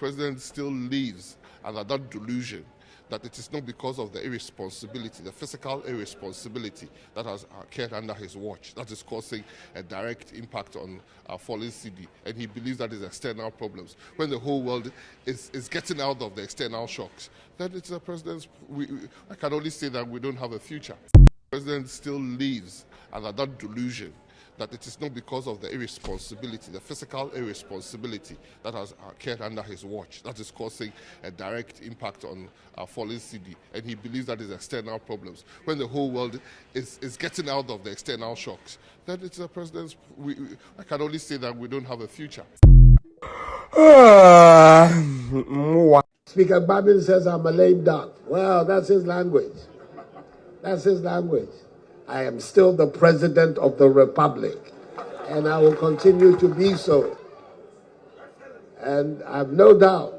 president still lives under that delusion that it is not because of the irresponsibility, the physical irresponsibility that has occurred under his watch that is causing a direct impact on our falling CD. And he believes that is external problems. When the whole world is getting out of the external shocks, then it's the president's. I can only say that we don't have a future. The president still lives under that delusion that it is not because of the irresponsibility, the physical irresponsibility that has occurred under his watch that is causing a direct impact on our falling CD. And he believes that is external problems. When the whole world is getting out of the external shocks, then it's the president's. I can only say that we don't have a future. Speaker Babin says I'm a lame duck. Well, that's his language. That's his language. I am still the president of the republic, and I will continue to be so. And I have no doubt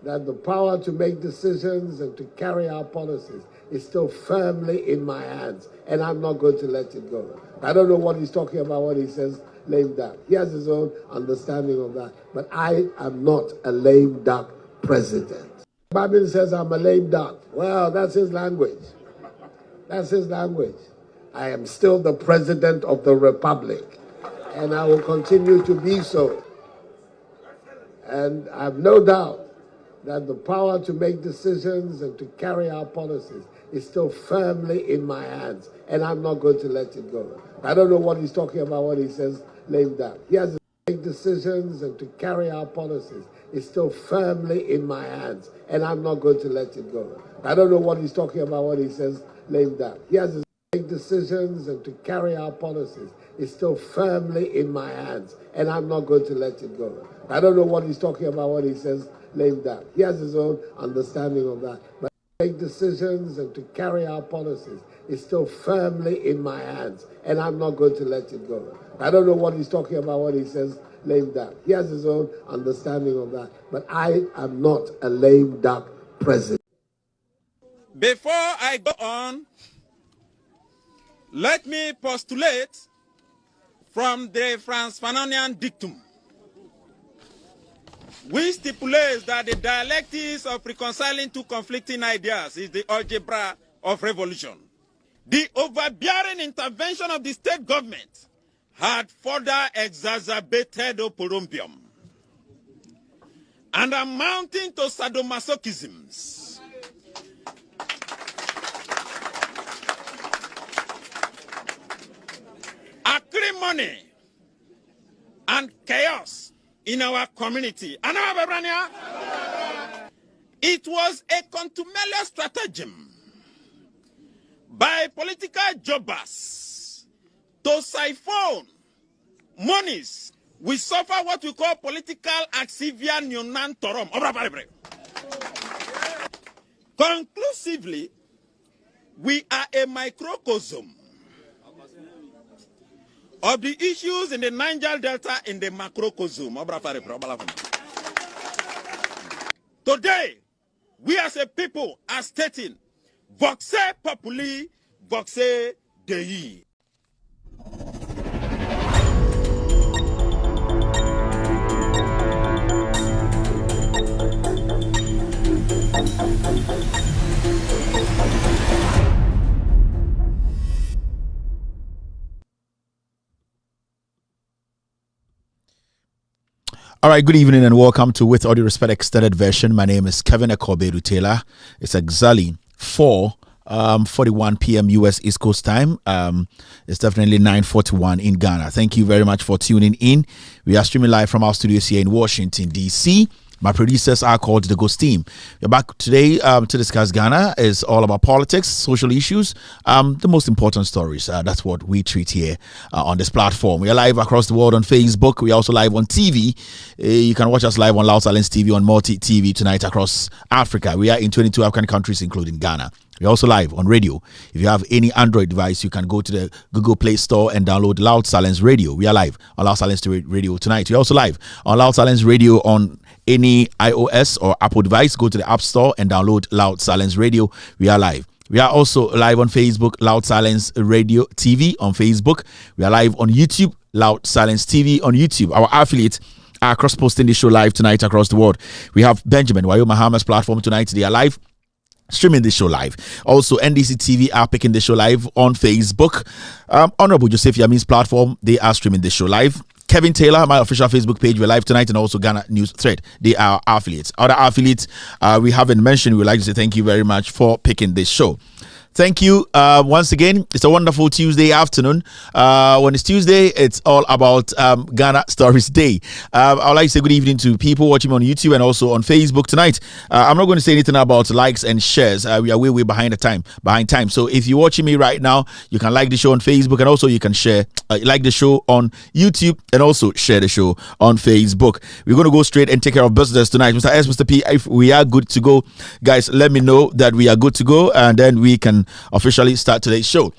that the power to make decisions and to carry out policies is still firmly in my hands, and I'm not going to let it go. I don't know what he's talking about when he says lame duck. He has his own understanding of that, but I am not a lame duck president. Babin says I'm a lame duck. Well, that's his language. That's his language. I am still the president of the republic, and I will continue to be so. And I have no doubt that the power to make decisions and to carry out policies is still firmly in my hands, and I'm not going to let it go. I don't know what he's talking about when he says lame duck. He has to make decisions and to carry out policies is still firmly in my hands, and I'm not going to let it go. I don't know what he's talking about when he says lame duck. He has to make decisions and to carry out policies is still firmly in my hands, and I'm not going to let it go. I don't know what he's talking about when he says lame duck. He has his own understanding of that. But make decisions and to carry out policies is still firmly in my hands, and I'm not going to let it go. I don't know what he's talking about when he says lame duck. He has his own understanding of that. But I am not a lame duck president. Before I go on, let me postulate from the Franz Fanonian dictum, which stipulates that the dialectics of reconciling two conflicting ideas is the algebra of revolution. The overbearing intervention of the state government had further exacerbated oporombium and amounting to sadomasochisms. Acrimony and chaos in our community. It was a contumelious stratagem by political jobbers to siphon monies. We suffer what we call political axivia neonantorum. Conclusively, we are a microcosm of the issues in the Niger Delta in the macrocosm. Today, we as a people are stating, voxe populi, voxe Dei. All right, good evening and welcome to With All Due Respect Extended Version. My name is Kevin Ekobedu Taylor. It's exactly 4:41 p.m. U.S. East Coast time. It's definitely 9:41 in Ghana. Thank you very much for tuning in. We are streaming live from our studios here in Washington, D.C. My producers are called the Ghost Team. We're back today to discuss Ghana. It's all about politics, social issues, the most important stories. That's what we treat here on this platform. We are live across the world on Facebook. We are also live on TV. You can watch us live on Loud Silence TV, on Multi TV tonight across Africa. We are in 22 African countries, including Ghana. We're also live on radio. If you have any Android device, you can go to the Google Play Store and download Loud Silence Radio. We are live on Loud Silence Radio tonight. We're also live on Loud Silence Radio on any iOS or Apple device. Go to the App Store and download Loud Silence Radio. We are live. We are also live on Facebook, Loud Silence Radio TV on Facebook. We are live on YouTube, Loud Silence TV on YouTube. Our affiliate are cross-posting this show live tonight across the world. We have Benjamin Wayo Mahama's platform tonight. They are live streaming this show live. Also, NDC TV are picking the show live on Facebook. Honorable Joseph Yamin's platform, they are streaming this show live. Kevin Taylor, my official Facebook page, we're live tonight, and also Ghana News Thread. They are affiliates. Other affiliates we haven't mentioned. We'd like to say thank you very much for picking this show. Thank you once again. It's a wonderful Tuesday afternoon. When it's Tuesday, it's all about Ghana Stories Day. I would like to say good evening to people watching me on YouTube and also on Facebook tonight. I'm not going to say anything about likes and shares. We are way behind time. So if you're watching me right now, you can like the show on Facebook, and also you can share, like the show on YouTube, and also share the show on Facebook. We're going to go straight and take care of business tonight. Mr. S, Mr. P, if we are good to go, guys, let me know that we are good to go, and then we can officially start today's show.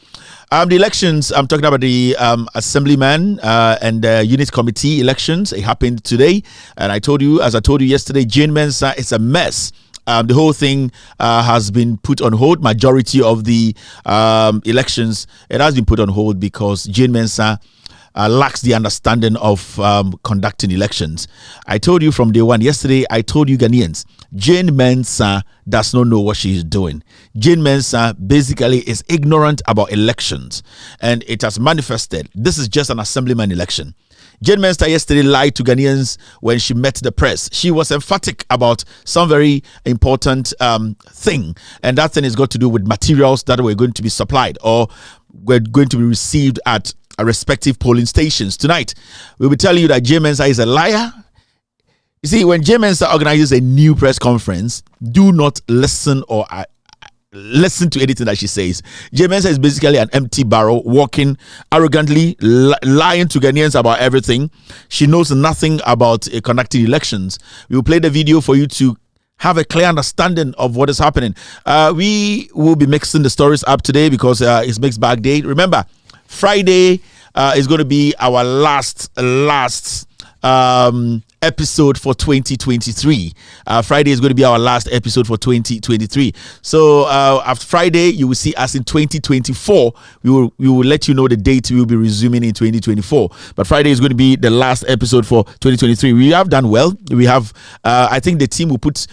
The elections, I'm talking about the Assemblyman and Unit Committee elections. It happened today, and as I told you yesterday, Jane Mensah is a mess. The whole thing has been put on hold. Majority of the elections, it has been put on hold because Jane Mensah lacks the understanding of conducting elections. I told you from day one yesterday, I told you Ghanaians, Jane Mensah does not know what she is doing. Jane Mensah basically is ignorant about elections, and it has manifested. This is just an assemblyman election. Jane Mensah yesterday lied to Ghanaians when she met the press. She was emphatic about some very important thing, and that thing is got to do with materials that were going to be supplied or were going to be received at respective polling stations. Tonight, we will tell you that Jane Mensah is a liar. You see, when Jane Mensah organizes a new press conference, do not listen or listen to anything that she says. Jane Mensah is basically an empty barrel, walking arrogantly, lying to Ghanaians about everything. She knows nothing about conducting elections. We will play the video for you to have a clear understanding of what is happening. We will be mixing the stories up today because it's mixed bag day. Remember, Friday is going to be our last episode for 2023. Friday is going to be our last episode for 2023. So after Friday, you will see us in 2024. We will let you know the date we will be resuming in 2024. But Friday is going to be the last episode for 2023. We have done well. We have, I think the team will put,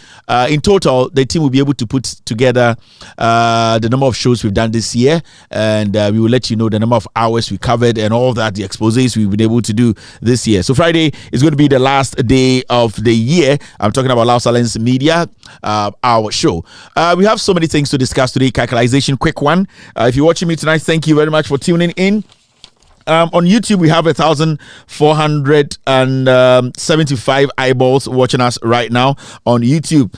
in total, the team will be able to put together the number of shows we've done this year. And we will let you know the number of hours we covered and all that, the exposés we've been able to do this year. So Friday is going to be the last day of the year. I'm talking about Loud Silence Media, our show. We have so many things to discuss today. Calculation, quick one. If you're watching me tonight, thank you very much for tuning in. On YouTube, we have 1,475 eyeballs watching us right now on YouTube.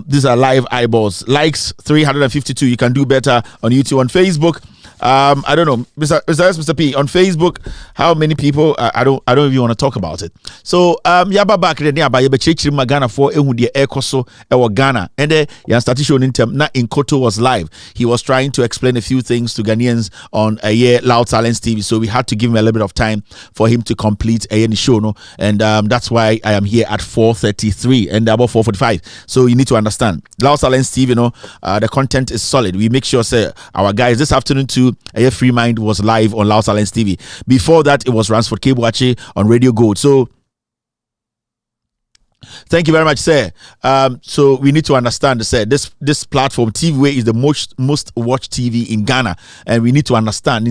These are live eyeballs. Likes 352. You can do better on YouTube. On Facebook, I don't know, Mr. S, Mr. P, on Facebook, how many people? I don't even want to talk about it. So yaba back the nearby yaba Ghana for the ekoso Ghana, and ya started showing in term na Inkoto was live. He was trying to explain a few things to Ghanaians on a year Loud Silence TV, so we had to give him a little bit of time for him to complete a show, no, and that's why I am here at 4:33 and about 4:45. So you need to understand Loud Silence TV, the content is solid. We make sure say our guys this afternoon too. Free Mind was live on Loud Silence TV. Before that, it was Ransford Kebuachi on Radio Gold. So thank you very much, sir. So we need to understand, sir, this platform, TVWay, is the most watched TV in Ghana, and we need to understand.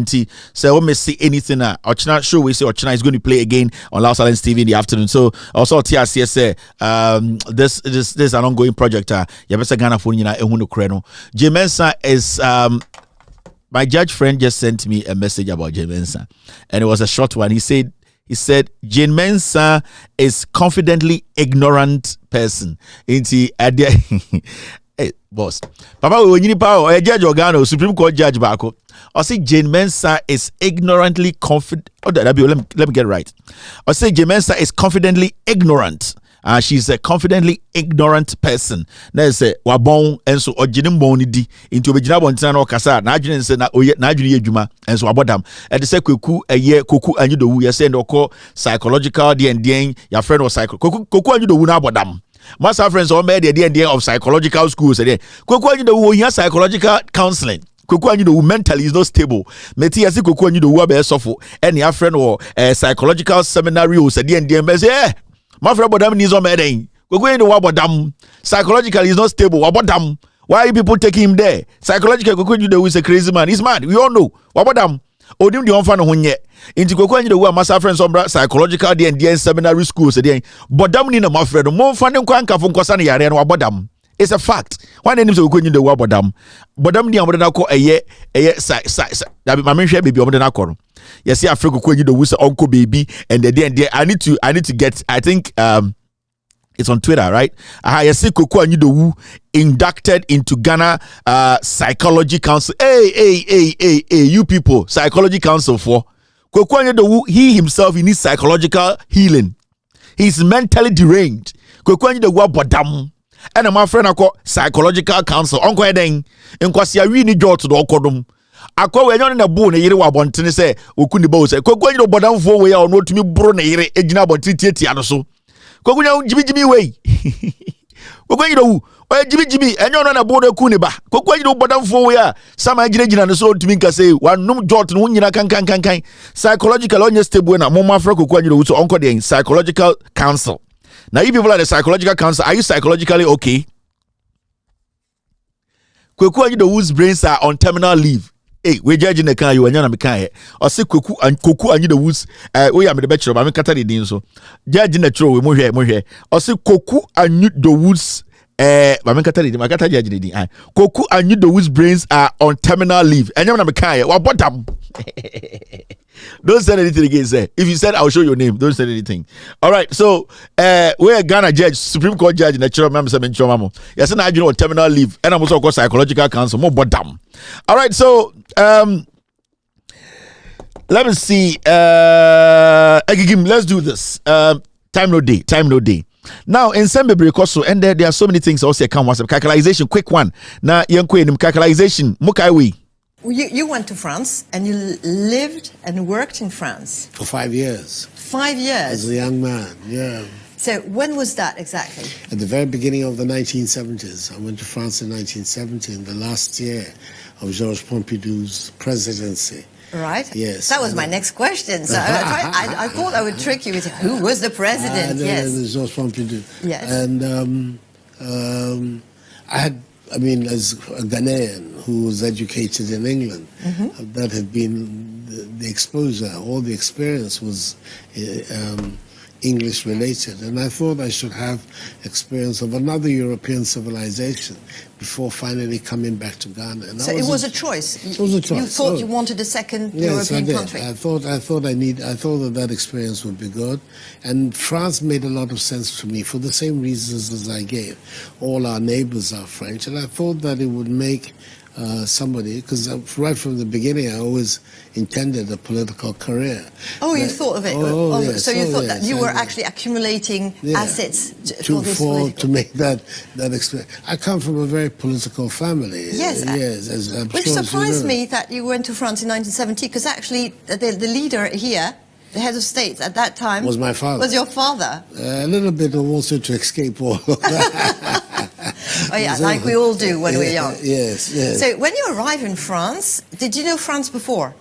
So when we see anything, Ochina show we say Ochina is going to play again on Loud Silence TV in the afternoon. So also TRCS, this is an ongoing project. Yabesa Ghana for Ehunu Kreno. Jane Mensah is my judge friend just sent me a message about Jane Mensah, and it was a short one. He said Jane Mensah is confidently ignorant person. Hey, boss. Papa, when you power a judge organo, Supreme Court judge Bako. I say Jane Mensah is ignorantly confident. Oh, let me get it right. I say Jane Mensah is confidently ignorant. She's a confidently ignorant person. Na say wabon enso oginim boni di into obegina bontina na okasa na adwene nse na adwene adwuma enso abodam e de say kweku eye koku anyidowu ye say ndoko psychological den your friend was koku anyidowu na abodam. Master friends all made the den of psychological schools say koku anyidowu here psychological counseling. Koku anyidowu mentally is not stable. Meti yasi koku anyidowu abe sofo and your friend or psychological seminary o say den be say My friend Bodam needs on meeting. We're going to Wabodam. Psychologically, he's not stable. Wabodam. Why are you people taking him there? Psychologically, Kokwenyi is a crazy man. He's mad. We all know. Wabodam. Odim the unfan hunye. Inti Kokwenyi the way master friends on psychological and seminary schools. Bodam ni na my friend. Mo fandem kwa nka fun kwasa na yare no Wabodam. It's a fact. Why name so Kokwenyi the Wabodam? Bodam ni amode na ko eye that be my menhwe baby amode na ko. Yes, yeah, Africa Kokwenyi the wuse uncle baby and the I need to get I think it's on Twitter, right? I see Kokwenyi the Wu inducted into Ghana Psychology Council. Hey, you people, Psychology Council for Kokwenyi the Wu. He himself, he needs psychological healing. He's mentally deranged. Kokwenyi the Wu bodam. And my friend I call Psychological Council. Uncle Edeng, in Kwasia we need to the Okodum. I call when you're in a bone, a year about to say, Ukuni Bose, Kokwenyi the bodam for way or no to me brone a year, Ejina about Titi so. Kokunya Jimmy way. Kokwenyi do Jimmy and you're on a border kuniba. Kokwenyi do bodam for ya. Some Ajina and so to me can say one no jot no yina can psychological on your stable and a mama for Kokwenyi do so uncle the Psychological Council. Now you people are the Psychological Council, are you psychologically okay? Kokwenyi do whose brains are on terminal leave. Hey, we judging the car you and yana mekan. Or say Koku and you the woods. We am the bachelor, but I'm Katari din so. Judging the troll, we more here. Or say Koku and you the woods. But I'm Katari, my Katari judging the Koku and you the woods brains are on terminal leave. And you're not mekan. What bottom? Don't say anything again, sir. If you said I'll show your name, don't say anything. All right, so we're a Ghana judge, Supreme Court judge in the chair of Mensah. Yes, and I on terminal leave, and I'm also called Psychological Council, more bottom. All right, so let me see. Let's do this. Time no day. Now in Sembe Brekoso, and there are so many things also come once. Calculation, quick one. Now, young queen, calculation, Mukaiwi. You went to France and you lived and worked in France For 5 years. 5 years As a young man, yeah. So when was that exactly? At the very beginning of the 1970s. I went to France in 1970, in the last year of Georges Pompidou's presidency. Right. Yes. That was my next question. So I thought I would trick you with who was the president? Yes. Georges Pompidou. Yes. And I mean, as a Ghanaian who was educated in England, that had been the exposure, all the experience was English related. And I thought I should have experience of another European civilization before finally coming back to Ghana. And So it was a choice. It was a choice. You thought you wanted a second Yes, European I did. country. I thought that experience would be good, and France made a lot of sense to me for the same reasons as I gave. All our neighbors are French, and I thought that it would make somebody, because right from the beginning I always intended a political career. Oh, you thought of it. Yes, so you thought yes, that you were actually accumulating assets for this to make that experience. I come from a very political family. Yes, as I'm which sure surprised you know. me that you went to France in 1970, because actually the leader here, the head of state at that time, Was my father. Was your father? A little bit also to escape all of that. Oh yeah, like we all do when we're young. Yes. So when you arrived in France, did you know France before?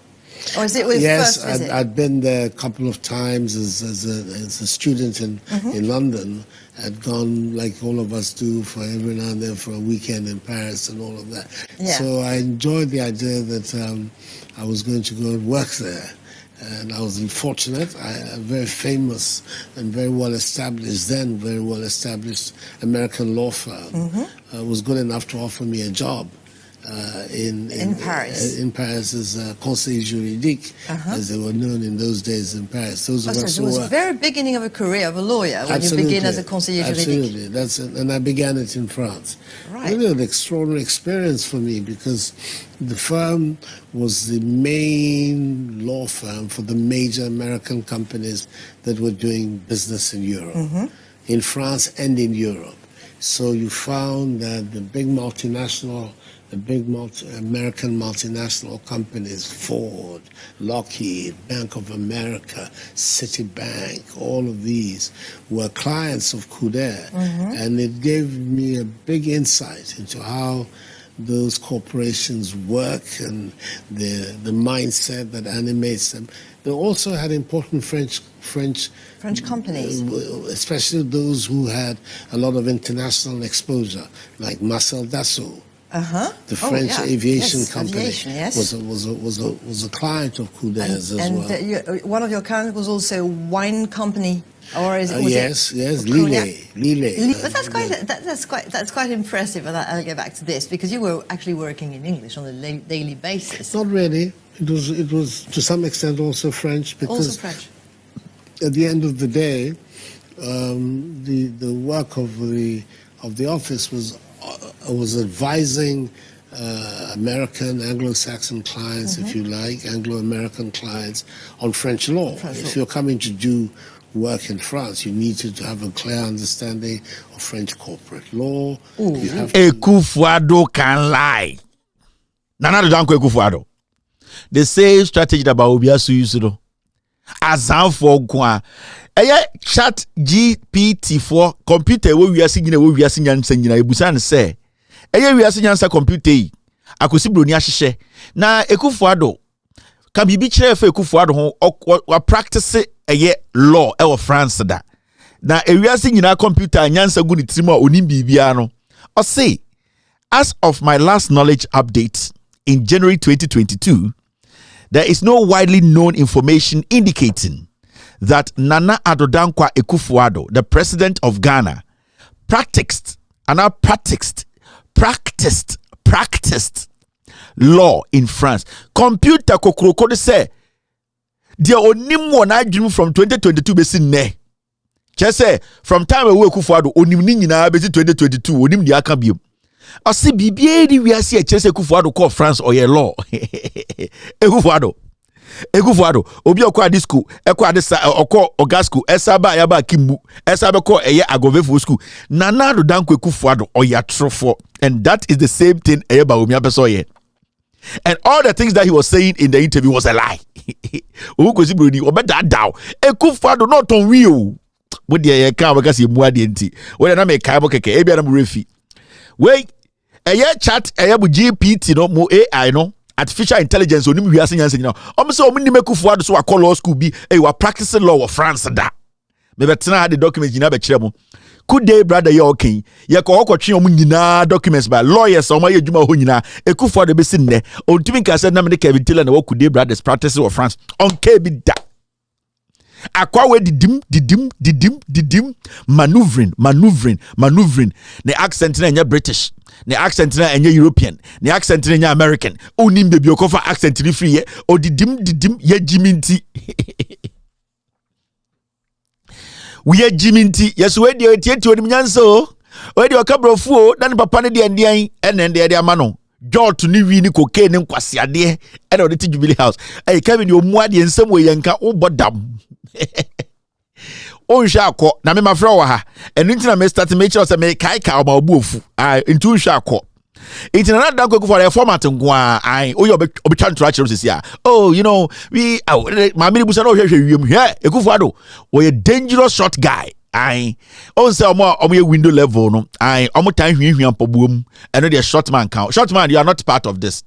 Or is it with first visit? Yes, I'd been there a couple of times as a student in London. I'd gone, like all of us do, for every now and then for a weekend in Paris and all of that. Yeah. So I enjoyed the idea that I was going to go and work there. And I was fortunate. A very famous and very well established American law firm was good enough to offer me a job in Paris. In Paris as conseil juridique, as they were known in those days in Paris. Those of us So it was the very beginning of a career of a lawyer when you begin as a conseiller juridique. Absolutely, and I began it in France. Right. Really an extraordinary experience for me, because the firm was the main law firm for the major American companies that were doing business in Europe, in France and in Europe. So you found that the big American multinational companies, Ford, Lockheed, Bank of America, Citibank, all of these were clients of Couder. And it gave me a big insight into how those corporations work and the mindset that animates them. They also had important French companies, especially those who had a lot of international exposure, like Marcel Dassault. The French aviation company was a client of Couder's as well. And one of your clients was also a wine company, or is it? Yes, Lille. But that's quite impressive. And I'll go back to this because you were actually working in English on a daily basis. Not really. It was to some extent also French, because also French. At the end of the day, the work of the office was advising American, Anglo-Saxon clients, if you like, Anglo-American clients on French law. If you're coming to do work in France, you need to have a clear understanding of French corporate law. Ekufuado can lie. Nana do danko Ekufuado. The same strategy that Obiasu used to. Azam for kwa. Chat GPT for computer we are singing we are singing singing ebusan say. We are singing sa computer yi. Akosi broni ahye. Na Ekufuado. Ka bibi kire fa Ekufuado ho wa practice law e France da. Na ewiase nyina computer nyansa gu ni tirim a onim bibia no. O say, as of my last knowledge update in January 2022, there is no widely known information indicating that Nana Addo Dankwa Ekufuado, the president of Ghana, practiced law in France. Computer kokroko say there onim one adwum from 2022 besi ne. Say from time we Ekufuado onim ni nyina besi 2022 onim di aka biom. I see BBA we are see a Chelsea Ekufuado call France or your law. Ekufuado. Obi okwa di school, ekwa di okwa oga school, esaba yaba kimbu, esaba ko eye agove school. Nana Addo Dankwa Ekufuado or ya trofo. And that is the same thing eye ba omi abeso. And all the things that he was saying in the interview was a lie. Ukosi brodi obeda daw. Ekufuado not on real. What the ye ka because ye muade enti. When na me kai bo keke e bia na mu refi. Wait, chat bu GPT no mo AI no artificial intelligence onim wiase nyanse nyina o say omo nim Ekufuado so akọ law school bi we practicing law of France da me betena the document nyina be kire mo good day brother ye okay ye ko hokotwe omo nyina documents by lawyers omo ye djuma ho nyina Ekufuado be sin ne ontimi ka say na me Kevin Taylor na good day brothers practicing of France on KB da akwa we didim maneuvering the accent na enya British the accent na enya European the accent na enya American onim baby okofa accent ni free ye o didim ye jiminti we ye jiminti yes we dey tietie onim nyanso we dey okabrofu o dan papa ne de ndian enen de ama no jot ni wi ni cocaine nkwasiade e na o de Jubilee House Kevin de omuade ensem we yenka obodam on shako na me mafra wa ha enu ntina me start me sure say me kai ka oba obuofu ntu shako itina na Dankwa Ekufuado format ngwa oyo obetwa ntro akire sisi oh you know we ma me busa na ohwehwe wiem Ekufuado we a dangerous short guy on say omo ye window level no omo tan hwiehwian pobuom eno the short man count short man you are not part of this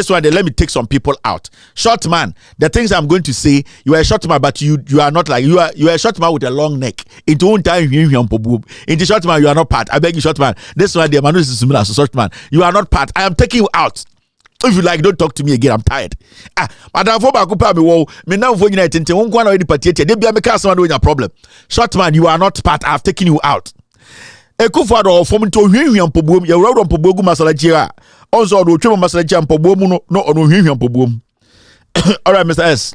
one they let me take some people out. Short man, the things I'm going to say, you are a short man, but you are not like you are a short man with a long neck. Into one time into short man, you are not part. I beg you, short man. This one the man is similar to short man. You are not part. I am taking you out. If you like, don't talk to me again. I'm tired. Madam for bakupa me wo me now for United won kwa na wedi patiete. Dey bia me ka someone with a problem. Short man, you are not part. I've taken you out. Ekufuado from to hwiehwian pobuom. Ye wura pobuogu masalachi a. Also, do trim masalachi pobuom no ono hwiehwian pobuom. All right, Mr. S.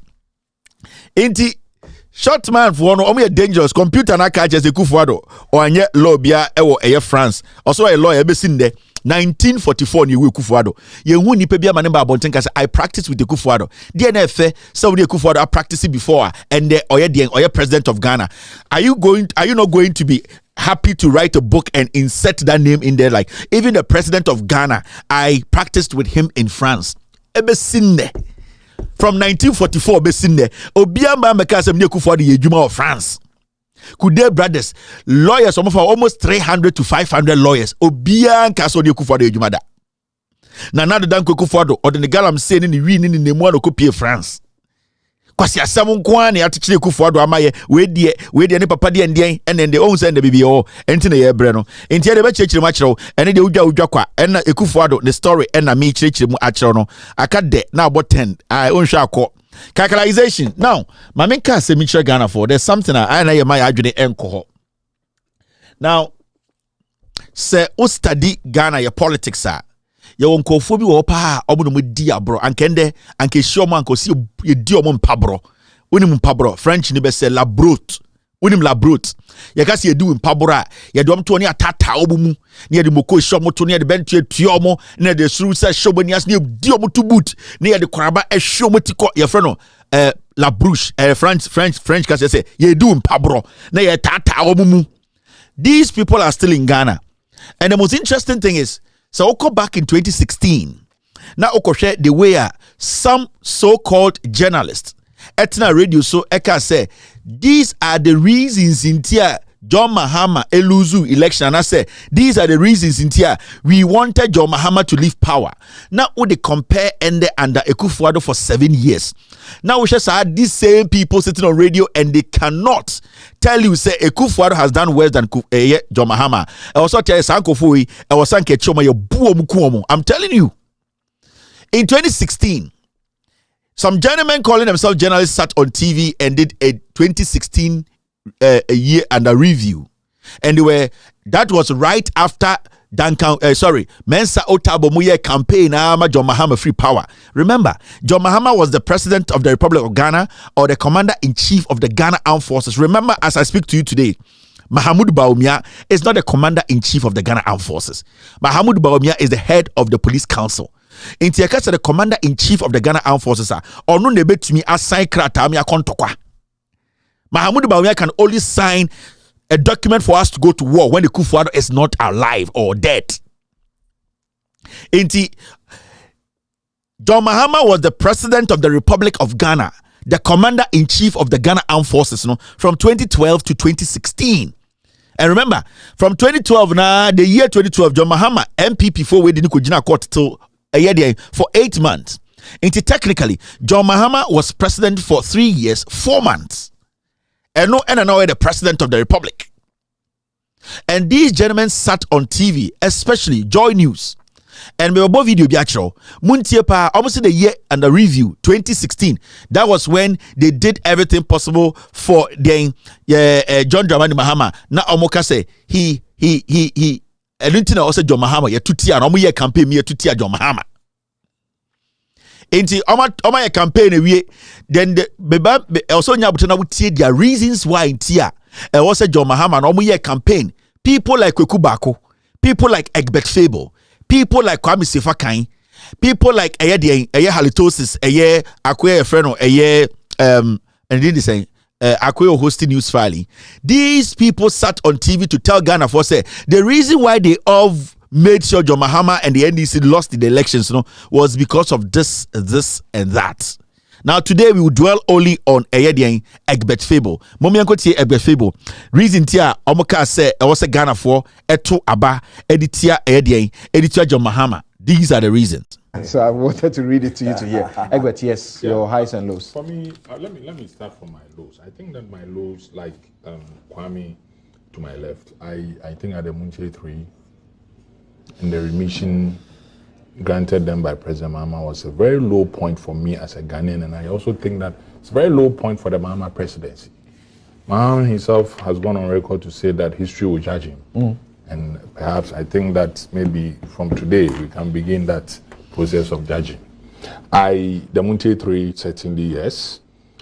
Inti short man for no omo dangerous computer na ka just Ekufuado or anye law bia ewo eye France. Also a lawyer be sin there. 1944 ni Ekufuado. Ye hu nipa bia mane ba abonten ka say I practice with Ekufuado. Dey na efe somebody Ekufuado I practiced before and oye president of Ghana. Are you not going to be happy to write a book and insert that name in there like even the president of Ghana I practiced with him in France. Ebe sinne. From 1944 be sinne. Obiamba meka say me Ekufuado ye djuma of France. Couder brothers lawyers almost 300 to 500 lawyers obia nka so de Ekufuado ejumada na na dan Akufo-Addo or the galam say ni wi ni nemu no kopie France kwasi asem nko an ya tekire Akufo-Addo amaye we de ne papa de ndien ene de on send the bibi o enti na ye bre no enti de be chekire ma kire ene de udwa kwa ena Akufo-Addo the story ena me chekire mu akire no aka de na about 10 I onhwe akọ calculation now mama nka se me kire Ghana for there's something I na ye my adwene enko ho now say o study Ghana your politics are ye won kofo bi wo pa obo no mo di abro ankende anke hio mo anko si ye di omo mpabro onim mpabro French ni be say labroute onim labroute ye ka se ye di mpabro a ye dom to ni atata obo mu ni ye de moko hio mo to ni ye de bentu etuo mo ni de suru se hio bani as ni di omo to boot ni ye de koraba hio mo tiko ye fre no la brouche French ka say ye di mpabro na ye tata obo mu. These people are still in Ghana. And the most interesting thing is, so I'll go back in 2016. Now, share the way some so-called journalists, Etna Radio, so Eka say, these are the reasons in here John Mahama eluzu election. And I say, these are the reasons in here we wanted John Mahama to leave power. Now, would they compare Ende under Akufo-Addo for 7 years? Now, we just had these same people sitting on radio and they cannot tell you, say, Akufo-Addo has done worse than John Mahama. I also tell you, Sankofui, I was Sanke Choma, I'm telling you. In 2016, some gentlemen calling themselves journalists sat on TV and did a 2016 a year under review, and that was right after Mensah Otabo Muye campaign ama John Mahama free power. Remember, John Mahama was the president of the Republic of Ghana or the commander-in-chief of the Ghana Armed Forces. Remember, as I speak to you today, Mahamudu Bawumia is not the commander-in-chief of the Ghana Armed Forces. Mahamudu Bawumia is the head of the police council. In Tiakasa, the commander-in-chief of the Ghana Armed Forces are or no nebe to me assign kratamia kontokwa. Mahamudu Bawumia can only sign a document for us to go to war when the Akufo-Addo is not alive or dead. John Mahama was the president of the Republic of Ghana, the commander-in-chief of the Ghana Armed Forces, from 2012 to 2016. And remember, from 2012 the year 2012, John Mahama MPP for we didn't go court till a year for 8 months. Technically, John Mahama was president for 3 years, 4 months. And now the president of the Republic. And these gentlemen sat on TV, especially Joy News. And me obo video biachro muntiepa almost the year under review 2016. That was when they did everything possible for the John Dramani Mahama. Na omoka say he and also John Mahama ye tutia na omo ye campaign me tutia John Mahama. Enti oma ye campaign we then the beba also nyabutana wutie their reasons why intia e was John Mahama na omo ye campaign. People like Kweku Bako, people like Egbert Fable, people like Kwame Sefakan, people like halitosis, Akwe Freno, and then they say Akwe hosting news filing. These people sat on TV to tell Ghana for say the reason why they all made sure John Mahama and the NDC lost in the elections, was because of this, and that. Now today we will dwell only on Egbert Fable. Momianko tie Egbert Fable. Reason tia omoka say I was a Ghana for eto aba editia editia John Mahama. These are the reasons. So I wanted to read it to you to hear. Egbert, yes, your highs and lows. For me, let me start from my lows. I think that my lows, like Kwame to my left, I think at the Munche 3 and the remission granted them by President Mahama was a very low point for me as a Ghanaian, and I also think that it's a very low point for the Mahama presidency. Mahama himself has gone on record to say that history will judge him. And perhaps I think that maybe from today we can begin that process of judging. The Munche 3, certainly yes.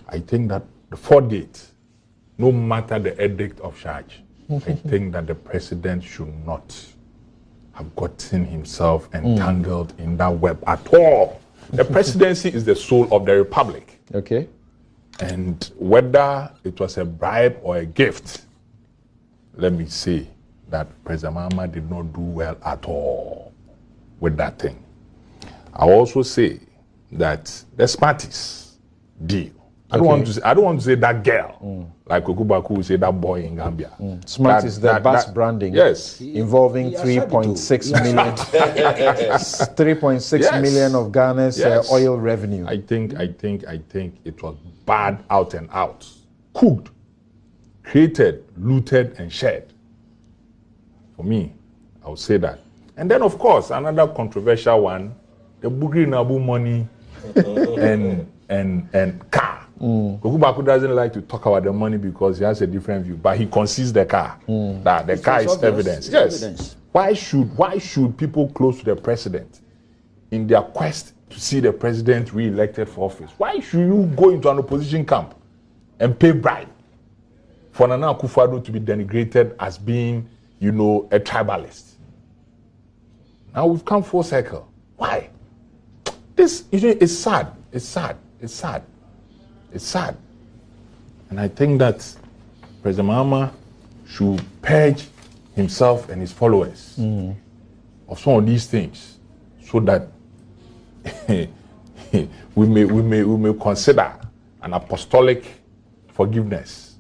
I think that the 4th date, no matter the edict of charge, I think that the president should not have gotten himself entangled in that web at all. The presidency is the soul of the republic. Okay. And whether it was a bribe or a gift, let me say that President Mahama did not do well at all with that thing. I also say that the Smarties deal I don't want to say that girl, like Okubaku will say that boy in Gambia. Smart is the bus branding. Yes. Involving 3.6 million, 3.6 million of Ghana's oil revenue. I think it was bad out and out. Cooked, created, looted, and shared. For me, I would say that. And then, of course, another controversial one, the Bugri Nabu money and car. Okubaku doesn't like to talk about the money because he has a different view, but he concedes the car. That the car is evidence. Yes. Evidence. Why should people close to the president in their quest to see the president re-elected for office? Why should you go into an opposition camp and pay bribe for Nana Akufo-Addo to be denigrated as being, a tribalist? Now we've come full circle. Why? This is sad. It's sad. It's sad. It's sad. And I think that President Mahama should purge himself and his followers of some of these things so that we may consider an apostolic forgiveness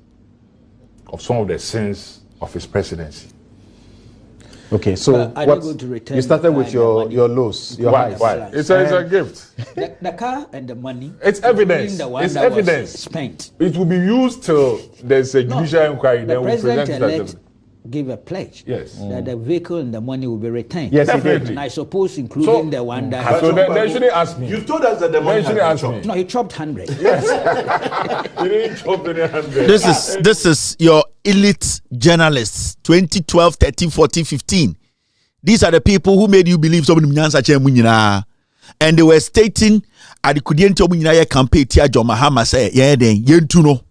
of some of the sins of his presidency. Okay, so you started with your lows, your highs. Why? It's a gift. The car and the money. It's evidence. It's evidence. Spent. It will be used till there's a judicial inquiry. The then we'll present president-elect give a pledge that the vehicle and the money will be retained. Yes, definitely. And I suppose including the one that... So they shouldn't ask me. You told us that the money shouldn't ask me. No, he chopped 100. Yes. He didn't chop any 100. This is your elite journalists, 2012, 13, 14, 15. These are the people who made you believe somebody Munyansa. And they were stating at the Kudiento Munyaya campaign, Tia John Mahama say, yentuno.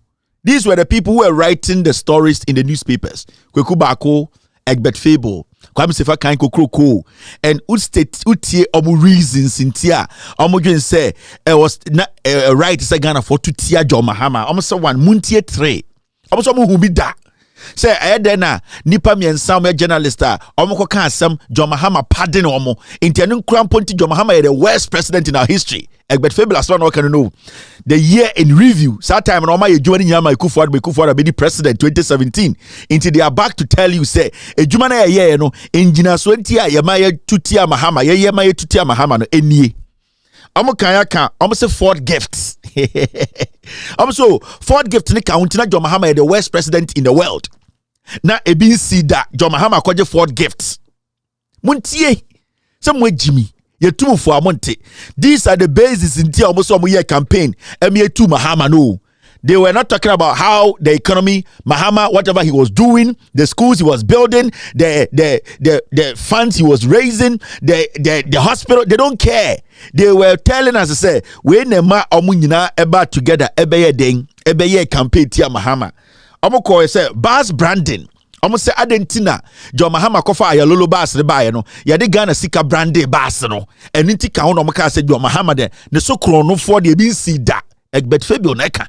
These were the people who were writing the stories in the newspapers. Kwekubako, Egbert Fable, Kwame Sefa Kanko Kroko, and utie omu reasons in tia. Omu say it was not right to say Ghana for to Tia John Mahama. Omu say one muntie tre. Omu so mu da. Say na nipa miensa me journalist omo ko kan asem John Mahama pardon omo inti enu kramponti John Mahama is the worst president in our history. Egbert Fable as one can know the year in review that time no ma ye dwani nyama Akufo-Addo be the president 2017 inti they are back to tell you say ejuma na ye no engineer so nti a ye ma ye tutia Mahama ye ma ye tutia Mahama no enie omo kan omo say Ford gifts so Ford gift ni count na John Mahama is the worst president in the world. Na ebin see that John Mahama kwaje Ford gifts. Muntie somewhere Jimmy yetum for amonte. These are the bases in tia almost some year campaign. Yetu Mahama no. They were not talking about how the economy, Mahama, whatever he was doing, the schools he was building, the funds he was raising, the hospital. They don't care. They were telling us to say, we nema omunyina eba together ebeye campaign tia Mahama. Omo ko say bus branding. Omo say adentina John Mahama kofa ayalolo bus de bae no. Ya de Ghana sika branding bus no. Eniti ka ho no ka say John Mahama de ne so krono for de bi si da. Egbert Fabio neka.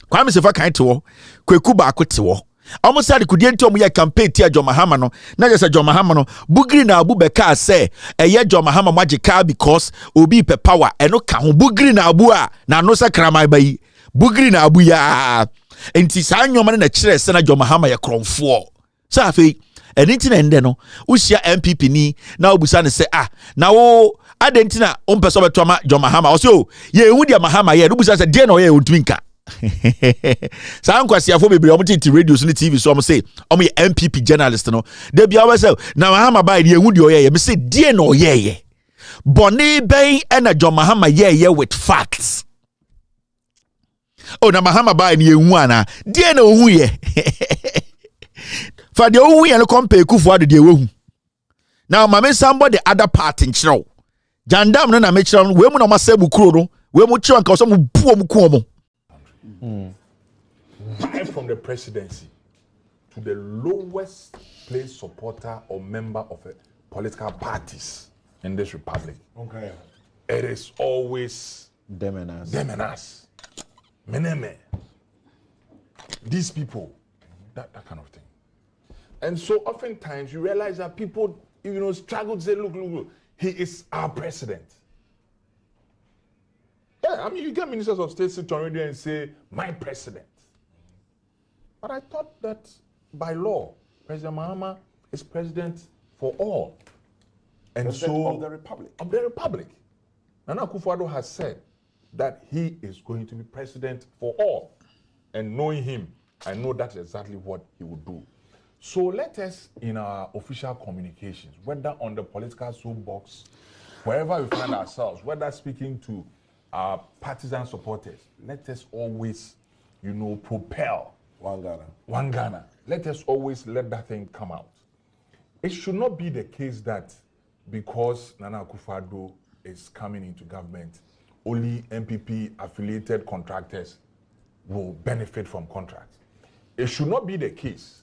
Kwame Sefa kan te wo, Kweku Baako te wo. Almost said could enter omu campaign tia John Mahama no. Na just John Mahama no. Bugri na Abu Beka say eye John Mahama magical because obi pe power eno ka ho Bugri na Abu a na no sakramai bayi. Bugri na Abu ya. Enti saa nyoma na kire se na John Mahama ye kronfo. Sa afei enti na ende no. Usia MPP ni na obusa ne se na wo adentina ompeso beto ma John Mahama. Oso ye ehu dia Mahama ye obusa se de na ye ontwinka. Sa nkwasi afo bebre omo titi radio so ni TV so omo say omo ye MPP journalist no de bia we say na Mahama ba ye ehu de oye me say de na oye ye boni ben na John Mahama ye with facts. Oh na Mahama ba ni ehu ana de na ohu ye fa de ohu ye no compare Akufo-Addo de ehu now mama somebody other part in chiro jandam no na me chiro we mu na masabu kuro no we mu chiro nka so mu buo mu ko mo. Right from the presidency to the lowest placed supporter or member of political parties in this republic. Okay. It is always them and us. Meneme. These people. That kind of thing. And so oftentimes you realize that people, struggle to say, look, he is our president. Yeah. I mean, you get ministers of state sit on radio and say, my president. But I thought that by law, President Mahama is president for all. And president of the Republic. Of the Republic. Nana Akufo-Addo has said that he is going to be president for all. And knowing him, I know that's exactly what he would do. So let us, in our official communications, whether on the political soapbox, wherever we find ourselves, whether speaking to our partisan supporters, let us always, propel One Ghana. One Ghana. Let us always let that thing come out. It should not be the case that because Nana Akufo-Addo is coming into government, only MPP affiliated contractors will benefit from contracts. It should not be the case.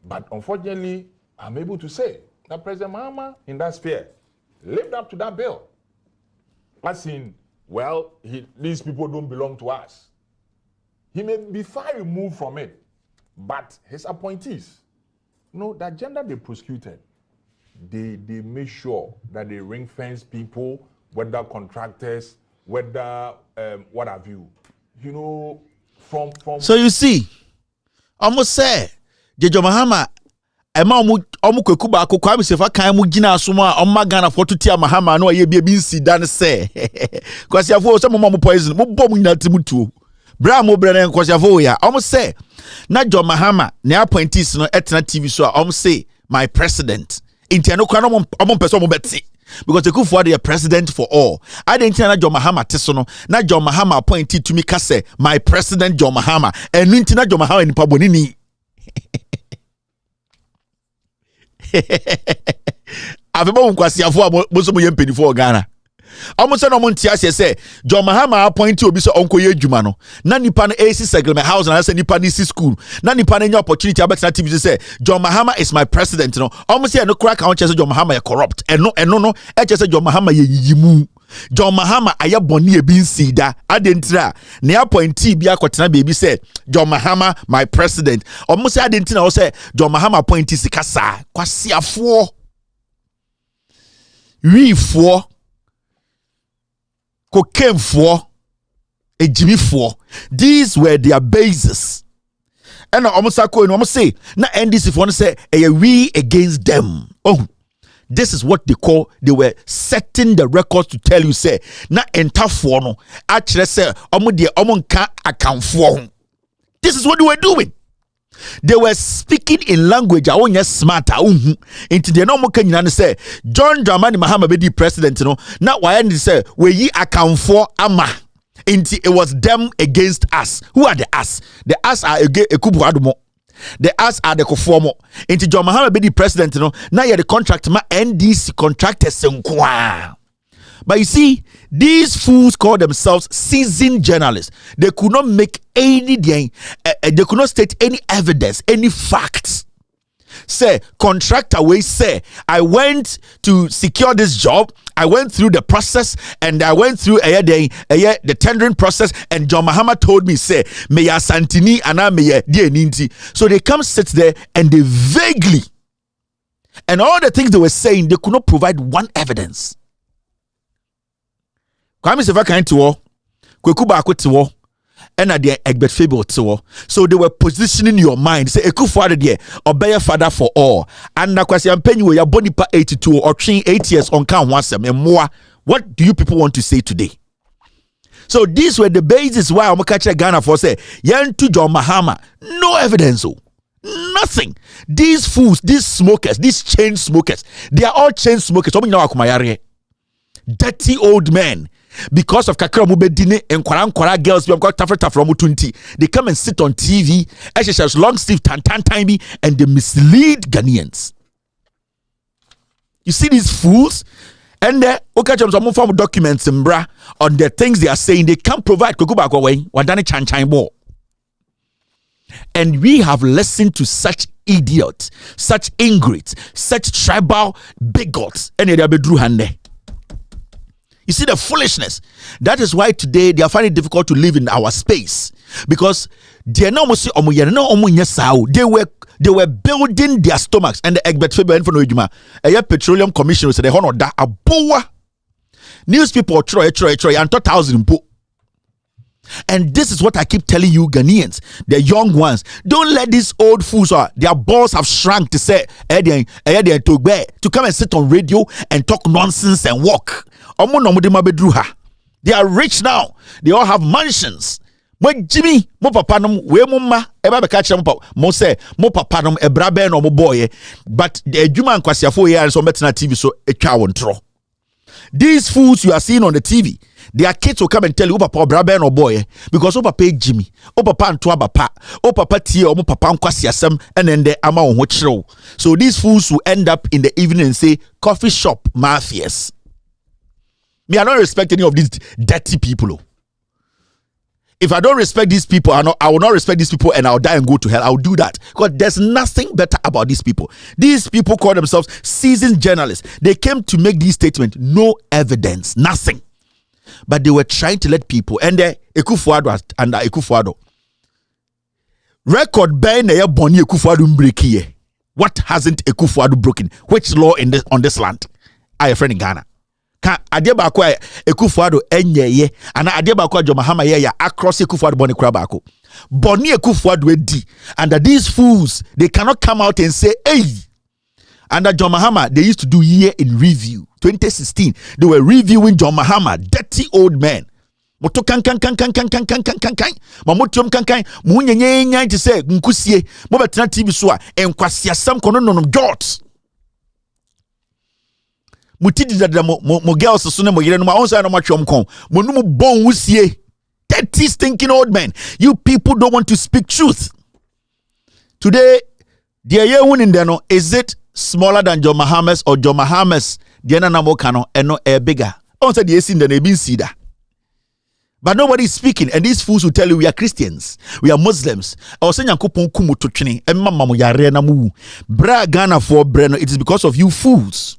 But unfortunately, I'm able to say that President Mahama in that sphere lived up to that bill. As in, well, these people don't belong to us. He may be far removed from it, but his appointees, the agenda they prosecuted, they make sure that they ring fence people, whether contractors, whether what have you. From So you see, almost say Jejo Mahama ema omu kweku ba akokwa amesefa kan mu gina asomo a omma Ghana for to tia Mahama no ye bia bi nsi dan say kwasiafo so mo poison mo bom nyina timutuo bra mo bre na kwasiafo ya almost say na John Mahama na appointees no etna TV so almost say my president intiano kwa no mo person mo beti because the Akufo-Addo is president for all. I didn't tell John Mahama tesono. Na John Mahama appointed to me kase my president John Mahama. And nintina John Mahama ni pabonini. Afeba unkwasi afo boso mo yempeni for Ghana. Almost no montia say John Mahama appointed obi so onko ye adwuma no. Na nipa no AC settlement house na say nipa ni school. Na nipa no opportunity abet na TV say John Mahama is my president no. Almost say no crack account say John Mahama is corrupt. And no e say John Mahama ye yiyimu. John Mahama aya boni e bi nsida. Adentra na appointee bi akotena baby say John Mahama my president. Almost say adentra o say John Mahama appointee sikasa kwasiafo. Wifo cocaine for a Jimmy for these were their bases. And almost say na NDC for say we against them. Oh, this is what they were setting the records to tell you say na enter for no actually say omonka account for. This is what they were doing. They were speaking in language awon smarter into the no mo kan say John Dramani Mahama be the president no na why and say we yi account for ama into it was them against us. Who are the us? The us are Akufo-Addo. The us are the Akufo-Addo. Into John Mahama be the president no na ya the contract ma NDC contractors nkwa. But you see, these fools call themselves seasoned journalists. They could not make they could not state any evidence, any facts. Say, contractor way say, I went to secure this job, I went through the process, and I went through the tendering process, and John Mahama told me, say, may ya santini ana may ya dieninti. So they come sit there and they vaguely, and all the things they were saying, they could not provide one evidence. Kwame Sefa kan tiwo kweku ba akotiwo ena de Egbert Fable tiwo. So they were positioning your mind say Akufo-Addo de obey father for all and na kwasi ampanyi we ya bonipa 82 or 8 years on kan ho asem emmoa. What do you people want to say today? So these were the basis why I'm catch Ghana for say yentu John Mahama no evidence. Nothing. These fools, these smokers, these chain smokers, they are all chain smokers. Dirty old men. Because of kakra mubedine and kwara girls we got tafra from 20. They come and sit on TV, exercise long sleeve tan timey, and they mislead Ghanaians. You see these fools, and okay, some form documents and bra on the things they are saying. They can't provide kokubako way wadane chan bo. And we have listened to such idiots, such ingrates, such tribal bigots, and they are bedru hande. You see the foolishness. That is why today they are finding it difficult to live in our space because they were building their stomachs and the Egbert Fable for no petroleum commission said the honor da aboa newspaper troy and 2,000 po And this is what I keep telling you, Ghanaians, the young ones. Don't let these old fools, their balls have shrunk to say, to come and sit on radio and talk nonsense and walk. They are rich now. They all have mansions. When Jimmy, mo papa nom we mo ma e ba be ka kire mo say mo papa nom e bra be no mo boy, but the adwuma nkwasiafo here so betena TV so etwa won tro. These fools you are seeing on the TV, their kids will come and tell you, oh papa bra be no boy, because oh papa Jimmy, oh papa nto abapa, oh papa tie oh mo papa nkwasiasem and then the ama won ho kire. So these fools will end up in the evening and say coffee shop mafias. Me, I don't respect any of these dirty people. If I don't respect these people, I will not respect these people and I'll die and go to hell. I'll do that. Because there's nothing better about these people. These people call themselves seasoned journalists. They came to make these statements. No evidence. Nothing. But they were trying to let people. And Ekufuado under Ekufuado. Record Ben Boni Ekufuado breaking. What hasn't Ekufuado broken? Which law on this land? I have a friend in Ghana. Adieba kwa Ekufuado enyeye ana adieba kwa John Mahama ya across Ekufuado boni kura bako boni Ekufuado edi, and these fools they cannot come out and say hey. Under John Mahama they used to do year in review 2016 they were reviewing John Mahama, dirty old man. Moto kan mamotiom kan munyenye to say nkusie mo betena TV so a enkwasiasam kono nonom jot mutidi da mo girls so ne mo yire no ma onsa no matwom kon mo no mo bon wusie. Dirty stinking old men. You people don't want to speak truth. Today the year in there no, is it smaller than John Mahama's or John Mahama's the na mo kano eno e bigger. Onsa the sin the bin see that. But nobody is speaking, and these fools will tell you we are Christians, we are Muslims. I was saying Yankopon kumu tochini e mama mo yare na mu bra Ghana for breno. It is because of you fools.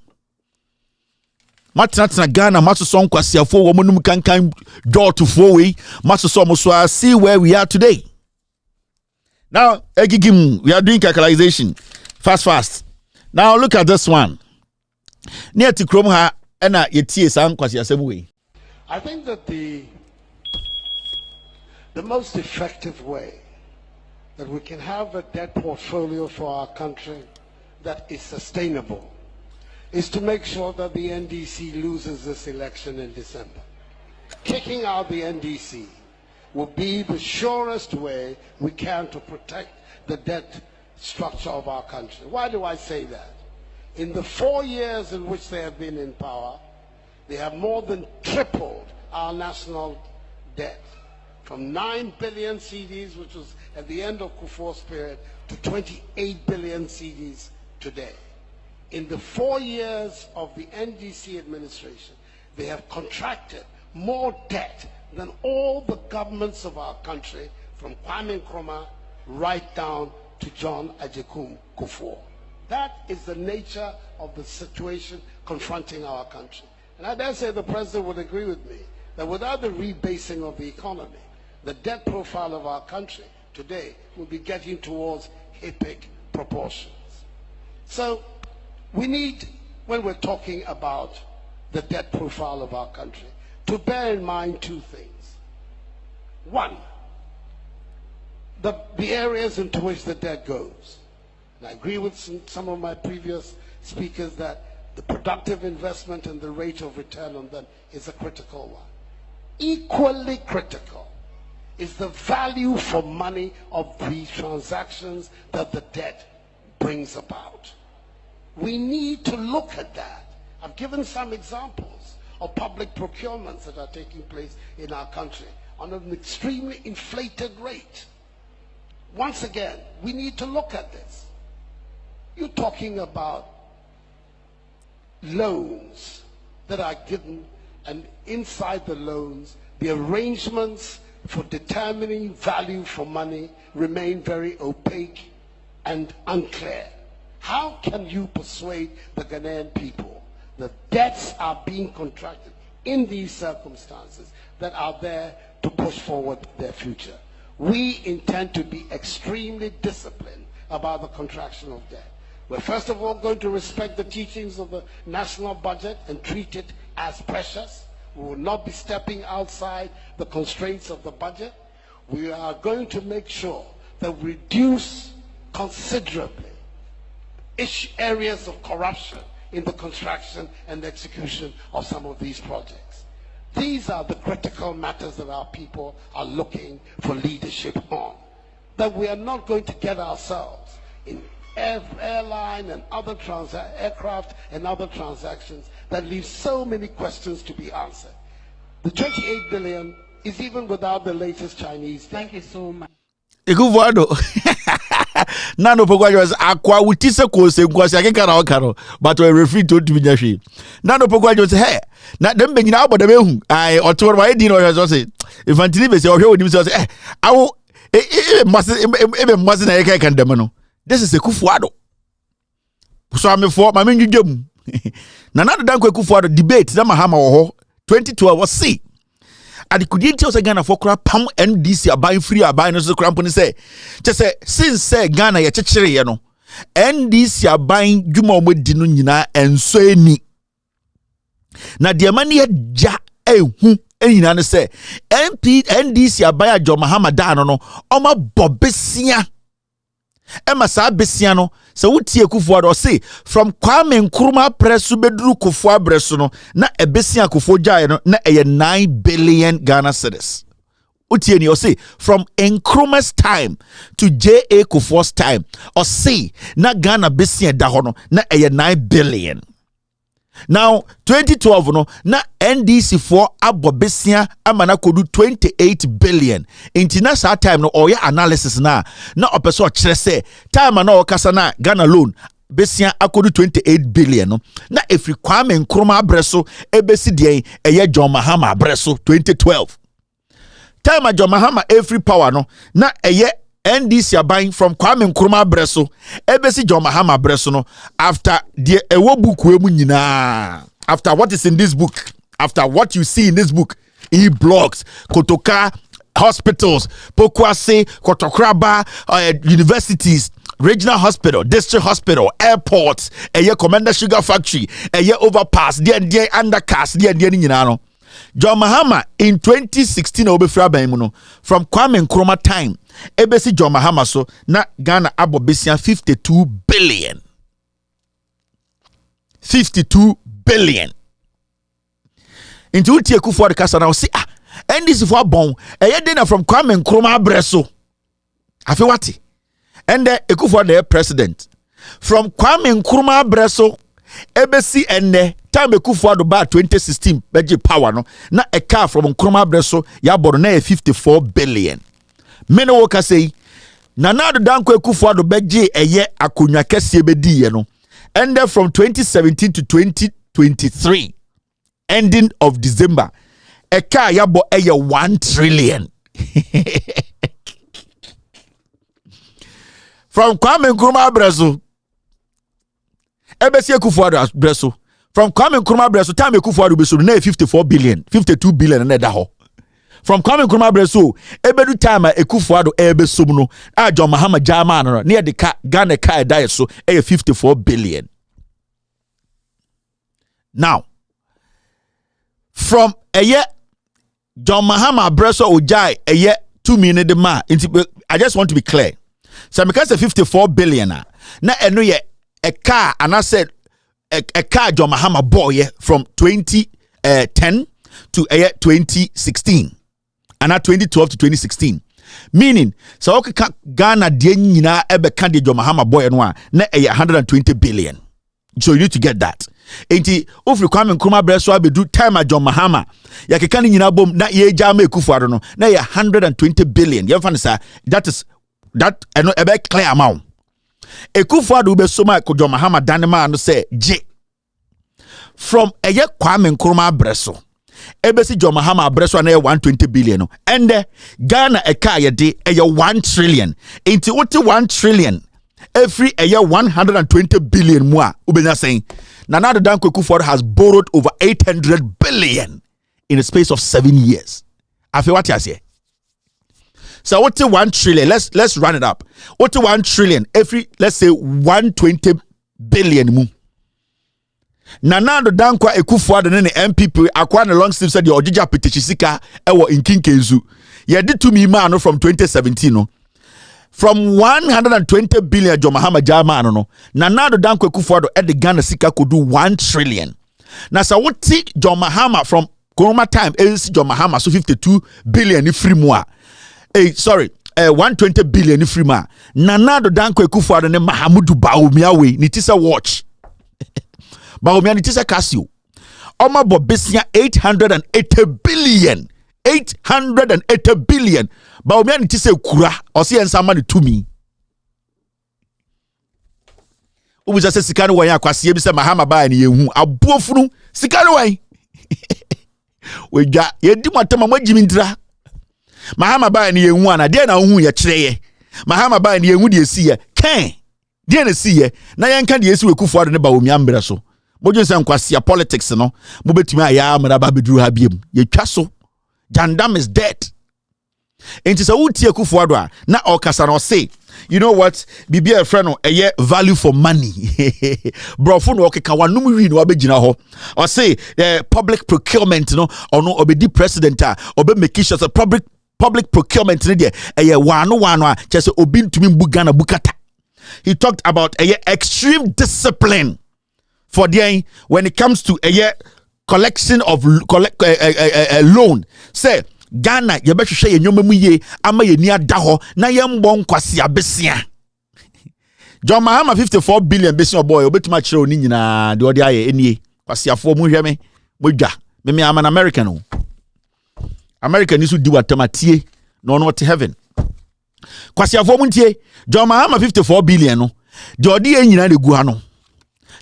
Matna Ghana, Matsuson Kwasiafo, woman can door to 4 way, Matsusomo, see where we are today. Now, Egigim, we are doing calculation. Fast. Now look at this one. Near to Kromha, and Yeti San Kwasiasebu. I think that the most effective way that we can have a debt portfolio for our country that is sustainable is to make sure that the NDC loses this election in December. Kicking out the NDC will be the surest way we can to protect the debt structure of our country. Why do I say that? In the 4 years in which they have been in power, they have more than tripled our national debt from 9 billion cedis, which was at the end of Kufuor's period, to 28 billion cedis today. In the 4 years of the NDC administration, they have contracted more debt than all the governments of our country, from Kwame Nkrumah right down to John Agyekum Kufuor. That is the nature of the situation confronting our country. And I dare say the president would agree with me that without the rebasing of the economy, the debt profile of our country today will be getting towards epic proportions. So we need, when we're talking about the debt profile of our country, to bear in mind two things. One, the areas into which the debt goes. And I agree with some of my previous speakers that the productive investment and the rate of return on them is a critical one. Equally critical is the value for money of the transactions that the debt brings about. We need to look at that. I've given some examples of public procurements that are taking place in our country on an extremely inflated rate. Once again, we need to look at this. You're talking about loans that are given, and inside the loans, the arrangements for determining value for money remain very opaque and unclear. How can you persuade the Ghanaian people that debts are being contracted in these circumstances that are there to push forward their future? We intend to be extremely disciplined about the contraction of debt. We're first of all going to respect the teachings of the national budget and treat it as precious. We will not be stepping outside the constraints of the budget. We are going to make sure that we reduce considerably areas of corruption in the construction and execution of some of these projects. These are the critical matters that our people are looking for leadership on. That we are not going to get ourselves in airline and other aircraft and other transactions that leave so many questions to be answered. The 28 billion is even without the latest Chinese. Thank you so much. Nano pokwajo was akwa utise kose nkwasi akekara okaro but we referee to nyashi. Nano pokwajo say hey na dem be nyina aboda behu ai oto wa edi no so say if antini be say ohwe onim say awo must na yeka kan dem no. This is a Kufuado. So I'm for my menjum. Na na dan ko Kufuado debate na mahama wo 2012 was see. And the couldn't tell Ghana for crap pam NDC abai free abai no so cramponi say. Just say since say Ghana ye chechere ye no. NDC abai dwuma omo di no nyina enso eni. Na de mani ye ja ehu enyina no say NDC abai ajo mahama dan no oma bobesia. Emma sa besia no se wutie Kufuado say from Kwame Nkrumah press bedru Kufuor breso no na ebesia Kufuor jae no na eye 9 billion Ghana cedis. Utie ni o say from Nkrumah's time to J.A. Kufuor's time o say na Ghana besia da ho no na eye 9 billion. Now 2012 no na NDC for abobesia amana kodu 28 billion. International time no oya analysis na opeso kire say time na okasa na Ghana loan besia akodu 28 billion no na efri Kwame Nkrumah abreso ebesi de eye John Mahama abreso 2012. Time John Mahama every power no na eye NDC are buying from Kwame Nkrumah breso ebesi John Mahama breso no after the ewo book we mu nyina after what is in this book, after what you see in this book, e-blogs, Kotoka, hospitals, Pokwase, Kotokraba, universities, regional hospital, district hospital, airports, Commander Sugar Factory, overpass, undercast, nyinano. John Mahama in 2016 from Kwame Nkrumah time, ebesi John Mahama so na Ghana abo besia 52 billion. 52 billion. Into utie Kufuor kasa na see NDC for bon dena from Kwame Nkrumah breso. Afi wati. And Kufuor the president. From Kwame Nkrumah breso ebesi ende time Kufuor do ba 2016 beji power no na a car from Nkrumah breso ya bodo na 54 billion. Mene wo ka sei na na do dan ko Kufuor do beji eye akonwa kese bedi ye no. And then from 2017 to 2023, ending of December, a car yabo 1 trillion. From Kwame Nkrumah breso, ebesi Kufuor breso. From Kwame Nkrumah breso, time Kufuor breso na 54 billion, 52 billion na da ho. From Kwame Nkrumah breso, ebedu time Kufuor ebeso no, John Mahama jama no, near the Ghana car die so 54 billion. Now, from a year, John Mahama breso ojai a year 2 minute ma. I just want to be clear. So because 54 billion na eno ye a car and I said a car John Mahama boy from 2010 to a year 2016 and at 2012 to 2016. Meaning, so okay, Ghana de nyina ebe kan de John Mahama boy no na a 120 billion. So you need to get that. Enti ofri Kwame Nkrumah breso abedu time John Mahama ya kekani nyina bom na ye jama Kufuor no na ye 120 billion. You understand? That eno ebe clear amount. Kufuor do be so much John Mahama danema no say J from eye Kwame Nkrumah breso ebesi John Mahama breso na 120 billion no and Ghana eka ye de 1 trillion. Enti what 1 trillion every a year 120 billion more. Ubenya saying Nana Dankwa Kufuor has borrowed over 800 billion in a space of 7 years. I feel what you say. So what's 1 trillion? Let's run it up. What's 1 trillion? Every let's say 120 billion mu. Nanado Dankwa Ekufuado ne MPP akwa ne long sleeve said the Ojija Petechisika ewo inkinkezu. Ye did to me man from 2017 no. From 120 billion John Mahama Jama no. Nanado Dankwa Ekufuado at the Ghana Sika could do 1 trillion. Now so what take John Mahama from Kuruma time is John Mahama so 52 billion free more. 120 billion free more. Nanado Dankwa Ekufuado ne Mahamudu Bawumiawe ni tisa watch. Bawumia ni tisa Casio. Oma Bobesia 880 billion. 880 billion. Bawumia ni tisa kura. Osi ensama ni tumi. Ubisa se sikani wanya kwa siye bisa Mahama baya ni yehu. Abuofunu sikani wanya. Weja yedi matema mwajimindra. Mahama baya ni yehu ana. Diya na uhu ya chireye. Mahama baya ni yehu diye siye. Ken. Diya na siye. Na yankan diye siwe Kufuado ne Bawumia mbira so. Mojo nsa nkwasi politics no mobetumi aya mraba beduru ha biem ye twaso Jandam is dead enti sa utie Kufuado a na okasa no say you know what bibia friend no eye value for money brofo no okeka wanum wi no abegina ho o say public procurement no ono obedi president a obe make sure say public procurement ne de eye wano a chese obi ntumi mbu Ghana bukata. He talked about extreme discipline for the when it comes to a collection of loan. Say Ghana you better share your muye ama ye ni adaho na ye mbon kwasi abesia. John Mahama 54 billion besia boy obetuma chire oni nyina de odi aye enie kwasi afo mu hweme modwa me am an American o. American isu di watamatie no no to heaven. Kwasi afo mu ntie John Mahama 54 billion no de odi ye nyina de gu ha no.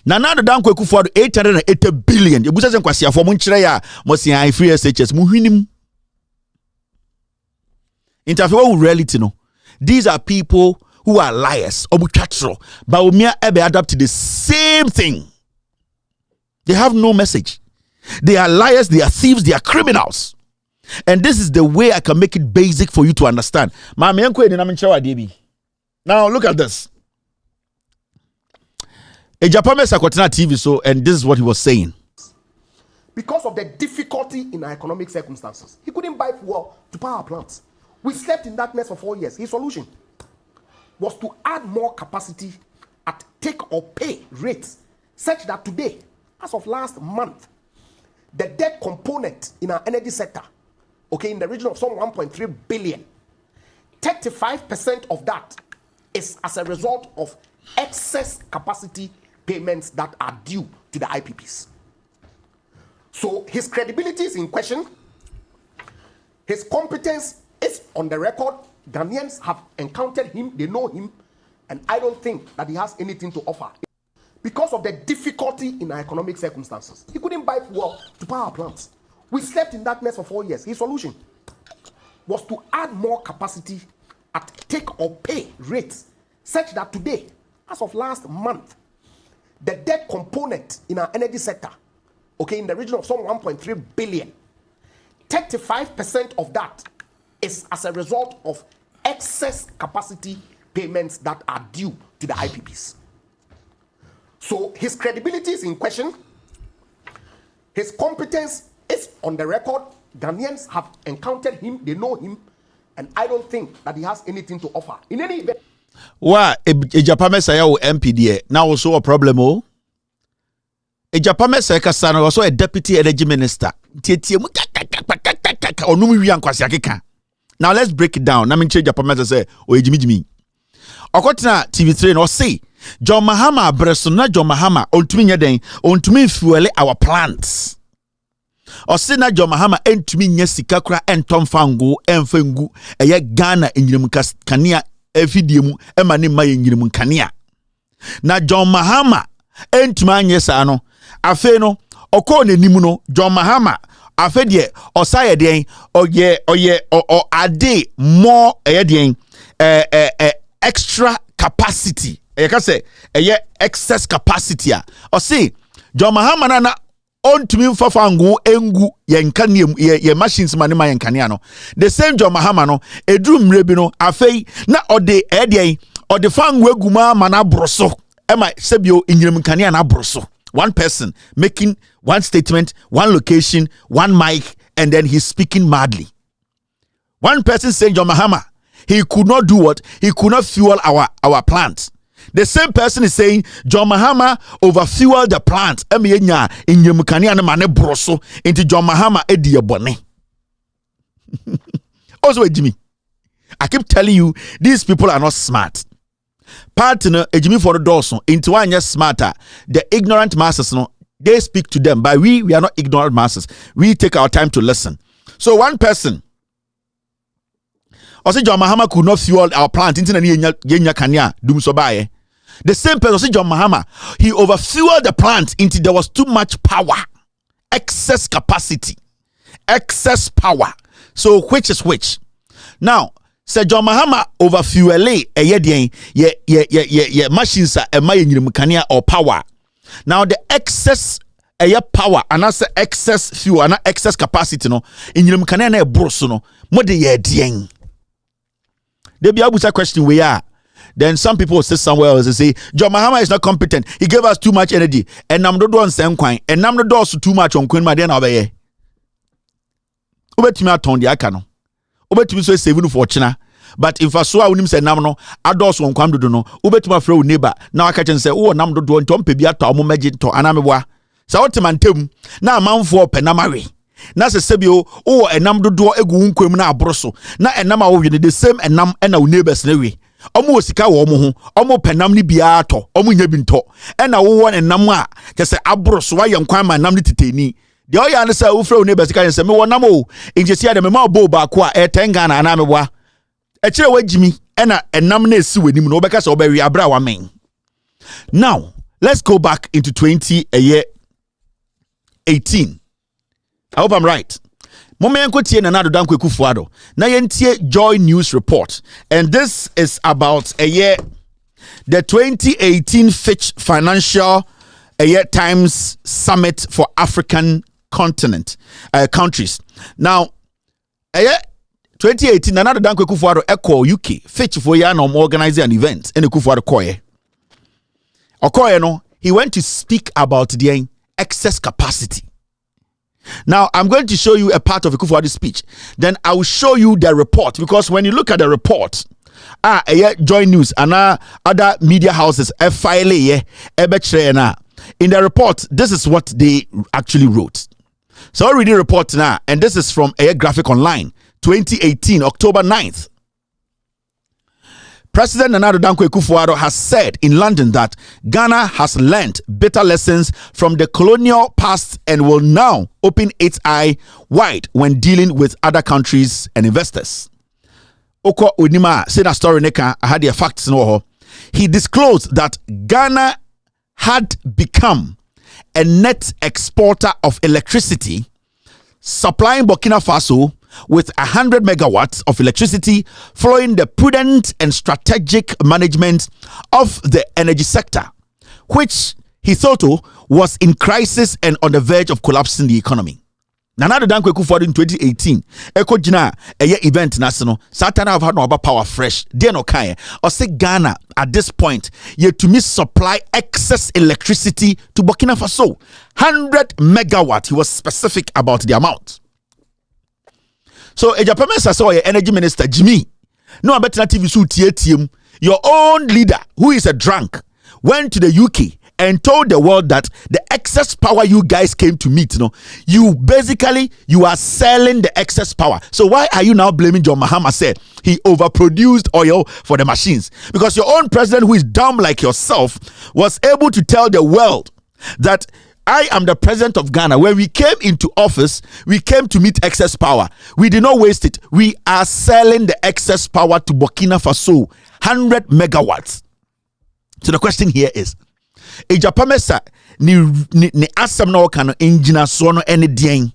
Nanado Dankwa Ekufuado 880 billion. Yebusa se nkwasi afo mu nkyere ya mosia free SHS mu hwinim. Interfere reality no. These are people who are liars. Obutratro. Bawumia ebe adapt to the same thing. They have no message. They are liars, they are thieves, they are criminals. And this is the way I can make it basic for you to understand. Now look at this. Ejapame Sakotena TV so, and this is what he was saying. Because of the difficulty in our economic circumstances, he couldn't buy fuel to power plants. We slept in darkness for 4 years. His solution was to add more capacity at take or pay rates, such that today, as of last month, the debt component in our energy sector, okay, in the region of some 1.3 billion, 35% of that is as a result of excess capacity payments that are due to the IPPs. So his credibility is in question. His competence is on the record. Ghanaians have encountered him, they know him, and I don't think that he has anything to offer. Because of the difficulty in our economic circumstances, he couldn't buy fuel to power plants. We slept in darkness for 4 years. His solution was to add more capacity at take or pay rates, such that today, as of last month, the debt component in our energy sector, okay, in the region of some 1.3 billion, 35% of that is as a result of excess capacity payments that are due to the IPPs. So his credibility is in question. His competence is on the record. Ghanaians have encountered him, they know him, and I don't think that he has anything to offer. In any event, Ejapame say o MPD now also a problem o. Ejapame say kasano also a deputy energy minister. Tietie mu onum wi ankwase akeka. Now let's break it down. Na me change Ejapame say o ejimijimi. Okotena TV3 no say John Mahama abreso na John Mahama ontumi nya den ontumi fuele our plants. O say na John Mahama entumi nya sika kura entomfango enfengu eye Ghana enyirim kanea efidiemu emane maye nyirim kanea na John Mahama entuma anye sa no afe no okọ n'anim no John Mahama afe de osaye den oye ade more den extra capacity ka say excess capacity a o say John Mahama na ontumi mfafango engu ye nkanea ye machines mane ma ye nkanea no the same John Mahama no eduru mrebi no afei na ode fango eguma mana broso ema sebio enyirim nkanea na broso one person making one statement, one location, one mic, and then he's speaking madly. One person saying John Mahama, he could not do what? He could not fuel our plant. The same person is saying John Mahama overfueled the plant. Into John Mahama ediabone. Also, Jimmy, I keep telling you, these people are not smart. Partner, Jimmy for the Dawson, into one year smarter. The ignorant masses, no, they speak to them. But we are not ignorant masses. We take our time to listen. So one person, also John Mahama could not fuel our plant into the Kanya, Dumsobaye. The same person, John Mahama, he overfueled the plant into there was too much power, excess capacity, excess power. So which is which? Now, Sir John Mahama overfuel machines or power. Now the excess power and that's excess fuel and excess capacity no in mukania na ebroso no mo de ye dien. They be able to question we are. Then some people will sit somewhere else and say John Mahama is not competent. He gave us too much energy. And namdo on same coin. And namdo also too much on Queen Madian obey. Ubetimi aton di aka no. Ubetimi so save for China. But if I saw unim say namno ados on kwam dodo no. Ubetimi afre neighbor. Now I can say oh namdo do on tom pe bia to omo magi to anameboa. Sa wotimantem na amanfo penamare. Na se sebio oh enam dodo egu nkwam na abroso. Na enam a wo the same enam na wo neighbors na we. Omo osika wo mo ho omo penam ni bia to omo nya bi nto e na wo enam a kese abroso wa yenkwan ma nam ni titeni de o ya ne say wo fra ne besika yen say me wonam o injesi ade me ma bo ba ko a e tenga na na me boa e kire wagimi e na enam na esi wanim no obeka say obawi abra wa men. Now let's go back into 2018. I hope I'm right. Momenkotie na nado danko ekufuado na yentie Joy News report, and this is about the 2018 Fitch Financial Times Summit for African continent countries. Now 2018 na nado danko ekufuado eko UK Fitch for ya no organize an event in ekufuado koye no he went to speak about the excess capacity. Now, I'm going to show you a part of Ekufuado's speech. Then I will show you the report, because when you look at the report, Joy News and other media houses, in the report, this is what they actually wrote. So I'll read the report now, and this is from Graphic Online, 2018, October 9th. President Nana Addo Dankwa Akufo-Addo has said in London that Ghana has learnt bitter lessons from the colonial past and will now open its eye wide when dealing with other countries and investors. Oko Unima said a story neka had the facts no. He disclosed that Ghana had become a net exporter of electricity, supplying Burkina Faso with 100 megawatts of electricity following the prudent and strategic management of the energy sector, which he thought was in crisis and on the verge of collapsing the economy. Nana Addo Dankwa Akufo-Addo in 2018, Eko Jina event national, Satan have had no about power fresh. Dear no kai, or say Ghana at this point, yet to supply excess electricity to Burkina Faso. 100 megawatt. He was specific about the amount. So, Mensah saw your energy minister, Jimmy. No, I bet TV suit TM. Your own leader, who is a drunk, went to the UK and told the world that the excess power you guys came to meet, you are selling the excess power. So why are you now blaming John Mahama? Said he overproduced oil for the machines? Because your own president, who is dumb like yourself, was able to tell the world that I am the president of Ghana. When we came into office, we came to meet excess power. We did not waste it. We are selling the excess power to Burkina Faso, 100 megawatts. So the question here is, Ejapamesa ni asam na oka no engineer so no ene dien.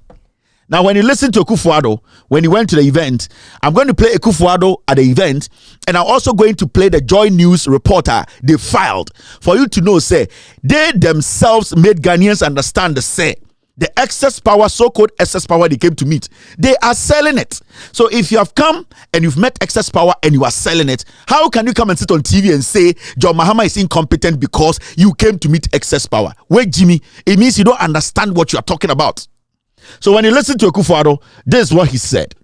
Now, when you listen to Akufo-Addo, when he went to the event, I'm going to play Akufo-Addo at the event, and I'm also going to play the Joy News reporter they filed for you to know, say, they themselves made Ghanaians understand the say, The excess power, so-called excess power they came to meet, they are selling it. So if you have come and you've met excess power and you are selling it, how can you come and sit on TV and say John Mahama is incompetent because you came to meet excess power? Wait, Jimmy, it means you don't understand what you are talking about. So when you listen to Akufo-Addo, this is what he said.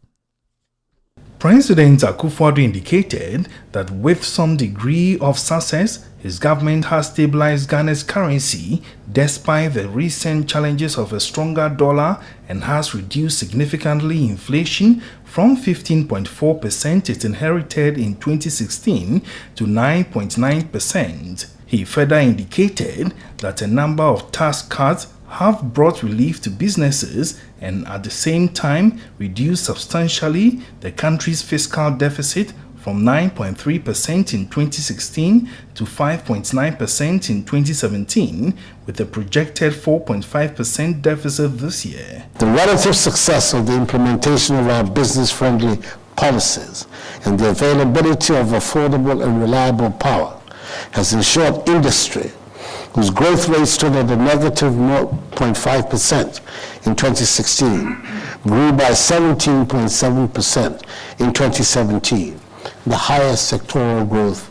President Akufo-Addo indicated that with some degree of success, his government has stabilized Ghana's currency despite the recent challenges of a stronger dollar and has reduced significantly inflation from 15.4% it inherited in 2016 to 9.9%. He further indicated that a number of tax cuts have brought relief to businesses and at the same time reduced substantially the country's fiscal deficit from 9.3% in 2016 to 5.9% in 2017, with a projected 4.5% deficit this year. The relative success of the implementation of our business-friendly policies and the availability of affordable and reliable power has ensured industry, whose growth rate stood at a negative 0.5% in 2016, grew by 17.7% in 2017, the highest sectoral growth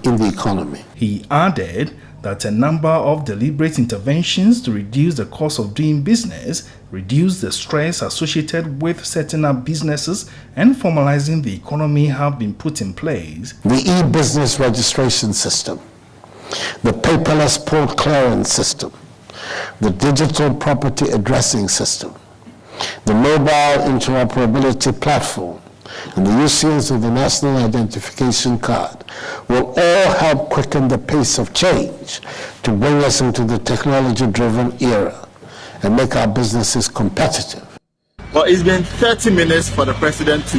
in the economy. He added that a number of deliberate interventions to reduce the cost of doing business, reduce the stress associated with setting up businesses and formalizing the economy have been put in place. The e-business registration system, the paperless port clearance system, the digital property addressing system, the mobile interoperability platform, and the issuance of the National Identification Card will all help quicken the pace of change to bring us into the technology-driven era and make our businesses competitive. Well, it's been 30 minutes for the president to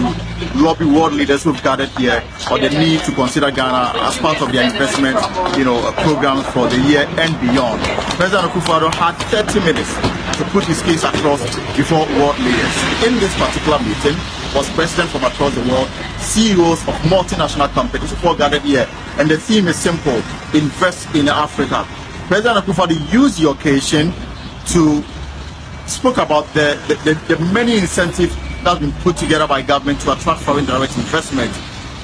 lobby world leaders who've gathered here for the need to consider Ghana as part of their investment, programs for the year and beyond. President Akufo-Addo had 30 minutes to put his case across before world leaders. In this particular meeting was presidents from across the world, CEOs of multinational companies who all gathered here, and the theme is simple: invest in Africa. President Akufo-Addo used the occasion to spoke about the many incentives that have been put together by government to attract foreign direct investment,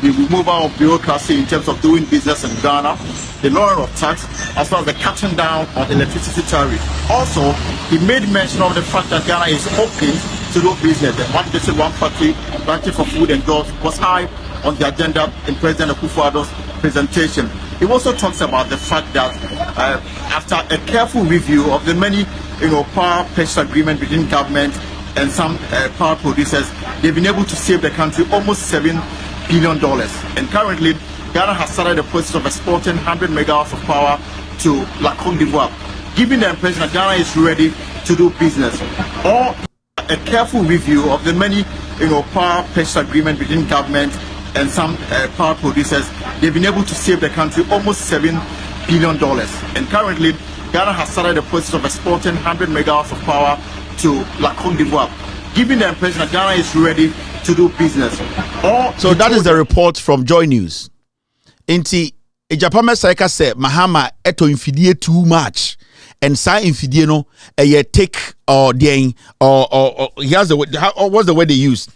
the removal of bureaucracy in terms of doing business in Ghana, the lowering of tax, as well as the cutting down on electricity tariff. Also, he made mention of the fact that Ghana is open to do business. The one district, one factory, branching for food and jobs was high on the agenda in President Akufo-Addo's presentation. He also talks about the fact that after a careful review of the many power purchase agreement between government and some power producers, they've been able to save the country almost $7 billion. And currently, Ghana has started the process of exporting 100 megawatts of power to La Côte d'Ivoire, giving the impression that Ghana is ready to do business. Or a careful review of the many power purchase agreement between government and some power producers, they've been able to save the country almost $7 billion. And currently, Ghana has started the process of exporting 100 megawatts of power to La Côte d'Ivoire, giving the impression that Ghana is ready to do business. So that is the report from Joy News. Inti Ejapame Saika said Mahama eto infidie too much, and sa infidie no take or den or here's the word, what's the word they use?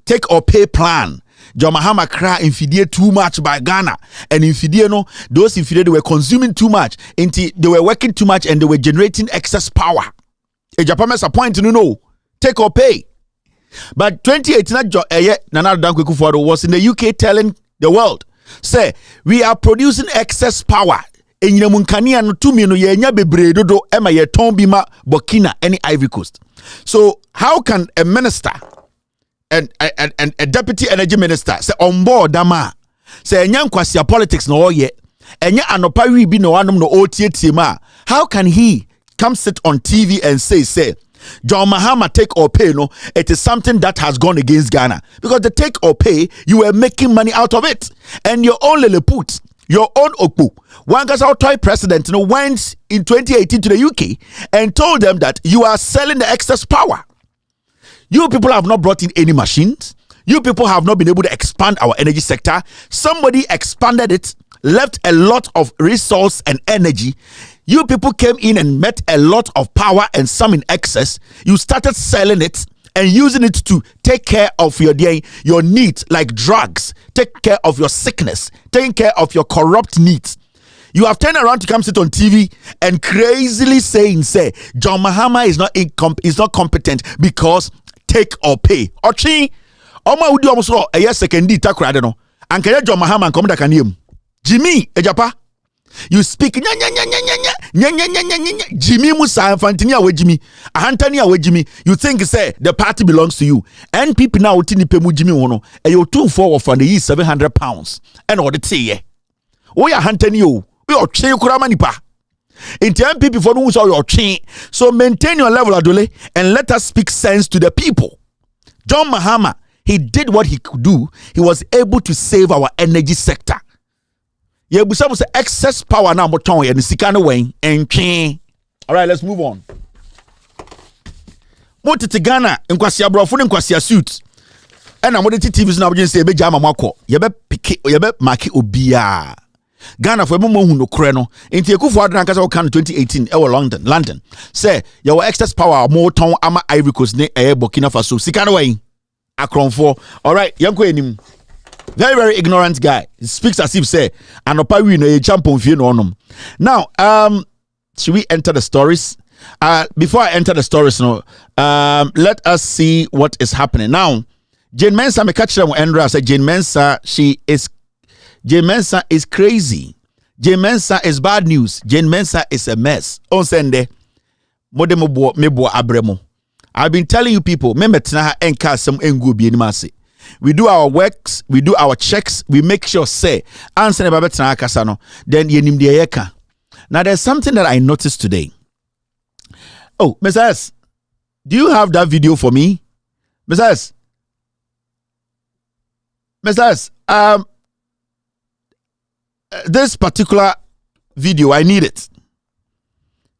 Take or pay plan. John Mahama cry infidie too much by Ghana, and infidie no, those infidie they were consuming too much, they were working too much and they were generating excess power. Ejapame point no take or pay. But 2018 Nana Dankwa Akufo-Addo was in the UK telling the world, say we are producing excess power. Enyinamunkania no tumi no yenya bebre dodo ema ye ton bima Burkina any Ivory Coast. So how can a minister and a deputy energy minister say on board dama say enya nkwasia politics no ye enya anopa wi bi no wanom no otietie ma, how can he come sit on TV and say John Mahama take or pay no, it is something that has gone against Ghana, because the take or pay you were making money out of it, and your own Lilliput, your own Okpu, one toy president went in 2018 to the UK and told them that you are selling the excess power. You people have not brought in any machines. You people have not been able to expand our energy sector. Somebody expanded it left a lot of resource and energy. You people came in and met a lot of power and some in excess. You started selling it and using it to take care of your needs, like drugs, take care of your sickness, taking care of your corrupt needs. You have turned around to come sit on TV and crazily say, John Mahama is not competent because take or pay. Ochi, Oma Udi Omoso, a yes second D Takradeno, and Kaya John Mahama and Comda Kanium. Jimmy, Ejapa, you speak Jimmy Musa, Fantinia with Jimmy, Antania with Jimmy. You think say the party belongs to you, and people now Tini Pemu Jimmy Wono, and you 2 forward for the year £700 and all the tea. We are hunting you. We are chain Kuramanipa. In time, people for who's all your chain. So maintain your level, Adole, and let us speak sense to the people. John Mahama, he did what he could do. He was able to save our energy sector. Yeah, but some say excess power now, but and Sikana Wayne and chain. All right, let's move on. Moti Ghana in Kwasia Brofun in Kwasia suits. And I'm going to TVs now. You say, Bejama Mako, Yebe Piki, Yebe Maki Obia. Ghana for mo hu no kore no enti Akufo Addo Ankasa kan 2018 e wo London say your excess power more ton ama Ivory Coast ne Burkina Faso sika no wen akronfo. All right, yanko enim. Very, very ignorant guy. He speaks as if say anopa wi no e champion fie no onom. Now should we enter the stories? Before I enter the stories let us see what is happening now. Jane Mensah me catch them Andra say Jane Mensah Jane Mensah is crazy. Jane Mensah is bad news. Jane Mensah is a mess. On Sunday, I've been telling you people, we do our works, we do our checks, we make sure say, then now there's something that I noticed today. Oh, Mensah, do you have that video for me? Mensah, this particular video, I need it.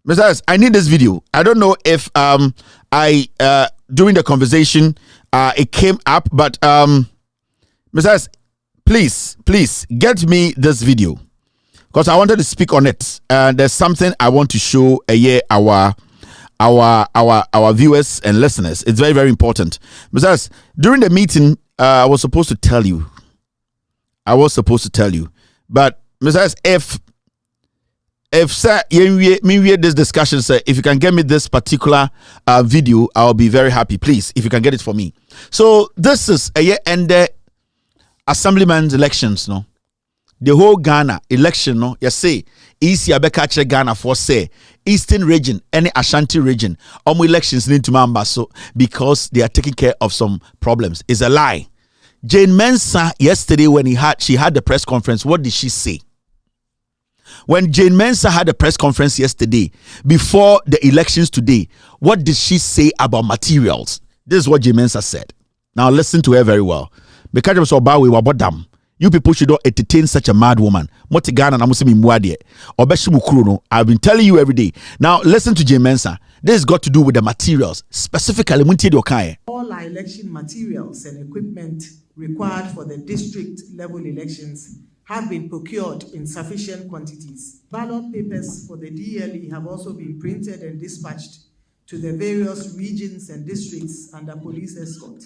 Besides, I need this video. I don't know if during the conversation it came up, but besides, please get me this video because I wanted to speak on it. There's something I want to show our viewers and listeners. It's very, very important. Besides, during the meeting, I was supposed to tell you, but Mr. if sir, me this discussion, sir, if you can get me this particular video, I'll be very happy. Please, if you can get it for me. So this is a year and the assemblyman's elections, no. The whole Ghana election, no. You say East Yabeka Ghana for say Eastern region, any Ashanti region, elections need to mamba so because they are taking care of some problems. Is a lie. Jane Mensah yesterday when she had the press conference, what did she say? When Jane Mensah had a press conference yesterday before the elections today, what did she say about materials? This is what Jane Mensah said. Now listen to her very well. Because of Sobawi Wabodam, you people should not entertain such a mad woman. I've been telling you every day. Now listen to Jane Mensah. This has got to do with the materials, specifically all our election materials and equipment required for the district level elections have been procured in sufficient quantities. Ballot papers for the DLE have also been printed and dispatched to the various regions and districts under police escort.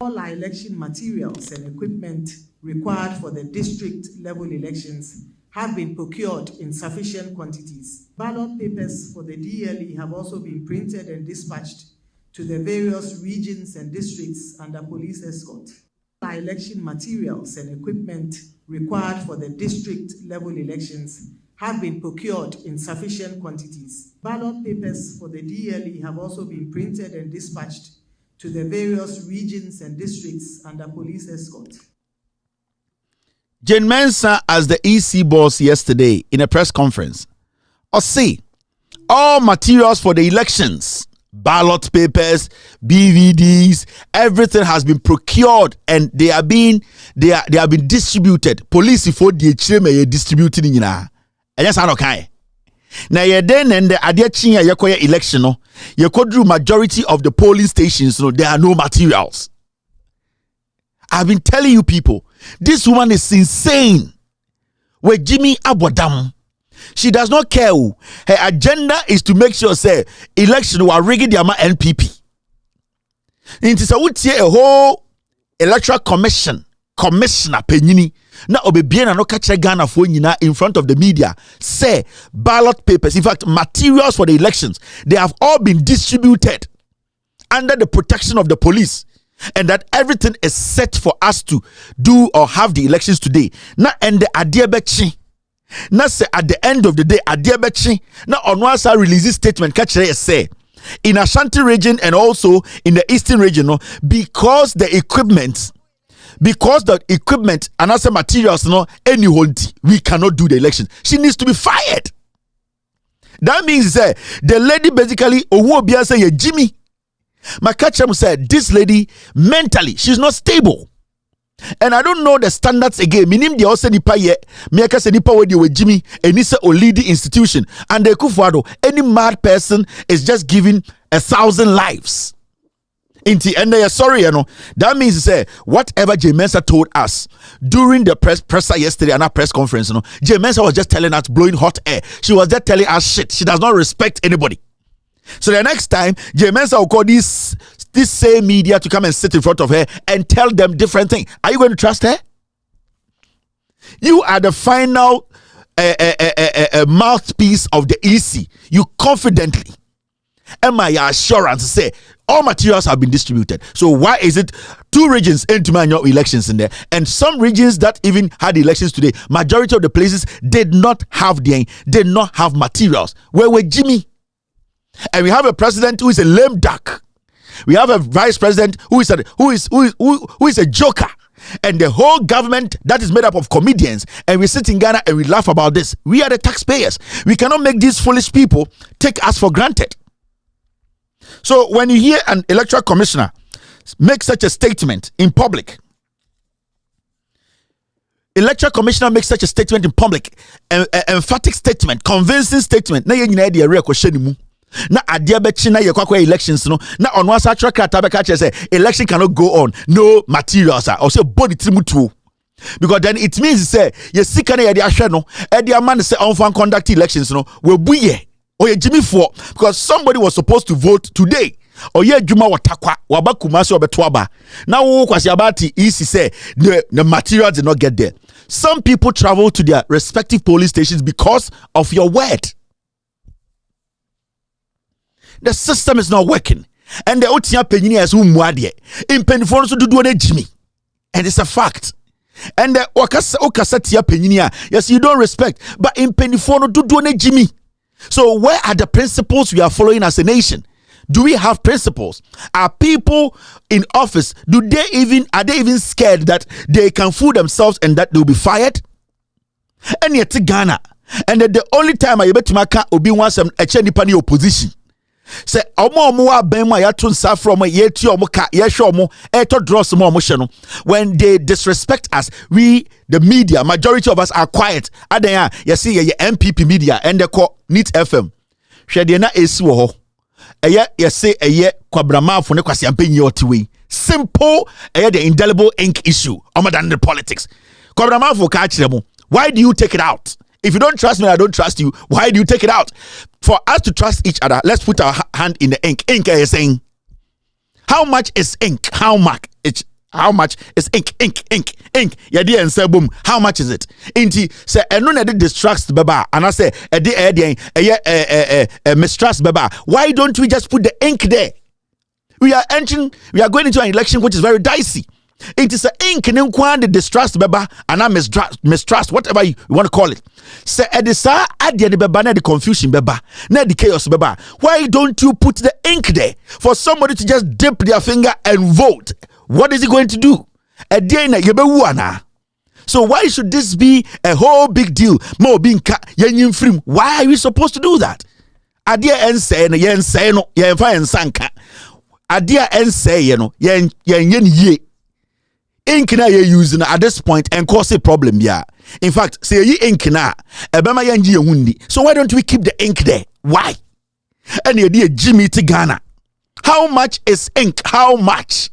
All our election materials and equipment required for the district level elections have been procured in sufficient quantities. Ballot papers for the DLE have also been printed and dispatched to the various regions and districts under police escort. Our election materials and equipment required for the district level elections have been procured in sufficient quantities. Ballot papers for the DLE have also been printed and dispatched to the various regions and districts under police escort. Jane Mensah, as the EC boss yesterday in a press conference, say all materials for the elections, ballot papers, BVDs, everything has been procured and they have been distributed. Police for the distributed in and yes, I don't care. Now then and the adiachinya yakoya election no, you could do majority of the polling stations, no, there are no materials. I've been telling you people, This woman is insane. With Jimmy Abodam. She does not care. Her agenda is to make sure say election will rig the NPP. It is a whole electoral commissioner penyini na obebiena no catch Ghana for nyina in front of the media say ballot papers, in fact materials for the elections, they have all been distributed under the protection of the police, and that everything is set for us to do or have the elections today. Na and the adiebechi na say at the end of the day adiebechi na onwasa release statement catch say in Ashanti region and also in the eastern region, no, because the equipment and other materials, no, any hold, we cannot do the election. She needs to be fired. That means that the lady basically Owobia say Jimmy. Makachem said this lady mentally she's not stable. And I don't know the standards again. Minim the also nipa ye. Miaka se nipa wedi with Jimmy and it's a leading institution. And the Kufuado, any mad person is just giving 1,000 lives. Inti and they are sorry, you know. That means say whatever J Mensah told us during the presser yesterday and our press conference, you know, J Mensah was just telling us blowing hot air. She was just telling us shit. She does not respect anybody. So the next time J Mensah will call this same media to come and sit in front of her and tell them different things. Are you going to trust her? You are the final mouthpiece of the EC. You confidently, and my assurance say all materials have been distributed. So why is it 2 regions into manual elections in there, and some regions that even had elections today, majority of the places did not have materials? Where were Jimmy? And we have a president who is a lame duck. We have a vice president who is a joker, and the whole government that is made up of comedians. And we sit in Ghana and we laugh about this. We are the taxpayers. We cannot make these foolish people take us for granted. So when you hear an electoral commissioner make such a statement in public, electoral commissioner makes such a statement in public, an emphatic statement, convincing statement. Na yenina de area question mu. Na adia bechi na yekwakwa elections no. Na onwa sa track atabeka say election cannot go on. No materials or say body trimutu. Because then it means say ye sika na ye de ahwe no, e de man say on conduct elections no, we buye. Or ye Jimmy for because somebody was supposed to vote today. Or ye Juma watakwa wabakumasi obetwaba. Now wo kwasi abati isi say the material did not get there. Some people travel to their respective polling stations because of your word. The system is not working. And the otia penyini as umwadie. In penifon so do Jimmy. And it's a fact. And the okasatia penyini, yes, you don't respect. But in penifon do Jimmy. So where are the principles we are following as a nation? Do we have principles? Are people in office, are they even scared that they can fool themselves and that they'll be fired? And yet Ghana. And that the only time I bet maka obi wants some a opposition. Say omo wa ben ma ya tun sa from ye ti omo ka ye hwe omo eto dross mo hye no. When they disrespect us, we the media, majority of us are quiet. Adan ya see ye MPP media and the call Neat FM. Hwe de na esi wo ho. Ye say kwabramafo ne kwase ampanyi otiwe. Simple the indelible ink issue other than the politics. Kwabramafo ka kire mo. Why do you take it out? If you don't trust me, I don't trust you. Why do you take it out? For us to trust each other, let's put our hand in the ink. Ink is saying, how much is ink? How much is ink? Ink. Yadi and say boom. How much is it? Inti say eno na de distrust baba. And I say mistrust baba. Why don't we just put the ink there? We are going into an election which is very dicey. It is an ink and the distrust baba and I mistrust, whatever you want to call it. Say edisa adia the baba na the confusion baba na the chaos baba. Why don't you put the ink there for somebody to just dip their finger and vote? What is he going to do? So why should this be a whole big deal? Why are we supposed to do that? Adia en say no yen say no yen fa en sanka. Adia en say yen ye. Ink na ye using at this point and cause a problem yeah. In fact, say ye ink na ebema yenji hundi. So why don't we keep the ink there? Why? And the idea Jimmy to Ghana. How much is ink? How much?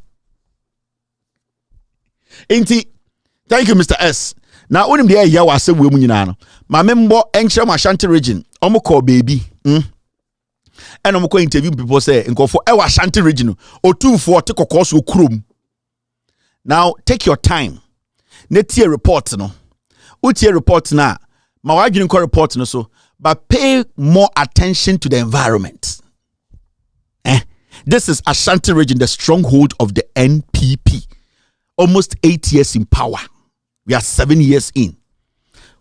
Inti Thank you, Mr. S. Now, when the year was a woman, my member, Encham Ashanti region, Omoko baby. And I'm going to interview people say, and go for our Ashanti region or 2 for take a course with Krum. Now, take your time. Netia report, no. Utia report now. My wife didn't call report, no, so, but pay more attention to the environment. This is Ashanti region, the stronghold of the NPP. Almost 8 years in power. We are 7 years in.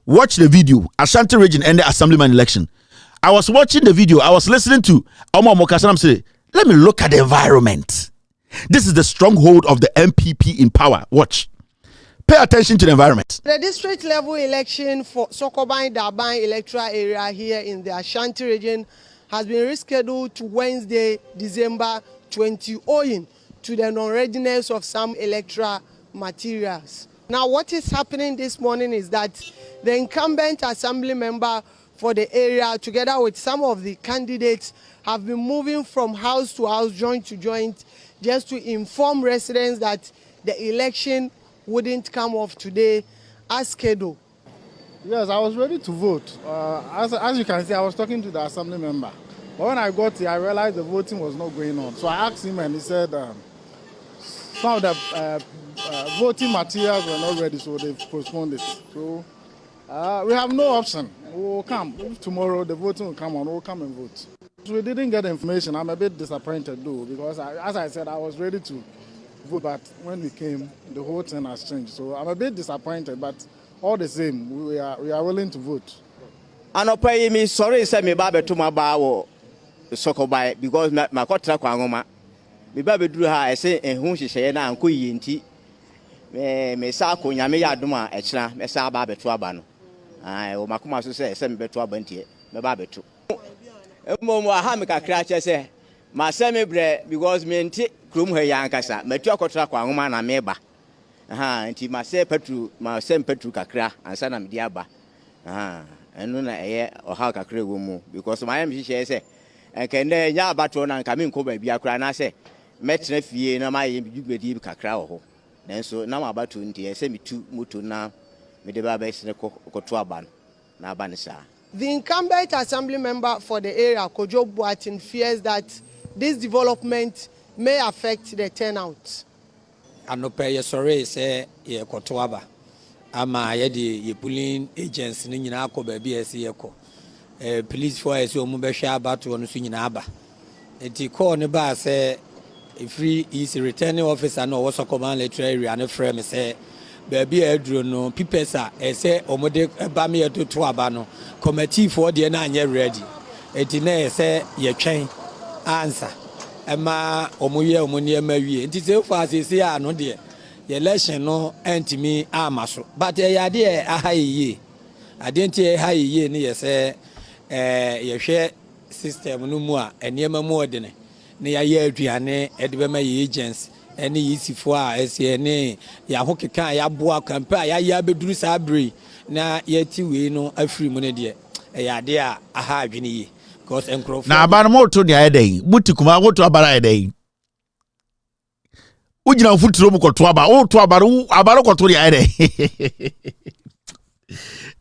Watch the video. Ashanti region and the assemblyman election. I was watching the video. I was listening to Omo Mokasanam say, let me look at the environment. This is the stronghold of the MPP in power. Watch. Pay attention to the environment. The district level election for Sokoban Daban electoral area here in the Ashanti region has been rescheduled to Wednesday, December 20, owing to the non-readiness of some electoral materials. Now, what is happening this morning is that the incumbent assembly member for the area, together with some of the candidates, have been moving from house to house, joint to joint, just to inform residents that the election wouldn't come off today as scheduled. Yes, I was ready to vote. As you can see, I was talking to the assembly member. But when I got here, I realized the voting was not going on. So I asked him and he said some of the voting materials were not ready, so they postponed it. So we have no option. We will come. If tomorrow the voting will come on, we'll come and vote. So we didn't get information. I'm a bit disappointed though, because as I said, I was ready to vote, but when we came, the whole thing has changed. So I'm a bit disappointed, but all the same, we are willing to vote. Anopai me sorry say me ba beto ma ba wo Sokobai because my kotra kwangoma. Me ba beduru ha e say ehun hihye na anko yenti. Me sa akonya me ya adoma e kira me sa ba beto aba no. Ai o makoma so say me beto aba ntie me ba beto. Mo ha me kakra che say ma say me bre because me nti krom ha ya ankasa metu akotra kwangoma na me ba. Nti ma say petru kakra ansa na me di aba. Enu na eye oha kakra wo mu because my am hihye say kende nya abato na nka me nko ba bia kra na say metre fie na ma ye bidwedi kakra wo ho nanso na ma abato ntie say metu moto na me de ba ba sene koto aba na aba ne sa. The incumbent assembly member for the area, Kojo Boatin, fears that this development may affect the turnout. Anope ye sorry say ye koto aba ama ye de ye polling agents ni nyina akọ ba bi ese ye kọ police force o mu be hwa abato no so nyina aba enti call ne ba say free is returning officer no wo Sokoban electoral area ne frame me say ba bi aduro no pipesa e say omode ba me to aba no committee for de na anya ready enti na e say ye twen answer ema omoye omone ma wie enti say for asese a no de the election no entimi amaso but ya de ahaye adenti ahaye ne yese ye hwe system no mu a enema mu odene ne ya ye aduane e de be ma ye agents ene yisifo a ese ne ya hokeka ya boa campaign ya beduru sabre na yeti we no afiri mu ne de ya de a aha adwene ye because encrof na aba no to de ayedai mutikuma woto abara ayedai ujina mfuturo mu koto aba o to abaro koto de ayedai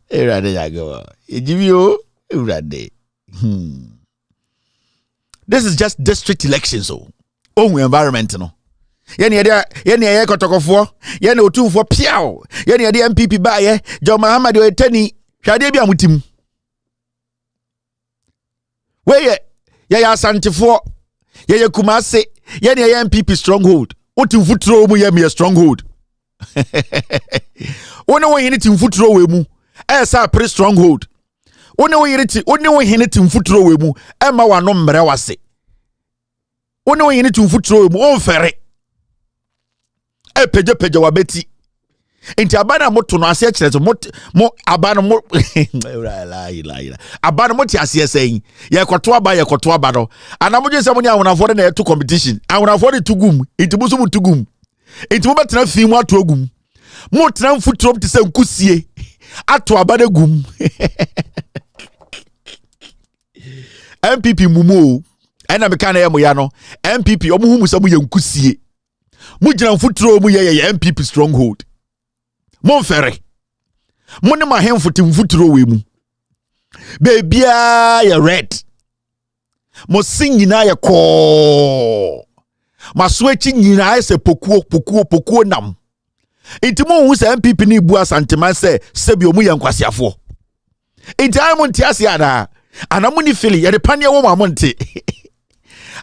erade yago ejibio erade This is just district elections so environment no ye ne kotokofo ye ne otumfo piao ye ne de MPP ba ye John Muhammad o etani hwade bia mutim we ye asantefo ye Kumase ye ne MPP stronghold otumfuturo mu ye me stronghold one wo yin timfuturo we mu sa pre stronghold one wo yin timfuturo we mu ma wa no mmere wase one wo yin timfuturo we mu on fere peje wa beti enti abana moto no ase kire mo abana mo la abana mo ti ase sen ye koto aba no anamuje se mo ni awonafo na eto competition awonafo de tugum enti mo so mo tugum enti mo betena fi mu ato agum mo tena mfuturo ti se nkusie ato abana gum MPP mumu ena meka na ye mo ya no MPP omo hu mu se mo ye nkusie mujina mfuturo mu ye MPP stronghold Monfere. Money my hand for Tim Futuro Wimu. Baby, ya red. Mo sing in a call. Ma switching in I say pokuo nam. Intimo who say MPP ni bua santima say sebio mu yankwasiafo. Inti amonti asiada. Anamuni fili ya de pania wo amonti.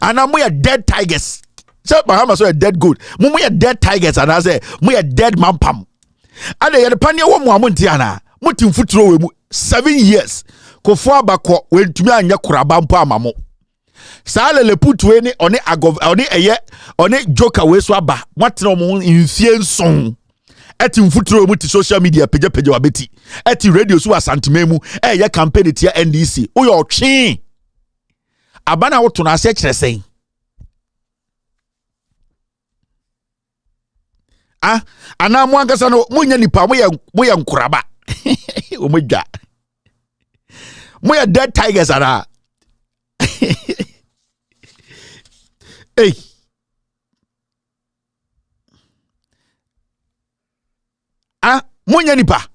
Anamu ya dead tigers. So Bahama so a dead goat. Mumu ya dead tigers and I say mu ya dead mampam. Ade ya de pania wo amonti ana. Mutim futuro we mu 7 years. Kofo abakọ wentumi anya kuraba mpo amamo. Sale le putwe ni one agov one eye one joker we so aba. Watena mo infie nson. Eti mfuturo mu ti social media peje wabeti. Eti radio so asantememu eye campaign tia NDC. Oyo otwe. Abana woto na ase kire sen. Ah, ana mo ankasa no munya nipa moya nkuraba. Omodwa. Moya dead tigers ara. Hey. Ah, munya nipa.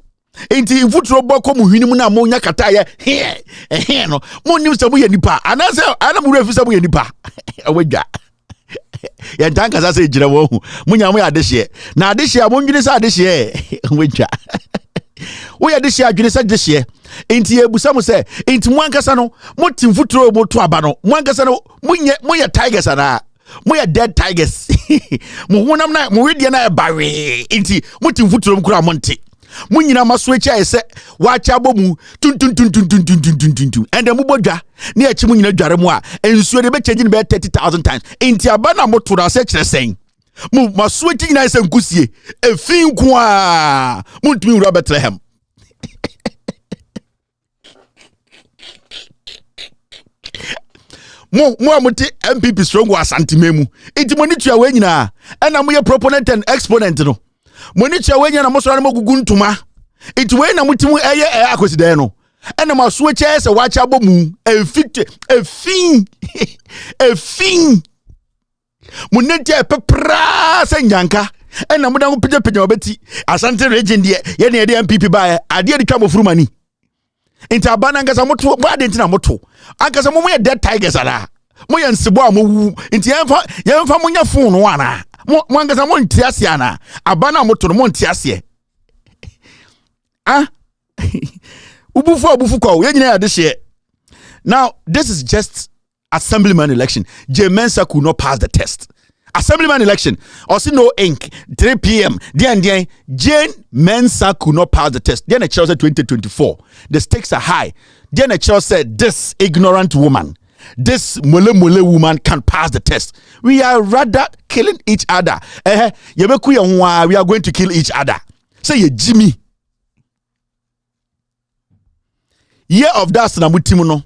Enti infuturo boko mu hwini mu na munya kata ye no. Munnim se muya nipa. Anase anamu refi se muya nipa. Omodwa. Ya tanka sa se jira wo hu. Munya mu adehye. Na adehye amondwini sa adehye. Omodwa. Wo ya adehye adwini sa adehye. Enti ebusa mu se enti mu ankasa no motim futuro mu to aba no mu ankasa no munya tigers ana munya dead tigers mu honam na mu wedie na bawe enti motim futuro mu kura monte munyina maso echi ayese waacha bomu tun ende mu bodwa na echi munyina dware mu a ensuo de be change ne be 30,000 times enti aba na moto da se kire sen mu maso echi nyina ayese nkusie efin ku a muntumi wura Bethlehem. Mo amuti MPP strong wa santimemu. Iti monitua we nyina. Ena mo ye proponent and exponent no. Monitua we nyina mo so na mo gugu ntuma. Iti we na mutimu eye akoside no. Ena ma so eche se wa cha bomu. Efin. Monetia pepra se nyanka. Ena mo da mo pija obeti. Asante region de ye na de MPP ba ade de twa mo furumani. Inti abana ngasa moto mo ade ntina moto ankasa mo ye dead tigers ala mo ye nsebo amowu inti yemfa mo nya phone no ana mo ngasa mo ntiase ana abana moto no mo ntiase ah ubufu kwa ye nyina ya de hye. Now this is just assemblyman election. Mensah could not pass the test. Assemblyman election, also no ink, 3 p.m. Then Jane Mensah could not pass the test. Then a child said 2024. The stakes are high. Then a child said, this ignorant woman, this mole woman can pass the test. We are rather killing each other. We are going to kill each other. Say ye Jimmy. Year of that na mutimuno.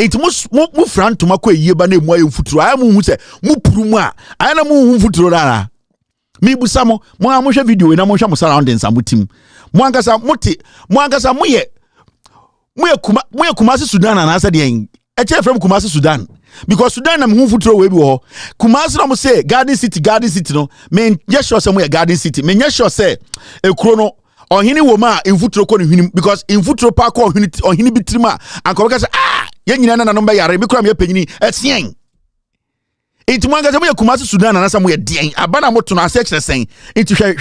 It must move front to Mako ye ba na mu ayi futuro aya mu hu se mu purumu a aya na mu hu futuro na mi busamo mo amhwe video na mo hwa mo surroundings amutim mo ankasa mo ye Kumasi Sudan na asa de en e from Kumasi Sudan because Sudan na mu hu futuro we bi ho Kumasi na mo say garden city no me ye sure say mo ye garden city me ye sure say ekuro no ohini wo ma infuturo ko ne hwini because infuturo pa ko ohini bitrima ankobeka say yen nyina na nomba yare mikura me panyini etien enti mwanga se mo Kumasi Sudan na nasa mo ye den abana mo to na ase kire sen enti hwe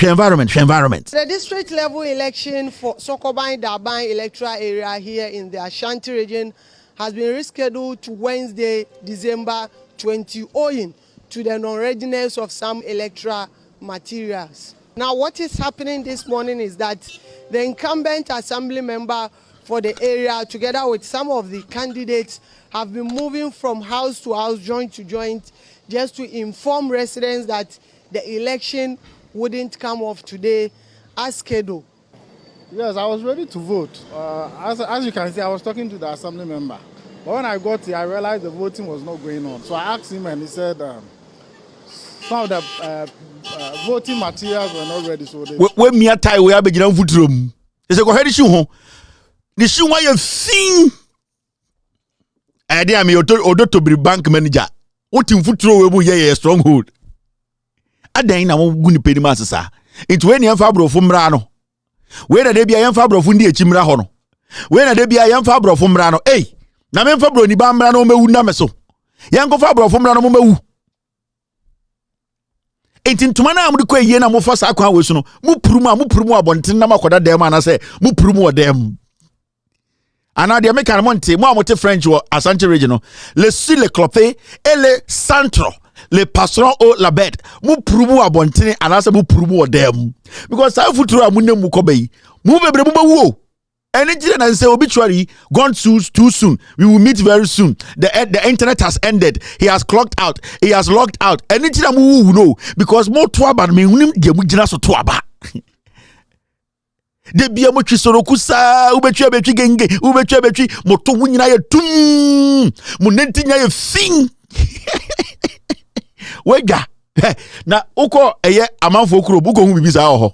environment. The district level election for Sokoban Daban electoral area here in the Ashanti region has been rescheduled to Wednesday, December 20 owing to the non-readiness of some electoral materials. Now what is happening this morning is that the incumbent assembly member for the area, together with some of the candidates, have been moving from house to house, joint to joint, just to inform residents that the election wouldn't come off today as scheduled. Yes, I was ready to vote. As you can see, I was talking to the assembly member. But when I got here, I realized the voting was not going on. So I asked him and he said some of the voting materials were not ready. So they... When me a tie, we have begun vote room. They say, go ahead, shoe. The shoe why you sing. I did me order to be bank manager. What in foot throw we a stronghold. I then I won't go to pay the master. It's when you have a bro from Rano. we na de bia yemfa brofo ndi echimra ho no we na de bia yemfa brofo mra no na memfa broni ba mra no mewu na meso yenkofa brofo mra no mo mewu enti ntuma na amudi ko eyi na mo fa sa akwan we so no mu purumu abonten na makoda dem ana se mu purumu odem ana de make monte mo amote French wo Asante region le sur le clopé et le centre le passeron au la bête mu purumu abonten ana se mu purumu odem because sa futuro amunne mu ko bayi mu bebre mu bawu anything and say obituary gone too soon. We will meet very soon. The internet has ended. He has clocked out. He has logged out. Anything that we know because more twaba me unim de mu gina so twaba. De bia mo twisoro kusa ubetwa betwi genge ubetwa betwi moto wunyina ye tum mo nentinya ye fin. Wega na uko eye amanfo kuro buko hu bibi sa ho.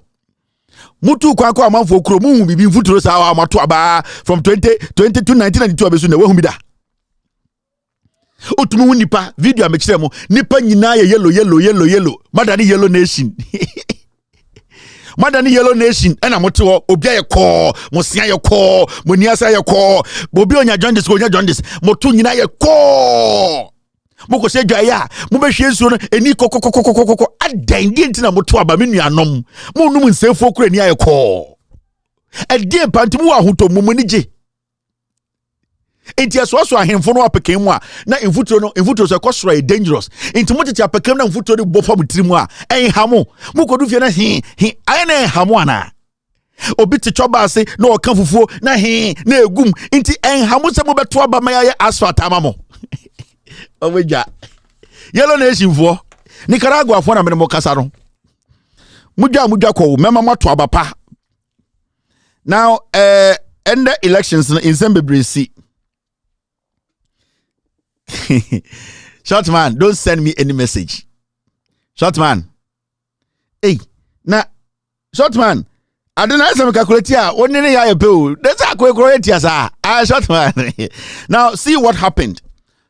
Mutu kwa kwa amanfo kuro mu hu bibi mfuturo sa wa mato aba from 20 to 1992 abesu na we hu bi da. Otumu hu nipa video amekire mo nipa nyina ye yellow madani yellow nation. Madani yellow nation ena mote ho obi aye ko mosia ye ko moniasa ye ko obi onya joindis ko onya joindis motu nyina ye ko moko se dwaya mo be hwe nsuo no eni kokokokokoko adan die ntina moto aba me nuanom mo num nsefo kura ni aye ko adie pantimu wa hoto mo ni je enti aso ahemfo no apeken mu a na mfuturo so kwosoro dangerous enti mo tete apeken na mfuturo de bofa mutirimu a hamo mo kodu fie na aye na hamo ana obi te choba ase na oka fufuo na na egum enti hamo se mo beto aba maye asphalt amamo oweja yellow nation for Nicaragua for na menemo kasa no mudwa ko mema mato aba pa now end the elections in Zembebresi. Short man, don't send me any message. Short man. Hey, na short man. I don't know some calculate here. One in a pay. That's a calculate here, sir. Short man. Now see what happened.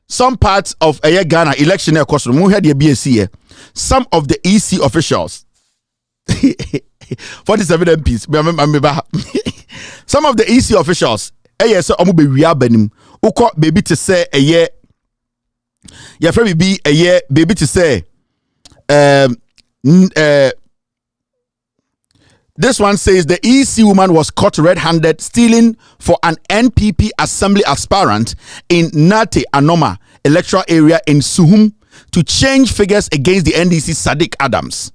Some parts of Ghana election cost we had the BSC. Some of the EC officials 47 MPs. Some of the EC officials so omo be wia banim. Uko baby to say a year. Your friend be a year baby to say this one says the EC woman was caught red-handed stealing for an NPP assembly aspirant in Nate Anoma electoral area in Suhum to change figures against the NDC Sadiq Adams.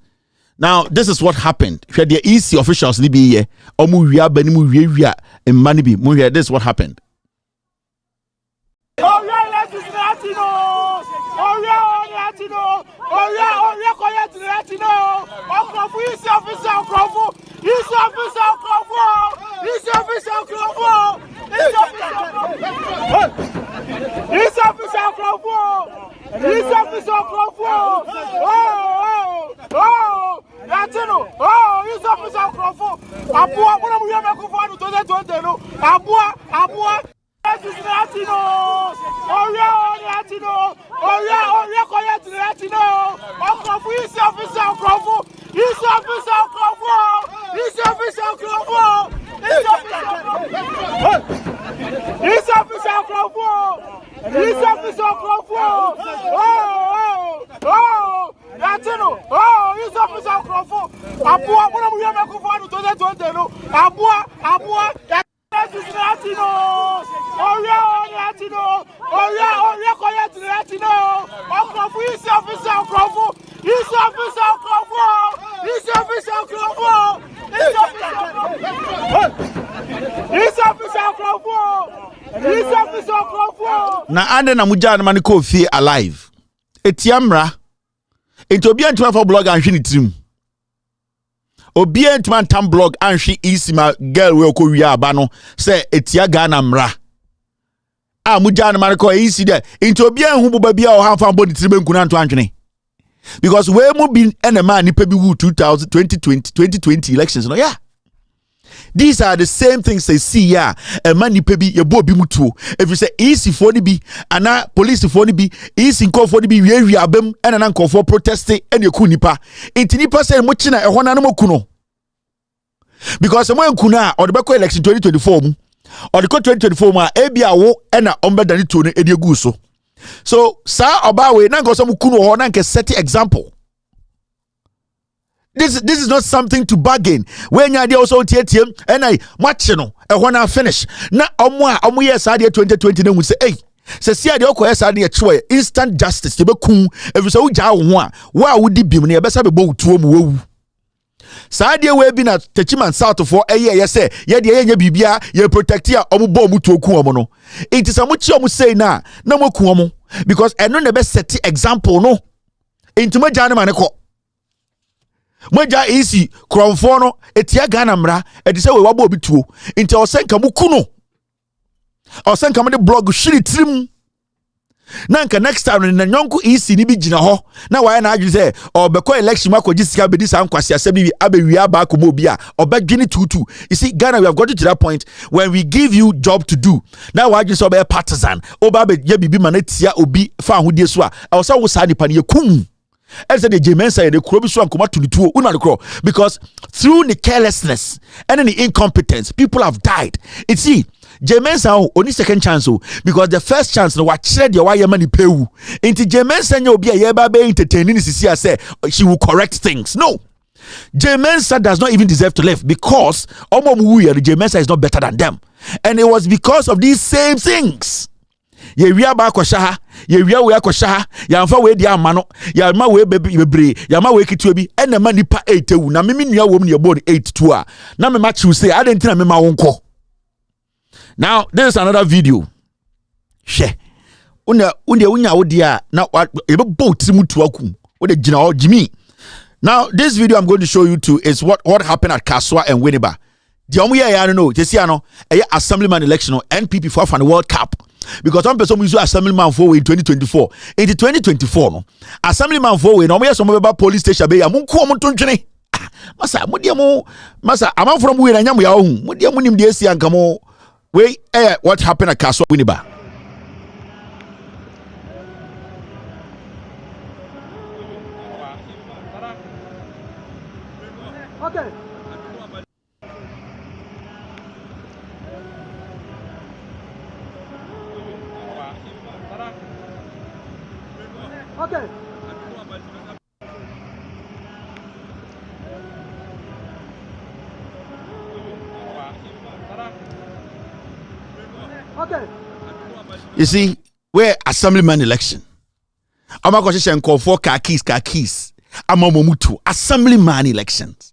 Now, this is what happened. The EC officials ni be here. This is what happened. Na ande na muja na mani ko fie alive. Etiamra. Enti obi antuma for blog anhwe ni trim. Obi antuma tam blog anhwe isima girl we ko wi aba no say etia Ghana mra. A muja na mani ko isi de. Enti obi anhu boba bia o hanfa body trim enkuna anto anhwe. Because we mu bi ene man nipa bi wu 2020 elections no yeah. These are the same things they see here. A man nipa bi ye bo bi mutuo. If you say easy for the be ana police for the be easy nko for the be we abem ena na nko for protesting ene ku nipa. Enti nipa say mo chi na ehona no moku no. because someone kuna or the back election 2024 or the 2024 ma ebia wo ena ombedani to ne ediegu so sa obawe na go some kunu ho na nke set example. This is not something to bargain. When you are also TTM and I watch no when I finish. Na omo yes 2020 na we say hey se sia de okoye sa de twa instant justice te be kun every so ja wo a wa wudi bim na ye be sa be bo tuo mu wawu. Sa de we bi na Techiman South for ye say ye de ye nya bibia ye protect ya omo bo mu tuo ku omo no. It is amuchi omo say na mo ku omo because eno na be set example no. Intuma jana mane ko Moja isi kromfo no etia Ghana mra edi se we wabo obi tuo nti osenka mukuno osenka me de blog shiri trim na nka next time na nyonko isi ni bi gina ho na waye na adwi se obekọ election makoji sika bedi sa nkwase asem bi abewi aba akomo obi a obedwini tutu. You see Ghana, we have got to that point when we give you job to do now why just obe partisan oba be ye bibi manetia obi fa ahodie so a awsa wo sa nipa ne yekum. And said the Mensah the Krobisu and Komatu Unalcro because through the carelessness and the incompetence, people have died. It's see, Mensah only second chance because the first chance no what said your wire money pay into Mensah you'll be a yeba be entertaining CC say she will correct things. No. Mensah does not even deserve to live because the Mensah is not better than them. And it was because of these same things. Ye wia ba kwasha ye wia we akwasha ya mfa we dia amano ya ma we bebre ya ma we kitu bi ena ma nipa 8 ewu na memi nua wom ne ye body 82 a na me ma chiu say I didn't na me ma wonko. Now there is another video she unya wo dia na e be boat mutu akum wo de gina o Jimmy. Now this video I'm going to show you to is what happened at Kaswa and Winneba. The omu ya no just see no assemblyman election no NPP for the World Cup. Because one person use assemblyman for in 2024. In the 2024 no assemblyman for no me some about police station be ya munku omo tontwene. Masa mudi mo masa am from we na nyam ya ohun. Mudi mo nim de esi anka mo we what happened at Kaswa Winneba. Okay. Okay. Okay. You see, we're assemblyman election. I'm not going to call for car keys. I'm a momutu assemblyman elections.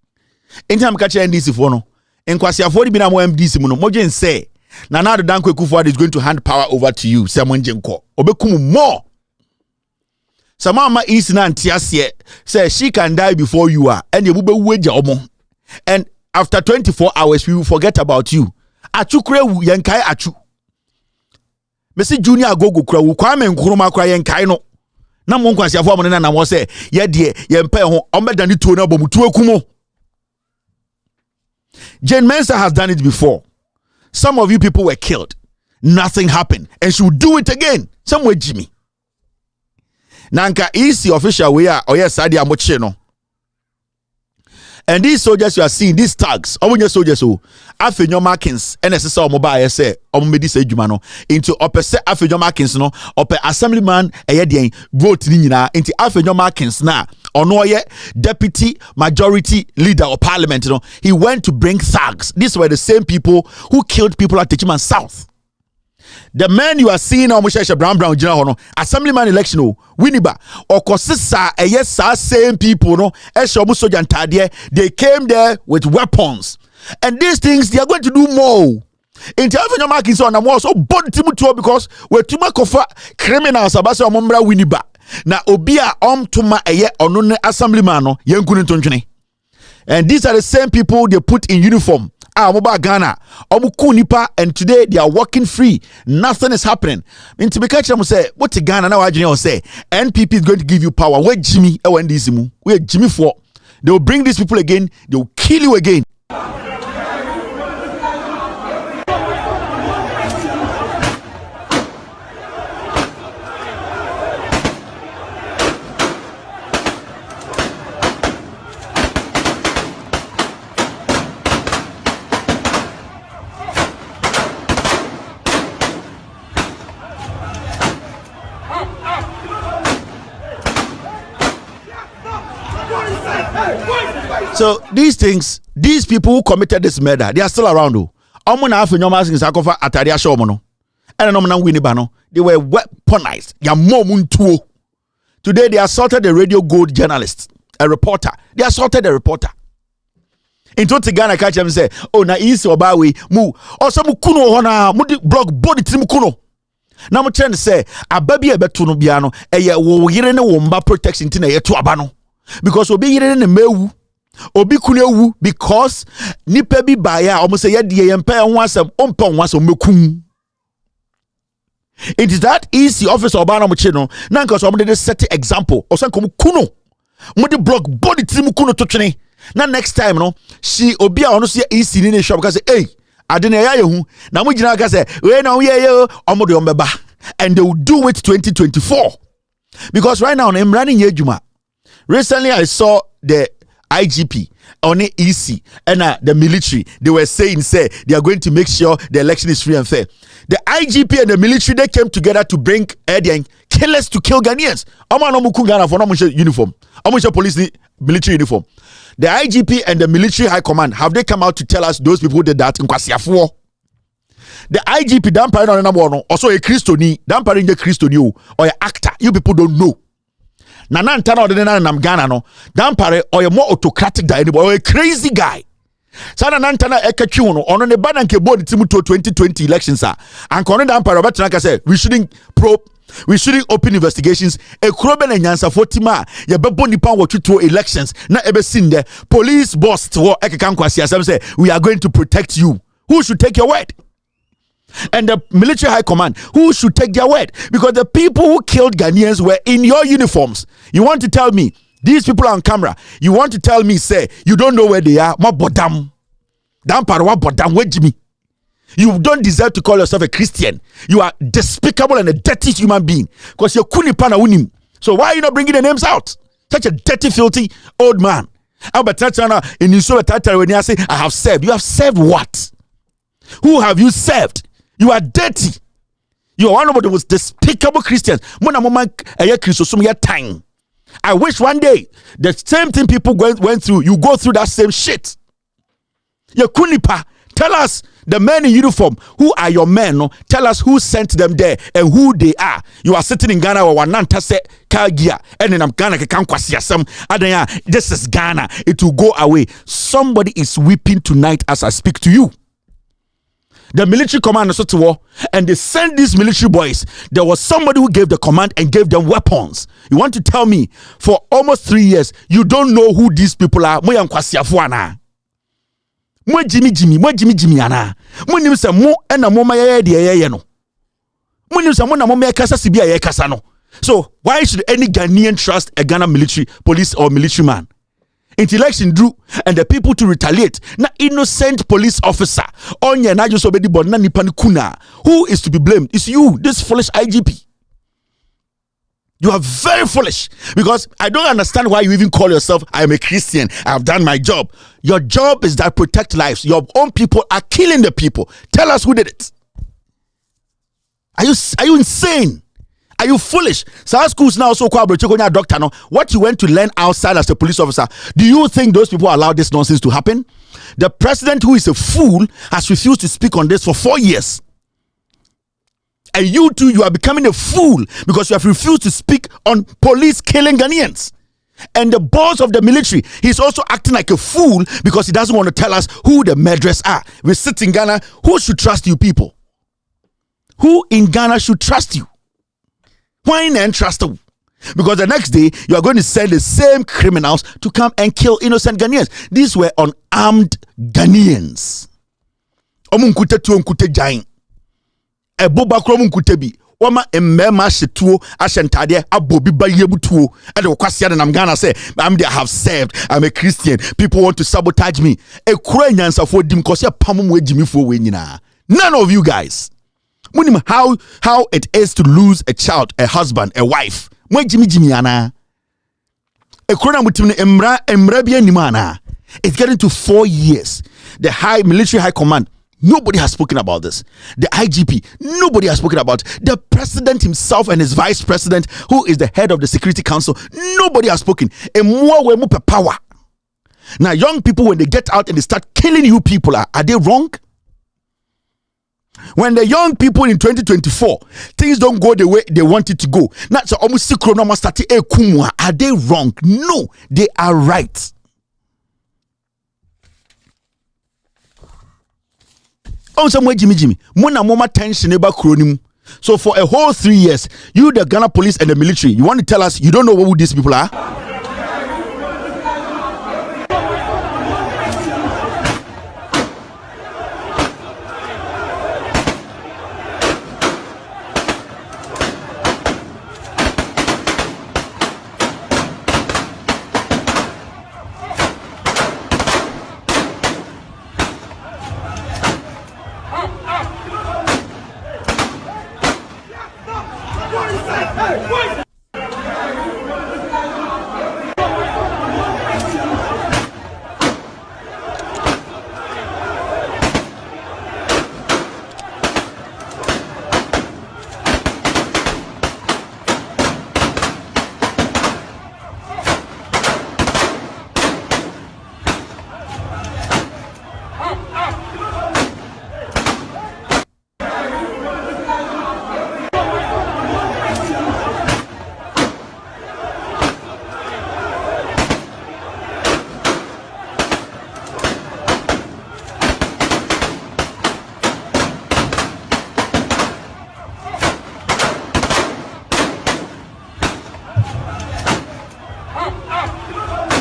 Anytime catch NDC for no, and kwasi afford be na mo MDC mo no mo gen say na now the Danko Kufuor is going to hand power over to you. Someone jenko obekum more. Some mama is na antiasie say she can die before you are and you be weja omo. And after 24 hours we will forget about you. Achu kure yenkai achu. Messi Junior go kura wu kwame nkruma kura yenkai no. Na mo nkwasi afo amone na mo say ye de ye mpa ho omedani tuo na bomutu akumo. Mensah has done it before. Some of you people were killed. Nothing happened. And she will do it again. Somewhere Jimmy. Nanka easy official we are or yes Sadia Mocheno. And these soldiers you are seeing, these tags, your soldiers who Afenyo markings, NSS mobile say, Omedi say Jumano, into opposite Afenyo markings no, ope assemblyman a vote nina into Afenyo markings na, or no yet deputy majority leader of parliament, he went to bring thugs. These were the same people who killed people at Techiman South. The men you are seeing brown general assemblyman election Winneba or Kosisa yes same people no they came there with weapons and these things they are going to do more. In Telfino markings on more so body timuto because we're too much of criminals abasa omombra Winneba na obia tuma onune assemblyman no yenkunu. And these are the same people they put in uniform. Mobile Ghana, nipa, and today they are walking free. Nothing is happening. Into be catch them say, what Ghana now? I say NPP is going to give you power. Where Jimmy? Where Jimmy for? They will bring these people again. They will kill you again. So these things, these people who committed this murder, they are still around. Though. And they were weaponized. Today they assaulted the Radio Gold journalist, a reporter. They assaulted a reporter. Into Ghana catch them say, oh na easy obawe mu. Also mu kuno hona mu blog body tim kuno. Na mo trying to say ababi ebeto no bia no eye wo yire ne wo mba protection tin na ye to aba no. Because obi yire ne mewu. Obi kunewu because nipa bi baya omo say ye de ye mpa ho asem ompa ho asem mekum. It is that easy officer obana mo chi no na nka so omo de set example o san kom kuno mo de block body tim kuno to twene na next time no she obi a ono so ye easy ni shop ka say hey ade na ya hu na mo gina ka say we na ye ye omo de ombeba and they will do it 2024 because right now I'm running ejuma. Recently I saw the IGP on the EC and the military. They were saying, say, they are going to make sure the election is free and fair. The IGP and the military, they came together to bring killers to kill Ghanaians. Uniform. Police military uniform. The IGP and the military high command, have they come out to tell us those people who did that in Kwasiafuo? The IGP, also a Christoni, Christoni or an actor. You people don't know. Nana ntana odena nam Ghana no dampare or more autocratic than anybody or a crazy guy. Sana nantana ekatwi no ono ne bana nke board team to 2020 elections are and kono dampare obetena ka say we shouldn't open investigations e krobe na nyansa fotima ye bebo nipa wotwito elections na ebe sin there police boss to ekeka nkwasi asem say we are going to protect you. Who should take your word? And the military high command, who should take their word? Because the people who killed Ghanaians were in your uniforms. You want to tell me these people are on camera? You want to tell me, say, you don't know where they are? You don't deserve to call yourself a Christian. You are despicable and a dirty human being because you're kunipana unim. So why are you not bringing the names out? Such a dirty, filthy old man. I have served. You have served what? Who have you served? You are dirty. You are one of the most despicable Christians. I wish one day the same thing people went through, you go through that same shit. Kunipa, tell us the men in uniform, who are your men? No? Tell us who sent them there and who they are. You are sitting in Ghana or Wananta se Kagia, and then I'm Ghana this is Ghana. It will go away. Somebody is weeping tonight as I speak to you. The military command to war, and they sent these military boys. There was somebody who gave the command and gave them weapons. You want to tell me for almost 3 years you don't know who these people are? Mo Jimmy ana. Mo nim se mo na mo ma ye de no. Mo nim se mo na mo me kasa sibia ye kasa no. So why should any Ghanaian trust a Ghana military police or military man? Into election drew and the people to retaliate. Na innocent police officer. Onye na just obedi bod na nipa ni kuna. Who is to be blamed? It's you, this foolish IGP. You are very foolish because I don't understand why you even call yourself I am a Christian. I have done my job. Your job is that protect lives. Your own people are killing the people. Tell us who did it. Are you insane? Are you foolish? Some schools now also call doctor. No, what you went to learn outside as a police officer. Do you think those people allow this nonsense to happen? The president, who is a fool, has refused to speak on this for 4 years. And you too, you are becoming a fool because you have refused to speak on police killing Ghanaians. And the boss of the military, he's also acting like a fool because he doesn't want to tell us who the murderers are. We sit in Ghana. Who should trust you people? Who in Ghana should trust you? Why not trust them? Because the next day, you are going to send the same criminals to come and kill innocent Ghanaians. These were unarmed Ghanaians. Omunkute tu onkute jain. Eboba kromu nkutebi. Wama emmema shetuo ashentade abobi bayebutuo. Ade wokwase na Ghana say I have served. I'm a Christian. People want to sabotage me. Ekura nyansafo dim kose pamum ejimifo we nyina. None of you guys. How it is to lose a child, a husband, a wife. It's getting to 4 years. The military high command, nobody has spoken about this. The IGP, nobody has spoken about it. The president himself and his vice president, who is the head of the Security Council, nobody has spoken. And more power. Now, young people, when they get out and they start killing you people, are they wrong? When the young people in 2024, things don't go the way they want it to go. Not so almost are they wrong? No, they are right. Oh, somewhere Jimmy. Mona moma tension about chronim. So for a whole 3 years, you, the Ghana police and the military, you want to tell us you don't know who these people are?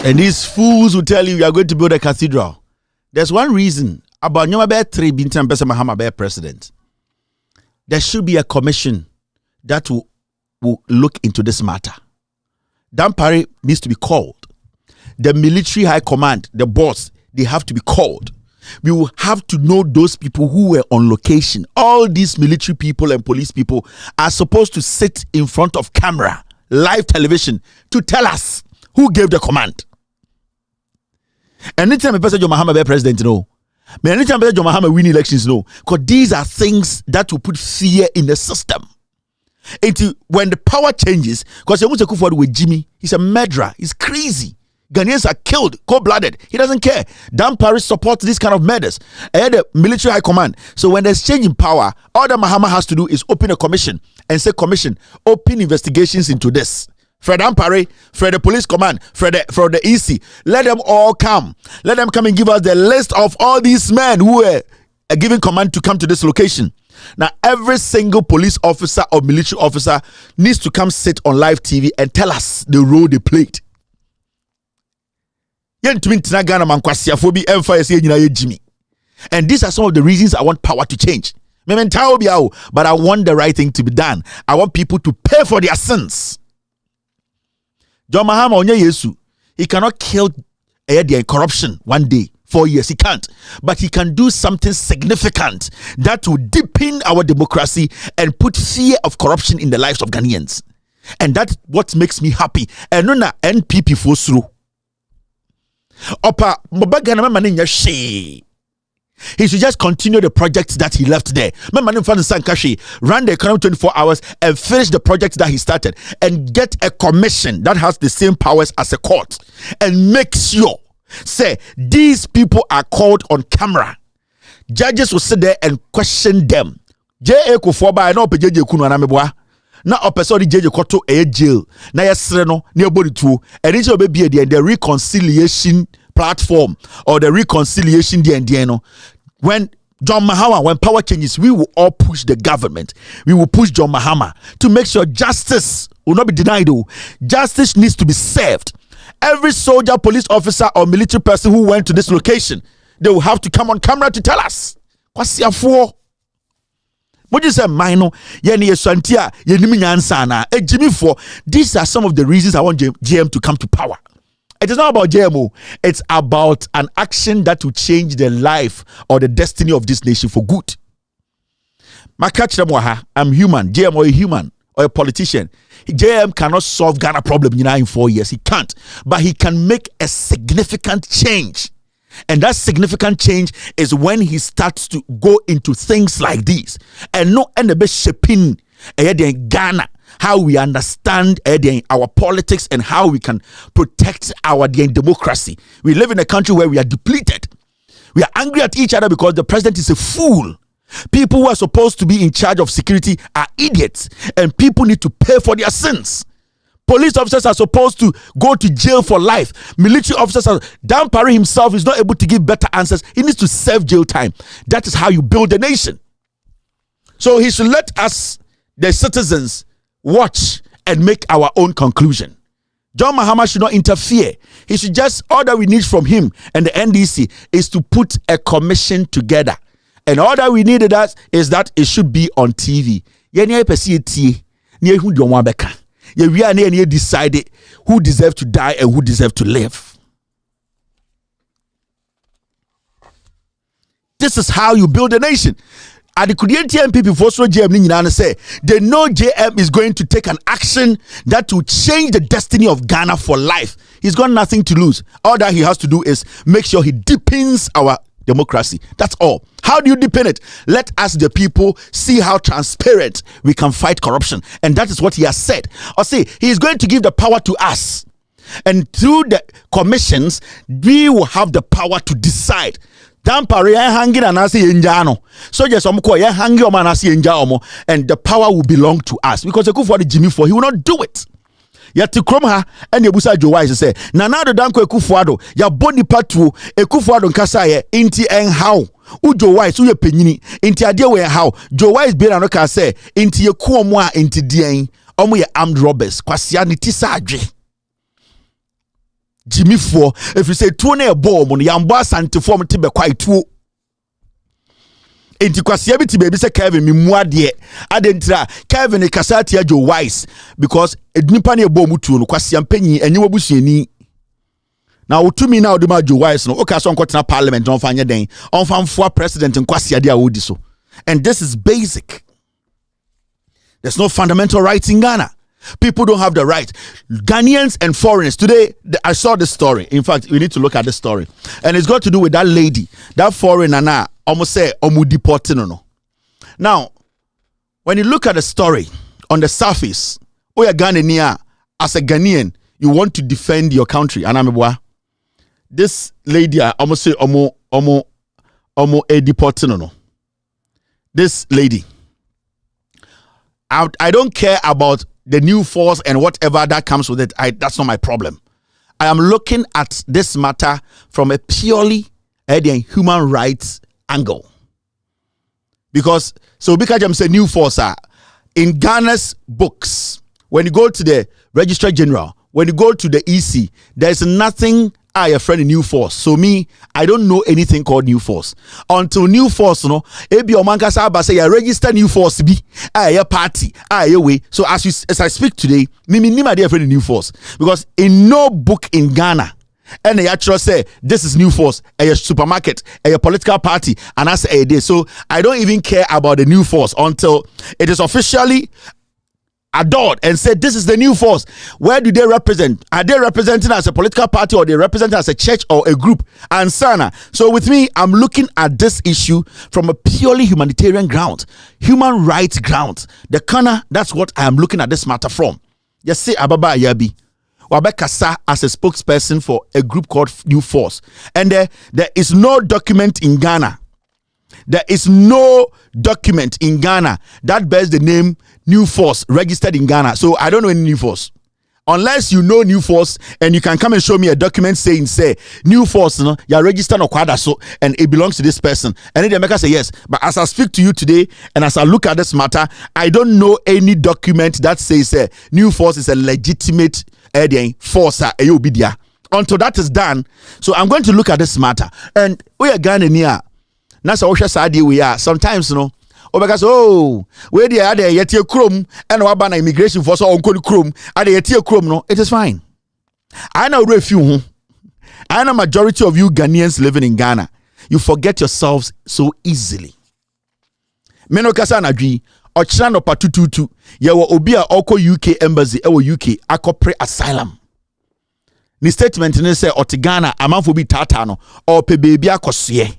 And these fools will tell you are going to build a cathedral. There's one reason about Nyoma 3 Bintan Pesa Mahama Bear president. There should be a commission that will look into this matter. Dampare needs to be called. The military high command, the boss, they have to be called. We will have to know those people who were on location. All these military people and police people are supposed to sit in front of camera, live television, to tell us who gave the command. Anytime a person John Mahama be president, no. But anytime a John Mahama win elections, no. Because these are things that will put fear in the system. And when the power changes, because you want to go forward with Jimmy, he's a murderer, he's crazy. Ghanaians are killed, cold-blooded. He doesn't care. Dan Paris supports this kind of murders. I had a military high command. So when there's change in power, all that Mahama has to do is open a commission and say, commission, open investigations into this. Fred Ampare, Fred the police command, Fred the EC, let them all come. Let them come and give us the list of all these men who were given command to come to this location. Now, every single police officer or military officer needs to come sit on live TV and tell us the role they played. And these are some of the reasons I want power to change. But I want the right thing to be done. I want people to pay for their sins. John Mahama onye Yesu, he cannot kill corruption one day, 4 years, he can't. But he can do something significant that will deepen our democracy and put fear of corruption in the lives of Ghanaians. And that's what makes me happy. And no na NPP for through. Opa, Mobagana Maninya she. He should just continue the project that he left there. Run the economy 24 hours and finish the project that he started and get a commission that has the same powers as a court and make sure, say, these people are called on camera. Judges will sit there and question them. J.A. Kufoba, I know P.J. Kuno Anameboa. Now, a person J.J. Koto a jail. Now, Sreno, near body two, and it's your baby the reconciliation platform or the reconciliation when John Mahama, when power changes, we will all push the government. We will push John Mahama to make sure justice will not be denied. Justice needs to be served. Every soldier, police officer, or military person who went to this location, they will have to come on camera to tell us. What's your for? What is a minor? These are some of the reasons I want JM to come to power. It is not about JMO. It's about an action that will change the life or the destiny of this nation for good. I'm human. JM or a human or a politician. JM cannot solve Ghana problem in 4 years. He can't. But he can make a significant change. And that significant change is when he starts to go into things like this. And no end shaping Ghana how we understand our politics and how we can protect our democracy. We live in a country where we are depleted. We are angry at each other because the president is a fool. People who are supposed to be in charge of security are idiots, and people need to pay for their sins. Police officers are supposed to go to jail for life. Military officers Dan Parry himself is not able to give better answers. He needs to serve jail time. That is how you build a nation. So he should let us, the citizens, watch and make our own conclusion. John Mahama should not interfere. He should just, all that we need from him and the NDC is to put a commission together. And all that we needed is that it should be on TV. We decided who deserves to die and who deserves to live. This is how you build a nation. At the Kudian people for so JM say they know JM is going to take an action that will change the destiny of Ghana for life. He's got nothing to lose. All that he has to do is make sure he deepens our democracy. That's all. How do you deepen it? Let us, the people, see how transparent we can fight corruption. And that is what he has said. Or say, he is going to give the power to us. And through the commissions, we will have the power to decide. Dan Parry hanging and asi enjano. So just hanging and asi enjano, and the power will belong to us. Because the Jimmy for he will not do it. Yet krom ha and Yabusa Joe Wise say Nanado Danko Ekufuado ya boni patu Ekufuado nkasa ye inti en how Ujo Wise uye penyini inti adie we how Joe Wise be na ka say inti ye kuomo a inti dien omo ye armed robbers kwasia ni tisa adwe Jimmy for if you say tuo na e ball mo yambo asante form te be kwai tuo enti kwasia bi ti baby say Kevin mimuade adentra Kevin e kasati ya Joe Wise because ednipa na ebo mutuo no kwasia mpanyi enye wabusuani na otumi na odema Joe Wise no okaso nkotena parliament on fanye den on famfo president nkwasia dia wodi so. And this is basic. There's no fundamental rights in Ghana. People don't have the right. Ghanaians and foreigners. Today, I saw this story. In fact, we need to look at this story. And it's got to do with that lady, that foreigner now, almost say, no. Now, when you look at the story, on the surface, oh, you're Ghanaian, as a Ghanaian, you want to defend your country. And I'm this lady, I almost say, no. This lady. I don't care about the new force and whatever that comes with it. That's not my problem. I am looking at this matter from a purely human rights angle. Because, because I'm saying new force, in Ghana's books, when you go to the Registrar General, when you go to the EC, there's nothing a friend in new force. So me, I don't know anything called new force. Until new force, no, ebi omanka sa say ya register new force bi, ya party, ya way. So as I speak today, me my dear friend in new force. Because in no book in Ghana, and they actually say this is new force, a supermarket, a political party, and I say a day. So I don't even care about the new force until it is officially adored and said this is the new force. Where do they represent? Are they representing as a political party or they represent as a church or a group? And Sana. So with me, I'm looking at this issue from a purely humanitarian ground, human rights ground. The corner, that's what I am looking at this matter from. Yes, say Ababa Ayabi. Wabekasa as a spokesperson for a group called New Force. And there is no document in Ghana. There is no document in Ghana that bears the name New Force registered in Ghana. So I don't know any New Force. Unless you know New Force and you can come and show me a document saying, say, New Force, no, you're registered on Kwada, so and it belongs to this person. And then the America say yes. But as I speak to you today and as I look at this matter, I don't know any document that says New Force is a legitimate force. Until that is done, so I'm going to look at this matter. And we are Ghanaian. That's how we are. Sometimes, you know, because where they are there, yet chrome and wabana immigration force on chrome, are they yet chrome? No, it is fine. I know a few. I know majority of you Ghanaians living in Ghana. You forget yourselves so easily. Menokasa nadwi, ochana patututu, yewo obia oko UK embassy, ewo UK, akopre asylum. Ni statement ni say Otigana, amanfo bi tata no, or pe baby akosye.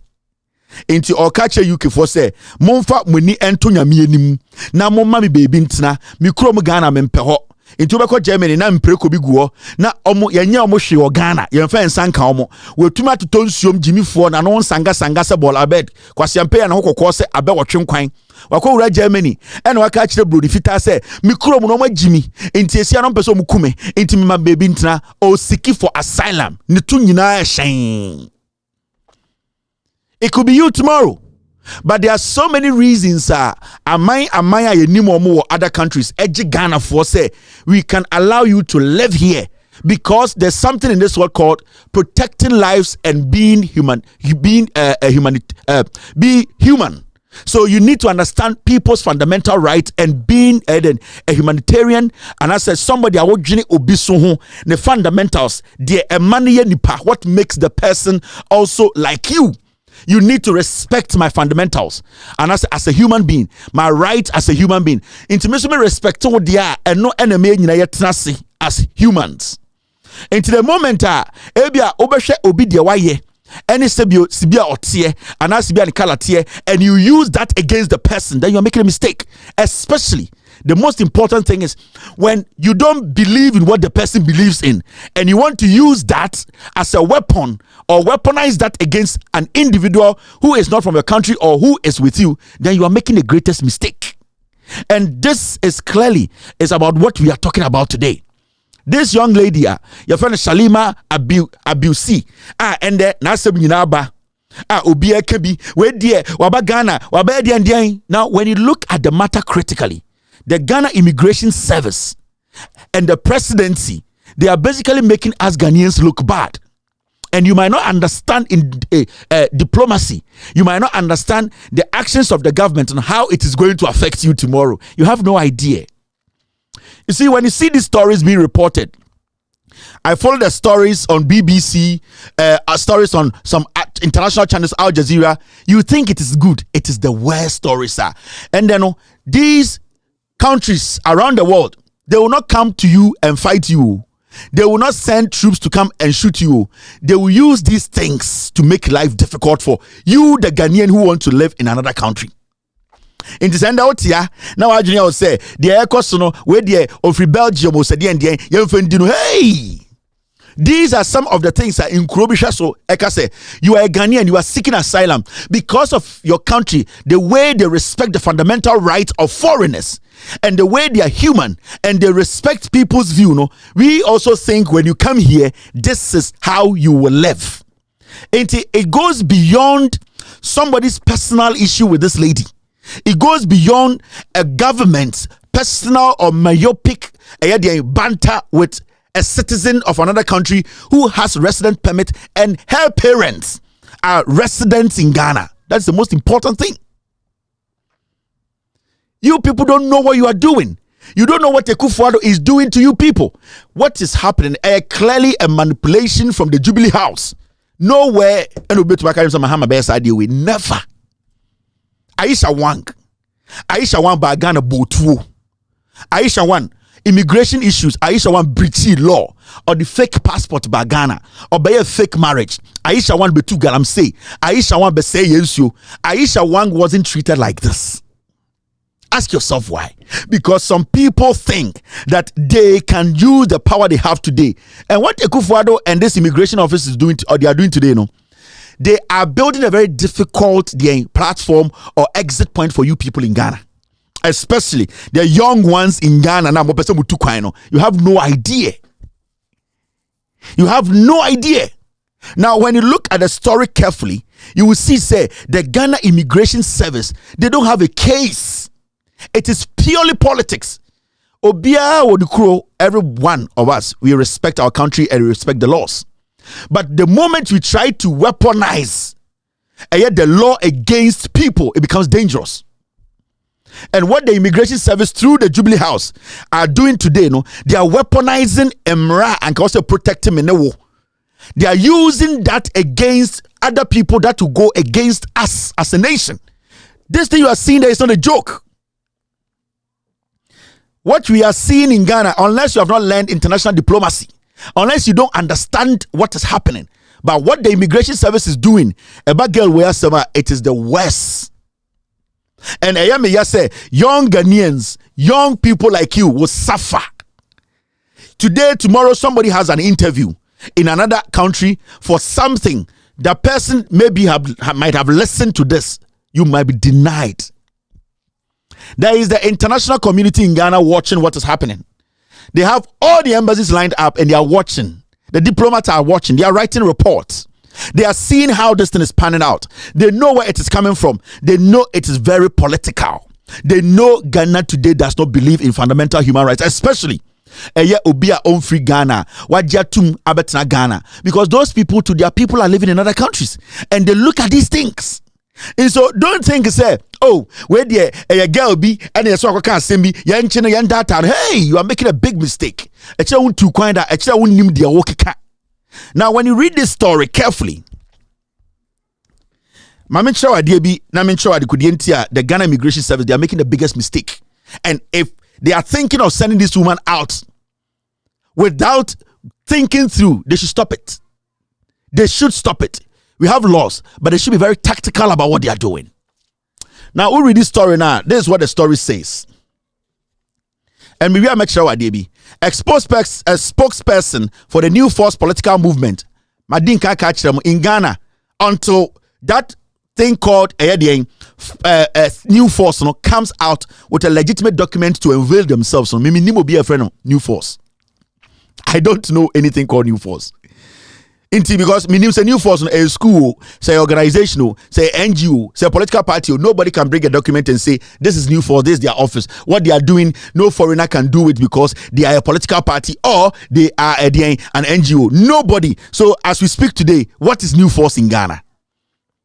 Enti okache UK for say momfa muni ento nyame anim na momma me baby ntena me krom Ghana mempe ho enti obekọ Germany na mpreko bi guo na omo yenye omo hwe o Ghana yemfa ensanka omo wetuma atoto nsuom jimifo na no nsanga se ball abed kwase ampe ya na hokokọ se abe wotwe kwan wakọ wura Germany ena waka kire brodi fita se me krom no ma jimi enti esia no pese omukume enti me ma baby ntena o siki for asylum ne tu nyina ehyen. It could be you tomorrow. But there are so many reasons amaya yenimo mo other countries edge Ghana for say we can allow you to live here because there's something in this world called protecting lives and being human, be human. So you need to understand people's fundamental rights and being a humanitarian. And as I said, somebody I would obiso the fundamentals, what makes the person also like you. You need to respect my fundamentals. And as a human being, my rights as a human being. Intimacy respect to what they are and no enemy as humans. Into the moment, ebia obeshe obi de waye. Any sibia otie and sibia kalatie, and you use that against the person, then you're making a mistake. Especially the most important thing is when you don't believe in what the person believes in and you want to use that as a weapon or weaponize that against an individual who is not from your country or who is with you, then you are making the greatest mistake. And this is clearly about what we are talking about today. This young lady, your friend Shalima Abusi, and the Nasib Yinaba, Ubia Kebi, where dear, Wabagana, Wabedi. Now, when you look at the matter critically, the Ghana Immigration Service and the presidency, they are basically making us Ghanaians look bad. And you might not understand in diplomacy. You might not understand the actions of the government and how it is going to affect you tomorrow. You have no idea. You see, when you see these stories being reported, I follow the stories on BBC, stories on some international channels, Al Jazeera. You think it is good. It is the worst stories, sir. And then these countries around the world, they will not come to you and fight you. They will not send troops to come and shoot you. They will use these things to make life difficult for you, the Ghanaian who want to live in another country. In the end out here, now I will say the air costono where the of Belgium was hey. These are some of the things that in Krobisha. So Eka say you are a Ghanaian, you are seeking asylum because of your country, the way they respect the fundamental rights of foreigners and the way they are human and they respect people's view. No, we also think when you come here, this is how you will live. And it goes beyond somebody's personal issue with this lady. It goes beyond a government's personal or myopic banter with a citizen of another country who has resident permit and her parents are residents in Ghana. That's the most important thing. You people don't know what you are doing. You don't know what Ekufuado is doing to you people. What is happening? Clearly a manipulation from the Jubilee House. Nowhere. Never. Aisha Wang by Ghana Botu. Aisha Wang. Immigration issues, Aisha Wan breachy law or the fake passport by Ghana or by a fake marriage. Aisha Wan betu galam say Aisha Wan be say yes you. Aisha Wan wasn't treated like this. Ask yourself why. Because some people think that they can use the power they have today. And what Ekufuado and this immigration office is doing or they are doing today, they are building a very difficult platform or exit point for you people in Ghana. Especially the young ones in Ghana. You have no idea. You have no idea. Now, when you look at the story carefully, you will see, say, the Ghana Immigration Service, they don't have a case. It is purely politics. Obia Wodukuro, every one of us, we respect our country and we respect the laws. But the moment we try to weaponize the law against people, it becomes dangerous. And what the Immigration Service through the Jubilee House are doing today, they are weaponizing Emra and also protecting Menewo. They are using that against other people that will go against us as a nation. This thing you are seeing there is not a joke. What we are seeing in Ghana, unless you have not learned international diplomacy, unless you don't understand what is happening, But what the immigration service is doing, about girl where it is the worst. And I am say young Ghanaians, young people like you will suffer. Today, tomorrow, somebody has an interview in another country for something. The person maybe might have listened to this. You might be denied. There is the international community in Ghana watching what is happening. They have all the embassies lined up and they are watching. The diplomats are watching. They are writing reports. They are seeing how this thing is panning out. They know where it is coming from. They know it is very political. They know Ghana today does not believe in fundamental human rights, especially Obia own free Ghana, Wajatum Abetna Ghana, because those people, to their people, are living in other countries and they look at these things. And so don't think, say, oh, where there a girl be and a soccer can't send me, hey, you are making a big mistake. Now, when you read this story carefully, the Ghana Immigration Service, they are making the biggest mistake. And if they are thinking of sending this woman out without thinking through, they should stop it. They should stop it. We have laws, but they should be very tactical about what they are doing. Now, we read this story now. This is what the story says. And maybe I make sure what they be. A spokesperson for the New Force political movement, Madinka catch them in Ghana until that thing called New Force comes out with a legitimate document to unveil themselves. So maybe Nimo be a friend of New Force. I don't know anything called New Force. Because me say New Force a school, say organizational, say NGO, say political party. Nobody can bring a document and say this is New Force, this is their office. What they are doing, no foreigner can do it because they are a political party or they are an NGO. Nobody. So as we speak today, what is New Force in Ghana?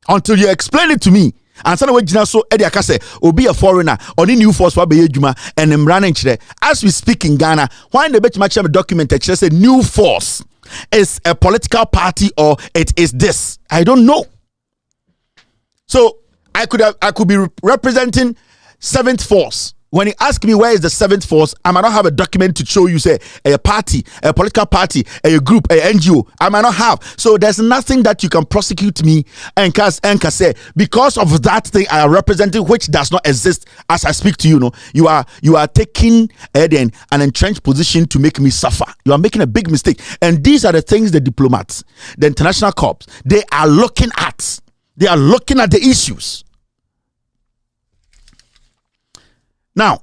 Until you explain it to me. And so Ediaka say, or be a foreigner or the New Force for Juma and Mranenchre. As we speak in Ghana, why in the bet match document that says a New Force is a political party or it is this? I don't know. So I could be representing 7th Force. When he asked me where is the 7th Force, I might not have a document to show you, say, a party, a political party, a group, a NGO. I might not have. So there's nothing that you can prosecute me and say, because of that thing I am representing, which does not exist as I speak to you. You are taking an entrenched position to make me suffer. You are making a big mistake. And these are the things the diplomats, the international corps, they are looking at. They are looking at the issues. Now,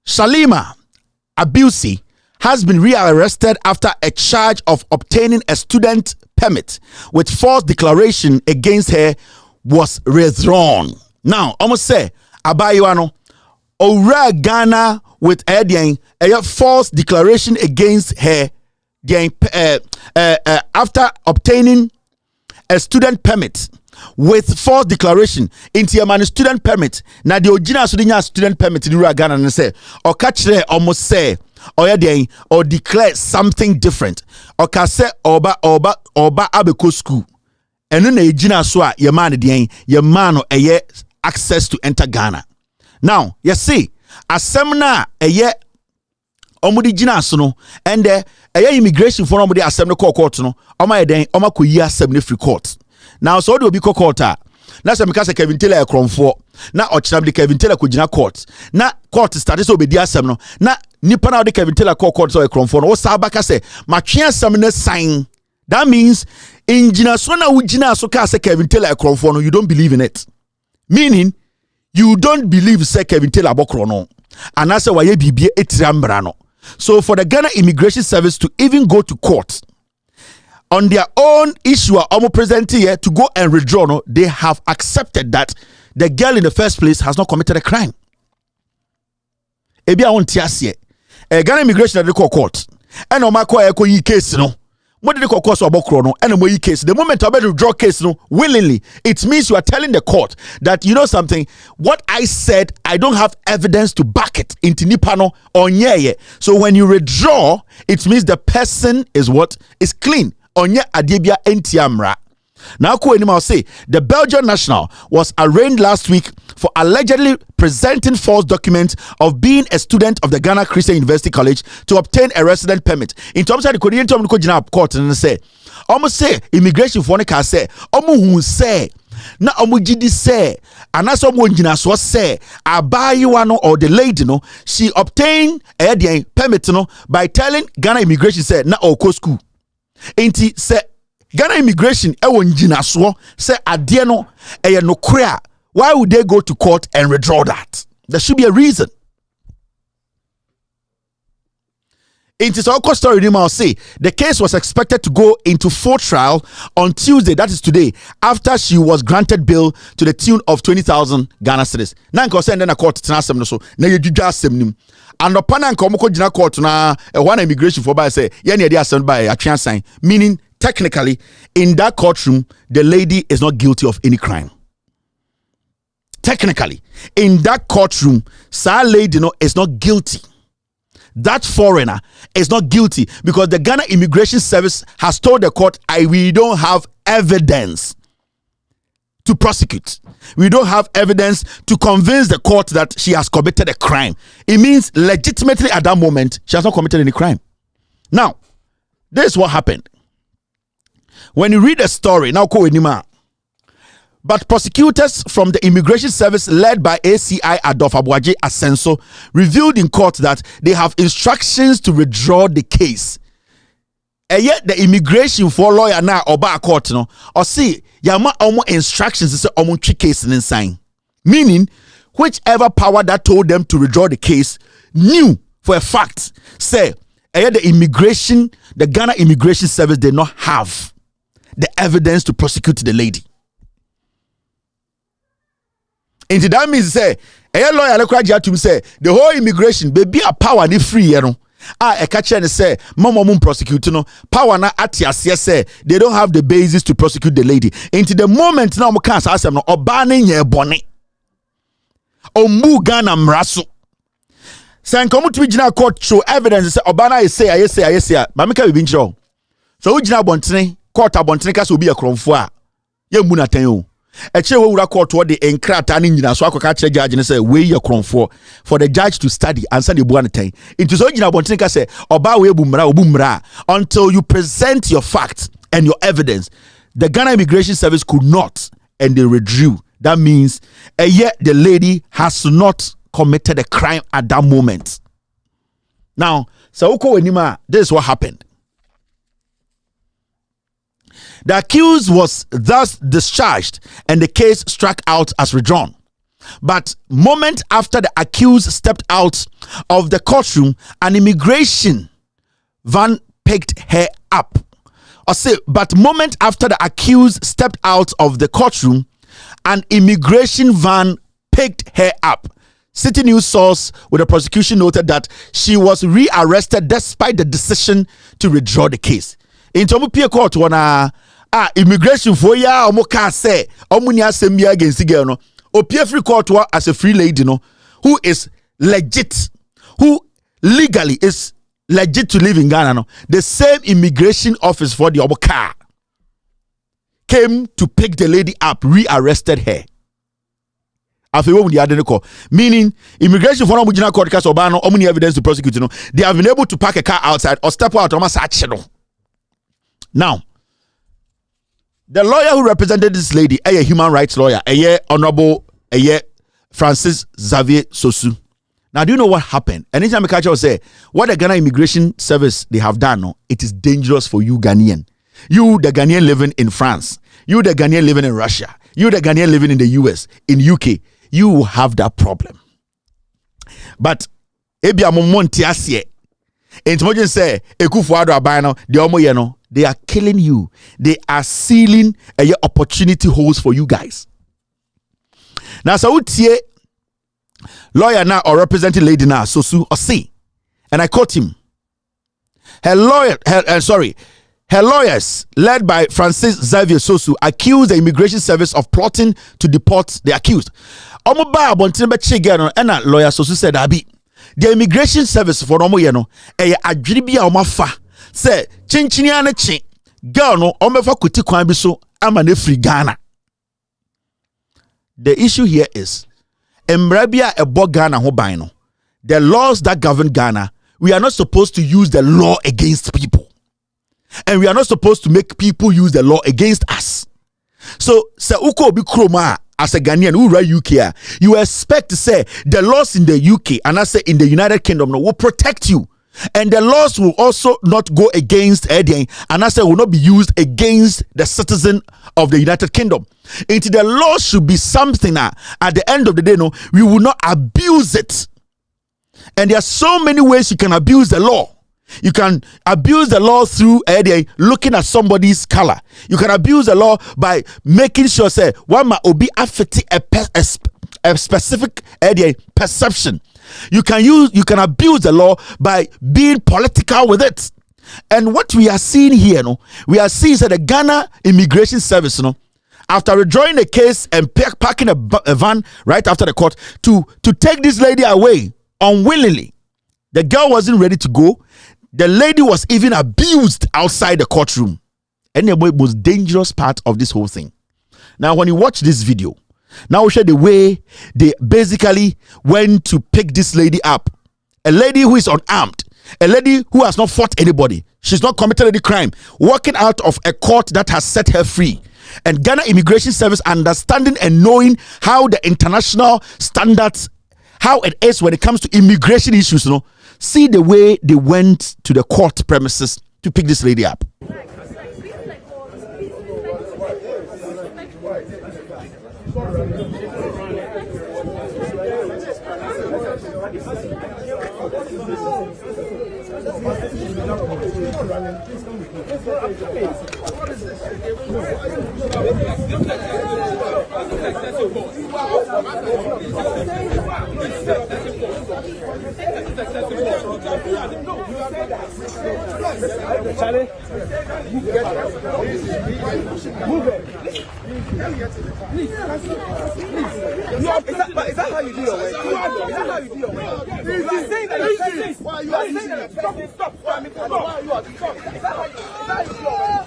Shalima Abusi has been rearrested after a charge of obtaining a student permit with false declaration against her was withdrawn. Now, almost say, Abayuano, Ora Ghana with a false declaration against her after obtaining a student permit with false declaration into your man student permit. Now the original student permit in Ghana and say or catch there almost say or declare something different or can say oba abeko school and then the original so your man access to enter Ghana. Now you see a seminar omudi jina so no and immigration for omudi assembly court no ko yi assembly free court. Now, so do be court. Now, some because Kevin Taylor a cromfo. Now, or Kevin Taylor could court. Now, court started so be dear seminal. Now, Nippon now the Kevin Taylor court so a cromfo. Or Sabaka say, Machia seminar sign. That means in Jina Sona Ujina so say Kevin Taylor a cromfo. You don't believe in it. Meaning, you don't believe say Kevin Taylor bokrono. And that's why you be etriambrano. So for the Ghana Immigration Service to even go to court on their own issue, almost present here to go and withdraw, no, they have accepted that the girl in the first place has not committed a crime. Ebi awon tiasie. Ghana Immigration at the court. And omako eko yi case no. What did the court so abokro no? And mo yi case. The moment I withdraw case no willingly, it means you are telling the court that you know something. What I said, I don't have evidence to back it into nipano or nyeye. So when you withdraw, it means the person is what is clean. Onye adebia entiamra. Now, I'll say the Belgian national was arraigned last week for allegedly presenting false documents of being a student of the Ghana Christian University College to obtain a resident permit. In terms of the Korean court and say, Almost say immigration for ka say omo hu say na omo gidi say anaso omo ngina so say abayiwa no or the lady no she obtained a permit no by telling Ghana immigration say na oko school enti say Ghana immigration e won ngina so say ade no e no krea. Why would they go to court and withdraw that? There should be a reason. In this Oko story, I'll say the case was expected to go into full trial on Tuesday, that is today, after she was granted bail to the tune of 20,000 Ghana cedis. Now, I'm saying then a court to answer so. Now you just and the panel komoko jina court na one immigration for by say yeah they are sent by a chance sign, meaning technically in that courtroom the lady is not guilty of any crime. Technically, in that courtroom, Sir Lady is not guilty. That foreigner is not guilty because the Ghana Immigration Service has told the court, we don't have evidence to prosecute. We don't have evidence to convince the court that she has committed a crime. It means legitimately at that moment, she has not committed any crime. Now, this is what happened. When you read the story, now go Enima. But prosecutors from the Immigration Service led by ACI Adolf Abuaje Asenso revealed in court that they have instructions to withdraw the case. And yet the immigration for lawyer now oba court no or see yama omo instructions say omo twi case in sign. Meaning whichever power that told them to withdraw the case knew for a fact say the Ghana Immigration Service did not have the evidence to prosecute the lady. And that means say a lawyer to say the whole immigration baby a power ni free no a catch and say mama mum prosecute no power na atiase say they don't have the basis to prosecute the lady. Into the moment now can say no oba ne nye bone omu Ghana mraso say nkomu to gina court show evidence say oba na say mamika bi nchiro so ugina bontene court abontene ka so obi akromfo a ye mu na tan o eche we wura court wo de enkrata ne nyina so akoka kire judge ne say we ye kronfo for the judge to study answer the buan ten into so nyina bonten ka say oba we obu mra until you present your facts and your evidence. The Ghana Immigration Service could not, and they withdrew. That means yet the lady has not committed a crime at that moment. Now so uko wenima, this is what happened. The accused was thus discharged and the case struck out as withdrawn. But moment after the accused stepped out of the courtroom, an immigration van picked her up. But moment after the accused stepped out of the courtroom, an immigration van picked her up. City News source with the prosecution noted that she was rearrested despite the decision to withdraw the case. In Tomupia court, immigration for ya omo ka say omo ni asem bi against the girl no opie free court as a free lady no who is legit, who legally is legit to live in Ghana no. The same immigration office for the omo car came to pick the lady up, rearrested her. Meaning immigration for no court case or ban no evidence to prosecute no. They have been able to park a car outside or step out almost no. Now the lawyer who represented this lady, a human rights lawyer, Honorable Francis Xavier Sosu. Now, do you know what happened? Anytime I will say, what the Ghana Immigration Service they have done, no, it is dangerous for you Ghanaian. You, the Ghanaian living in France. You, the Ghanaian living in Russia. You, the Ghanaian living in the US, in UK. You will have that problem. But, ebi amonti asye. Intimojin say, ekufuado abano, de omo yeno. They are killing you. They are sealing opportunity holes for you guys. Now, so utie lawyer now or representing lady now, Sosu Osi, and I quote him. Her lawyers, led by Francis Xavier Sosu, accused the Immigration Service of plotting to deport the accused. Omoba abontinbe chigano, and lawyer Sosu said, "Abi, the Immigration Service for omo yeno, adwiri a omafa." Say chinchinia na chin girl no omefa kuti kwan bi so ama na free Ghana. The issue here is embrabia ebo Ghana ho ban no. The laws that govern Ghana, we are not supposed to use the law against people. And we are not supposed to make people use the law against us. So, se uko obi kroma as a Ghanaian who right UK, you expect to say the laws in the UK and I say in the United Kingdom will protect you. And the laws will also not go against Eddie, and I say will not be used against the citizen of the United Kingdom. Into the law should be something that at the end of the day, no, we will not abuse it. And there are so many ways you can abuse the law. You can abuse the law through looking at somebody's color. You can abuse the law by making sure say one might be affecting a specific perception. You can abuse the law by being political with it. And what we are seeing here, we are seeing that the Ghana Immigration Service, after withdrawing the case and parking a van right after the court to take this lady away unwillingly. The girl wasn't ready to go. The lady was even abused outside the courtroom. And the most dangerous part of this whole thing. Now, when you watch this video, now we show the way they basically went to pick this lady up. A lady who is unarmed. A lady who has not fought anybody. She's not committed any crime. Walking out of a court that has set her free. And Ghana Immigration Service understanding and knowing how the international standards, how it is when it comes to immigration issues, see the way they went to the court premises to pick this lady up. Charlie, move it. Please. Is that how you do your work? Is that how you do your work? You are saying that you are saying that stop. Why are you stop? Is that how you do your work?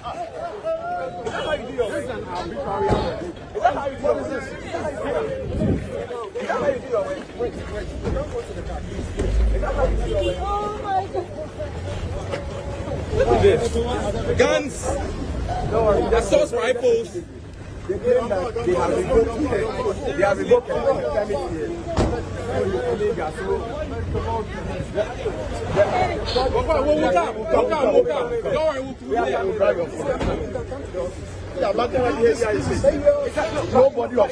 Is that how you do your work? Is that how you do your work? Is that how you do your work? Wait. Don't go to the car. Is that how you do your work? Oh my God. Look at this. Guns. Assault rifles. They claim that they have revoked nobody of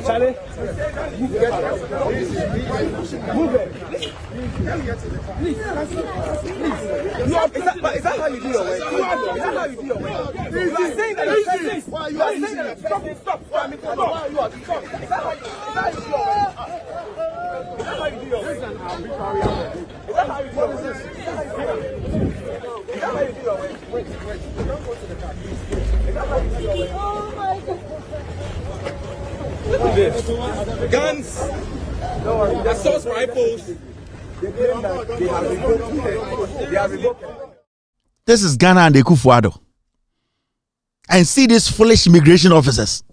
Charlie, move it. Please. Is that how you do your work? Is that how you do your work? You are saying that stop. Why are you stop? Is that how you do your work? Is that how you do your work? Is that how you do your work? Is that how you do your work? Wait. Don't go to the car. Is that how you do your work? Oh my God. Look at this. Guns. Assault rifles. They claim that they have revoked. This is Ghana and Ekufuado. And see these foolish immigration officers.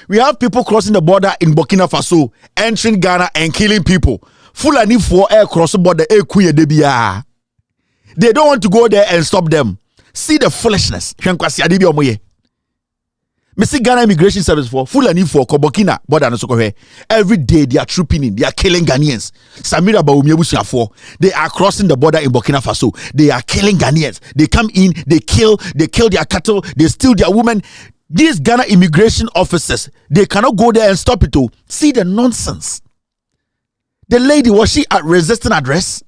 We have people crossing the border in Burkina Faso, entering Ghana and killing people. Fulani for air cross border. They don't want to go there and stop them. See the foolishness. Missy Ghana Immigration Service for Fulani for Burkina border and every day they are trooping in, they are killing Ghanaians. Samira Baumia for they are crossing the border in Burkina Faso. They are killing Ghanaians. They come in, they kill their cattle, they steal their women. These Ghana immigration officers, they cannot go there and stop it. See the nonsense. The lady, was she at resisting arrest?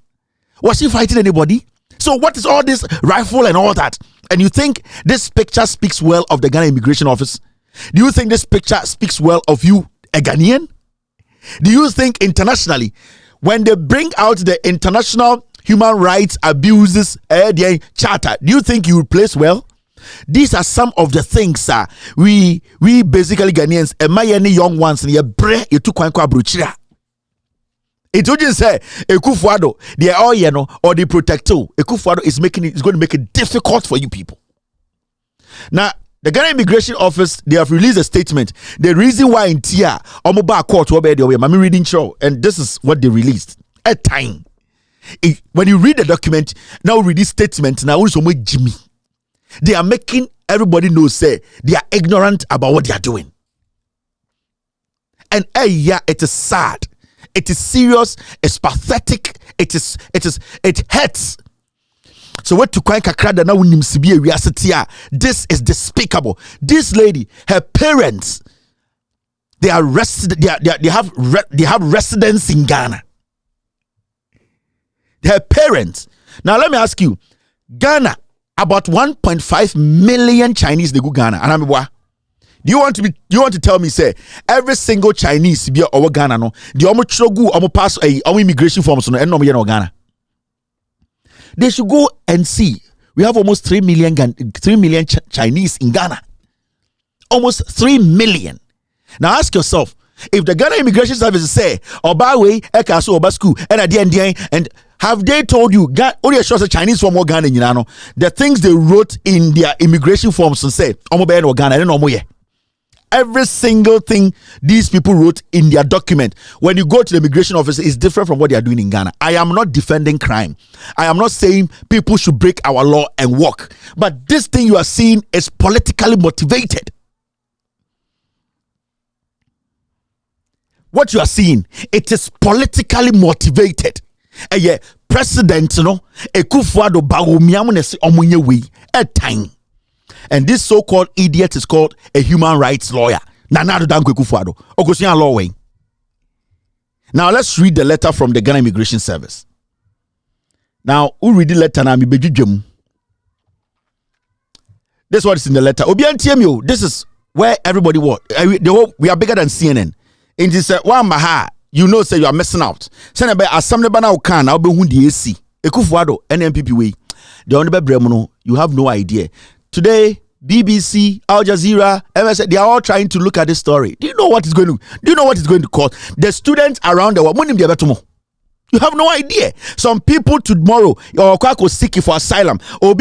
Was she fighting anybody? So what is all this rifle and all that? And you think this picture speaks well of the Ghana Immigration Office? Do you think this picture speaks well of you, a Ghanaian? Do you think internationally, when they bring out the international human rights abuses, charter, do you think you will place well? These are some of the things we basically Ghanaians, any young ones, you took bruchira. It wouldn't say Ekufuado, the or the protector. Ekufuado is going to make it difficult for you people. Now, the Ghana Immigration Office, they have released a statement. The reason why in Tia, Omoba Court, I'm reading show, and this is what they released. At time. When you read the document, now read this statement, now also make Jimmy. They are making everybody know, say, they are ignorant about what they are doing. And it is sad. It is serious. It's pathetic. It hurts. So what to crowd now this is despicable. This lady, her parents, they have residence in Ghana. Her parents. Now let me ask you, Ghana, about 1.5 million Chinese they go Ghana. And I'm what? Do you want to tell me, say, every single Chinese be over Ghana no? The omo pass immigration forms no and no Ghana. They should go and see. We have almost 3 million Chinese in Ghana. Almost 3 million. Now ask yourself, if the Ghana Immigration Service say, Oba way, Ekaso, Oba school, and have they told you, only shows the Chinese from Ghana, the things they wrote in their immigration forms and say, Omo or Ghana, I don't know. Every single thing these people wrote in their document, when you go to the immigration office, is different from what they are doing in Ghana. I am not defending crime. I am not saying people should break our law and walk. But this thing you are seeing is politically motivated. What you are seeing, it is politically motivated. President, Ekufuado Bagumiamunesi Omunyewi, a time. And this so-called idiot is called a human rights lawyer. Nanado Danko Ekufuado. Ogosian law way. Now let's read the letter from the Ghana Immigration Service. Now, who read the letter now? This is what is in the letter. Obiantiemio, this is where everybody what? We are bigger than CNN. And this one maha, you know, say you are messing out. Send by assembly bana can I'll be hundi AC. Ekufuado, NMPP way. The only Bremono, you have no idea. Today, BBC, Al Jazeera, MSN, they are all trying to look at this story. Do you know what it's going to cause? The students around the world, you have no idea. Some people tomorrow, you're seeking for asylum. And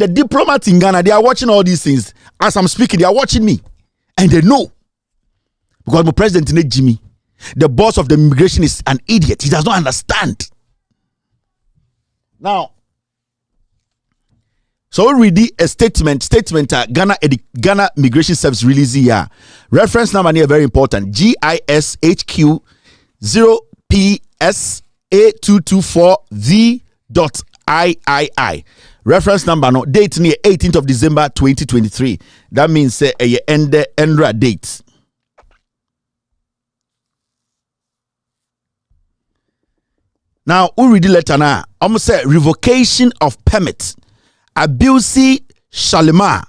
the diplomats in Ghana, they are watching all these things. As I'm speaking, they are watching me. And they know. Because my president, Jimmy, the boss of the immigration, is an idiot. He does not understand. Now, so we read a statement Ghana Immigration Service release here. Reference number here very important. GISHQ 0PSA224V.III. Reference number no date near 18th of December 2023. That means a endra date. Now we read the letter now. I'm gonna say revocation of permit. Abusi Shalimar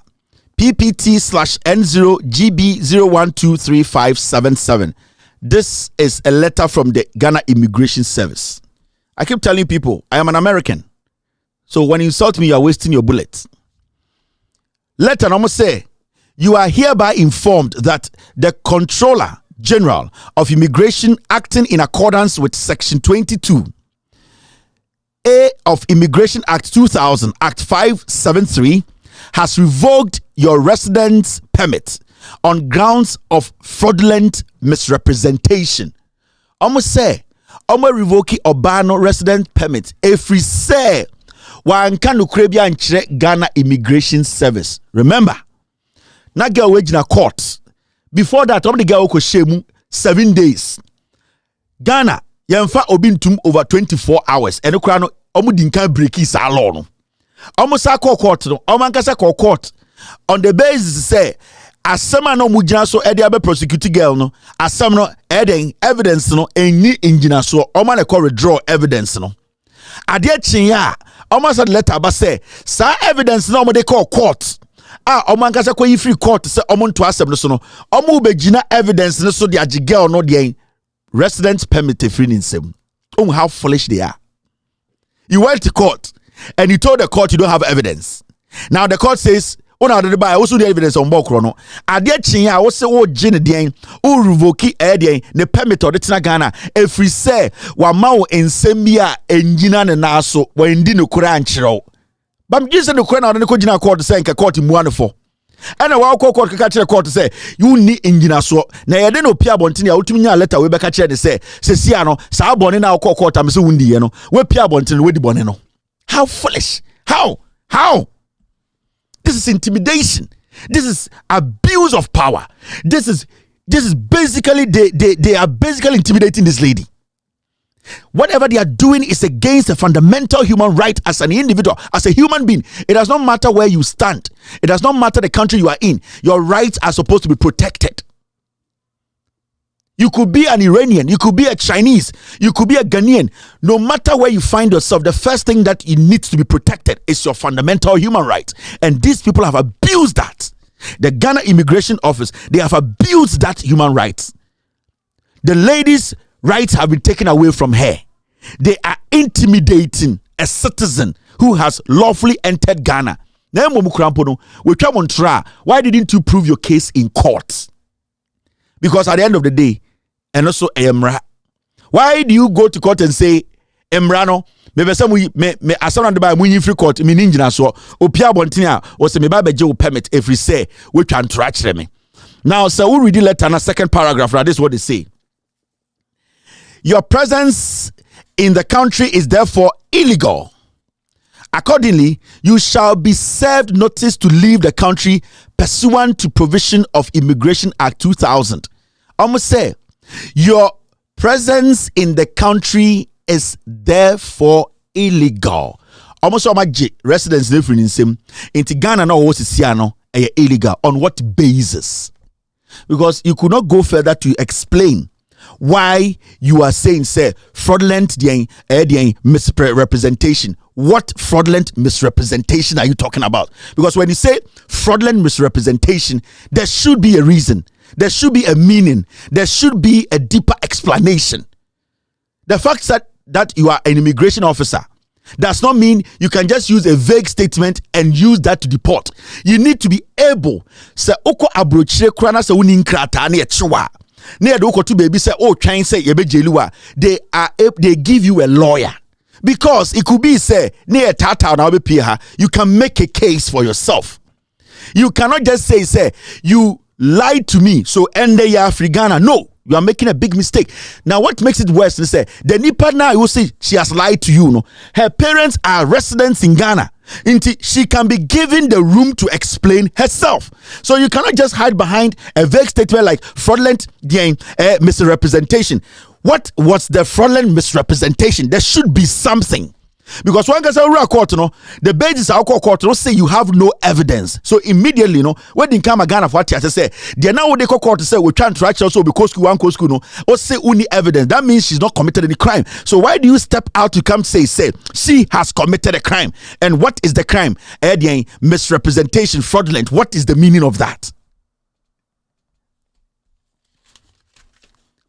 PPT/N0GB0123577. This is a letter from the Ghana Immigration Service. I keep telling people I am an American. So when you insult me, you are wasting your bullets. Letter number say, you are hereby informed that the Controller General of Immigration, acting in accordance with Section 22A of Immigration Act 2000, Act 573, has revoked your residence permit on grounds of fraudulent misrepresentation. Almost say, almost revoke Obano residence permit if we say one can and Ghana Immigration Service. Remember, na girl wage na court. Before that, the girl ko shemu 7 days. Ghana yemfa obintum over 24 hours. Eno kra no omu dinka break is alone. Omu sa court no, omu ankasa court on the basis say asema no mujina so e dey be prosecute girl no. Asem no e evidence no enyi engina so omu na call withdraw evidence no. Ade chinya almost said letter but say sa evidence no they call court omo ankasa kwa free court say omo nto asem no so no omo begina evidence no so the girl no the residence permit free nsem Oh, how foolish they are. You went to court and you told the court you don't have evidence. Now the court says, oh, now the buy also the evidence on Bokrono. Adia Chinya, what's the old Jin Dien, oh, Ruvoki Edian, the permit or the Tinagana, if we say, Wamau and Sembia and Jinan and Naso, when Dino Kuranchero. But I'm using the Kuran on the Kojina court to say, court in wonderful. And a while court can catch a court to say, you need engine so. Now, I don't know Pia Bontini, ultimately letter we back at the say, Ceciano, Sabon in our court, I'm so windy, you know, where Pia Bontini with the Bonino. How foolish! How? This is intimidation. This is abuse of power. This is basically they are basically intimidating this lady. Whatever they are doing is against a fundamental human right as an individual, as a human being. It does not matter where you stand. It does not matter the country you are in. Your rights are supposed to be protected. You could be an Iranian, you could be a Chinese, you could be a Ghanaian. No matter where you find yourself, the first thing that you need to be protected is your fundamental human rights. And these people have abused that. The Ghana Immigration Office, they have abused that human rights. The lady's rights have been taken away from her. They are intimidating a citizen who has lawfully entered Ghana. Why didn't you prove your case in court? Because at the end of the day, and also Emra, why do you go to court and say Emrano? Maybe some me around by winning free court. Me ninja so opia bontinia was me ba beje permit if we say we can trash me. Now, so we read the letter in a second paragraph. Right, this is what they say. Your presence in the country is therefore illegal. Accordingly, you shall be served notice to leave the country pursuant to provision of Immigration Act 2000. Almost say, your presence in the country is therefore illegal. Almost so much residence difference in Ghana no was illegal. On what basis? Because you could not go further to explain why you are saying say fraudulent misrepresentation. What fraudulent misrepresentation are you talking about? Because when you say fraudulent misrepresentation, there should be a reason, there should be a meaning, there should be a deeper explanation. The fact that you are an immigration officer does not mean you can just use a vague statement and use that to deport. You need to be able say oko abrochire krana se woni nkrata na echewa. Near the to baby say, oh, try and say they give you a lawyer. Because it could be say near Tata now be you can make a case for yourself. You cannot just say you lied to me, so end the year Ghana. No, you are making a big mistake. Now, what makes it worse is say the Nipa now you say she has lied to you. No, her parents are residents in Ghana. She can be given the room to explain herself. So you cannot just hide behind a vague statement like fraudulent misrepresentation. What was the fraudulent misrepresentation? There should be something. Because when gets a court, the basis of our court say you have no evidence. So immediately, when they come again of what I say, they now they call court to say we trying to try also because school or say only evidence. That means she's not committed any crime. So why do you step out to come say she has committed a crime? And what is the crime? Misrepresentation, fraudulent. What is the meaning of that?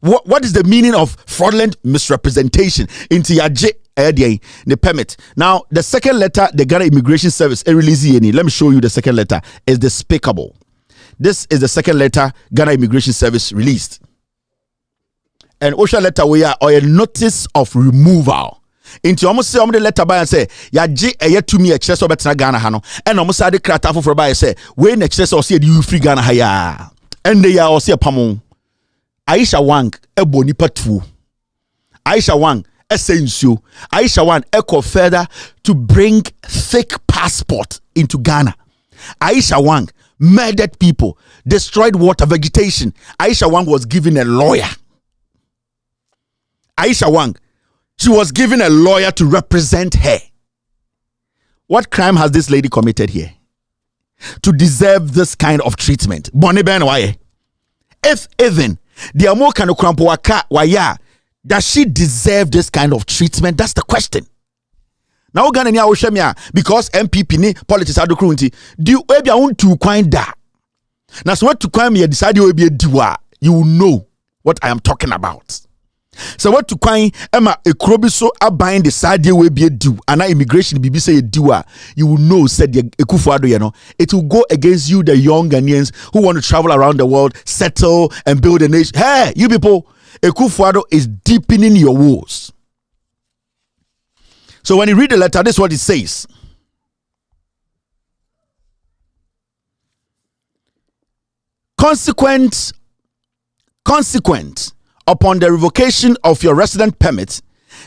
What is the meaning of fraudulent misrepresentation? Into Yaje the permit. Now, the second letter, the Ghana Immigration Service, let me show you the second letter, is despicable. This is the second letter Ghana Immigration Service released. And OSHA letter we are or a notice of removal. Into almost say the letter by and say Yaje to me excess of better Ghana hano. And almost had the crata for by say when excess or see you free Ghana haya. And they are also pamon. Aisha Wang ebo nipa tu. Aisha Wang essential. Aisha Wang echo further to bring fake passport into Ghana. Aisha Wang murdered people, destroyed water, vegetation. Aisha Wang was given a lawyer. Aisha Wang, she was given a lawyer to represent her. What crime has this lady committed here to deserve this kind of treatment? Bonnie Ben why? If even the Amo Kano Krampo Waka Waya, does she deserve this kind of treatment? That's the question. Now Ghana ni awoshamia because MPP ni politics adokrunti. Do you ebi want to coin that? Now so what to coin me decide you will be a diwa. You will know what I am talking about. So what to kwan Emma a krobi so abind the side way be a do and immigration be say a doer, you will know said the Ekufuado, you know, it will go against you, the young Ghanaians who want to travel around the world, settle and build a nation. Hey, you people, Ekufuado is deepening your woes. So when you read the letter, this is what it says. Consequent upon the revocation of your resident permit,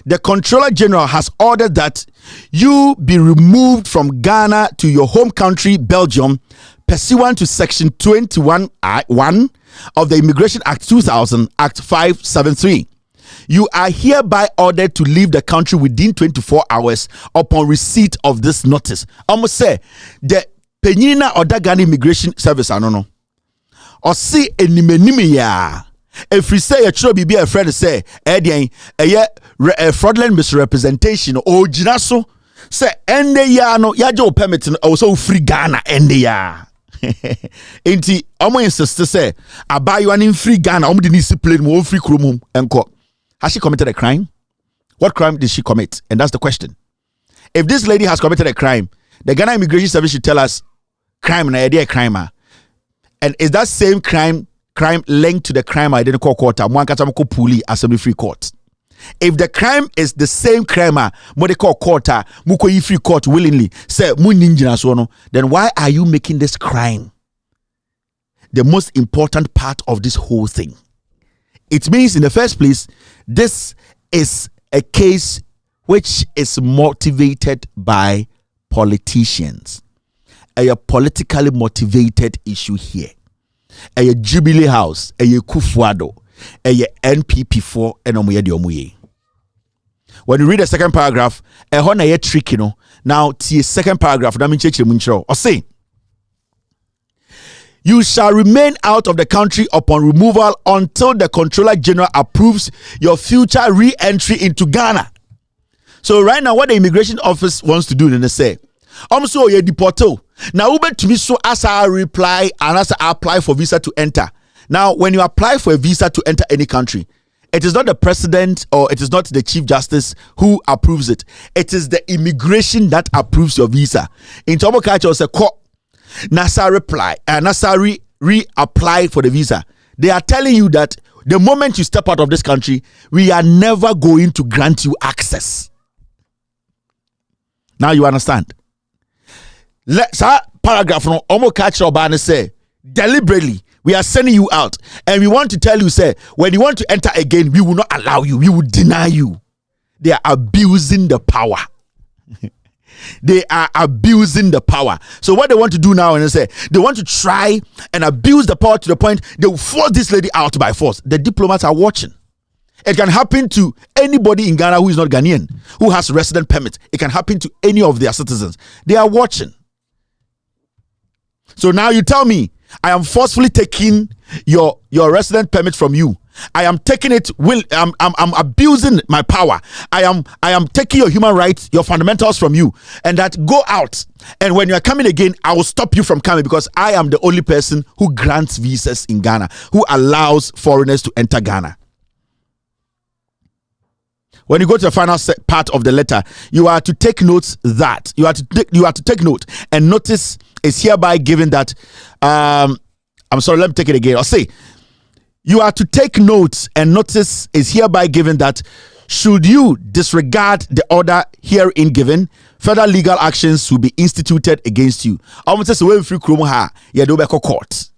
the Controller General has ordered that you be removed from Ghana to your home country, Belgium, pursuant to Section 21(1) of the Immigration Act 2000, Act 573. You are hereby ordered to leave the country within 24 hours upon receipt of this notice. Almost say the Penina or the Ghana Immigration Service, I don't know. Or see enime ya. If we say a true be a friend say a fraudulent misrepresentation or jinaso say ende ya no ya jo permit also free Ghana ende ya. Enti omo insist say abayo an free Ghana omo di discipline mo free kromum enko. Has she committed a crime? What crime did she commit? And that's the question. If this lady has committed a crime, the Ghana Immigration Service should tell us crime na idea crime. And is that same crime linked to the crime I didn't call court? Puli Assembly Free Court. If the crime is the same crime, what they call court, muko free court willingly, say then why are you making this crime the most important part of this whole thing? It means in the first place, this is a case which is motivated by politicians. A politically motivated issue here. A Jubilee House, a Kufuado, a NPP4, and omuye. When you read the second paragraph, a hona trick, you know. Now, the second paragraph, or say, you shall remain out of the country upon removal until the Controller General approves your future re-entry into Ghana. So right now, what the Immigration Office wants to do, they say, so you deported. Now, Uber to me, so as I reply and as I apply for visa to enter. Now, when you apply for a visa to enter any country, it is not the president or it is not the chief justice who approves it. It is the immigration approves your visa. In Tomo culture, say, NASA reply and NASA reapply for the visa. They are telling you that the moment you step out of this country, we are never going to grant you access. Now you understand. Let's paragraph no omo catch your banner say deliberately we are sending you out and we want to tell you say when you want to enter again we will not allow you, we will deny you. They are abusing the power. They are abusing the power. So what they want to do now and they say they want to try and abuse the power to the point they will force this lady out by force. The diplomats are watching. It can happen to anybody in Ghana who is not Ghanaian, who has resident permit. It can happen to any of their citizens. They are watching. So now you tell me, I am forcefully taking your resident permit from you. I am taking it. I'm abusing my power. I am taking your human rights, your fundamentals from you, and that go out. And when you are coming again, I will stop you from coming because I am the only person who grants visas in Ghana, who allows foreigners to enter Ghana. When you go to the final part of the letter, you are to take notes that you are to take note and notice is hereby given that I'm sorry, let me take it again. I'll say you are to take notes and notice is hereby given that should you disregard the order herein given, further legal actions will be instituted against you. Almost as a free court.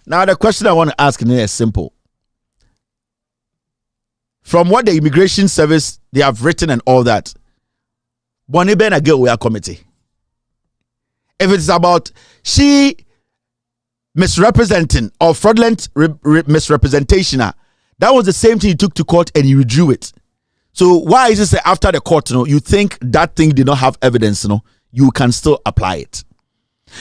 Now the question I want to ask is simple. From what the Immigration Service they have written and all that, Bonnie Ben a girl we are committee. If it's about she misrepresenting or fraudulent misrepresentation, that was the same thing you took to court and you withdrew it. So why is it that after the court, you think that thing did not have evidence, you can still apply it?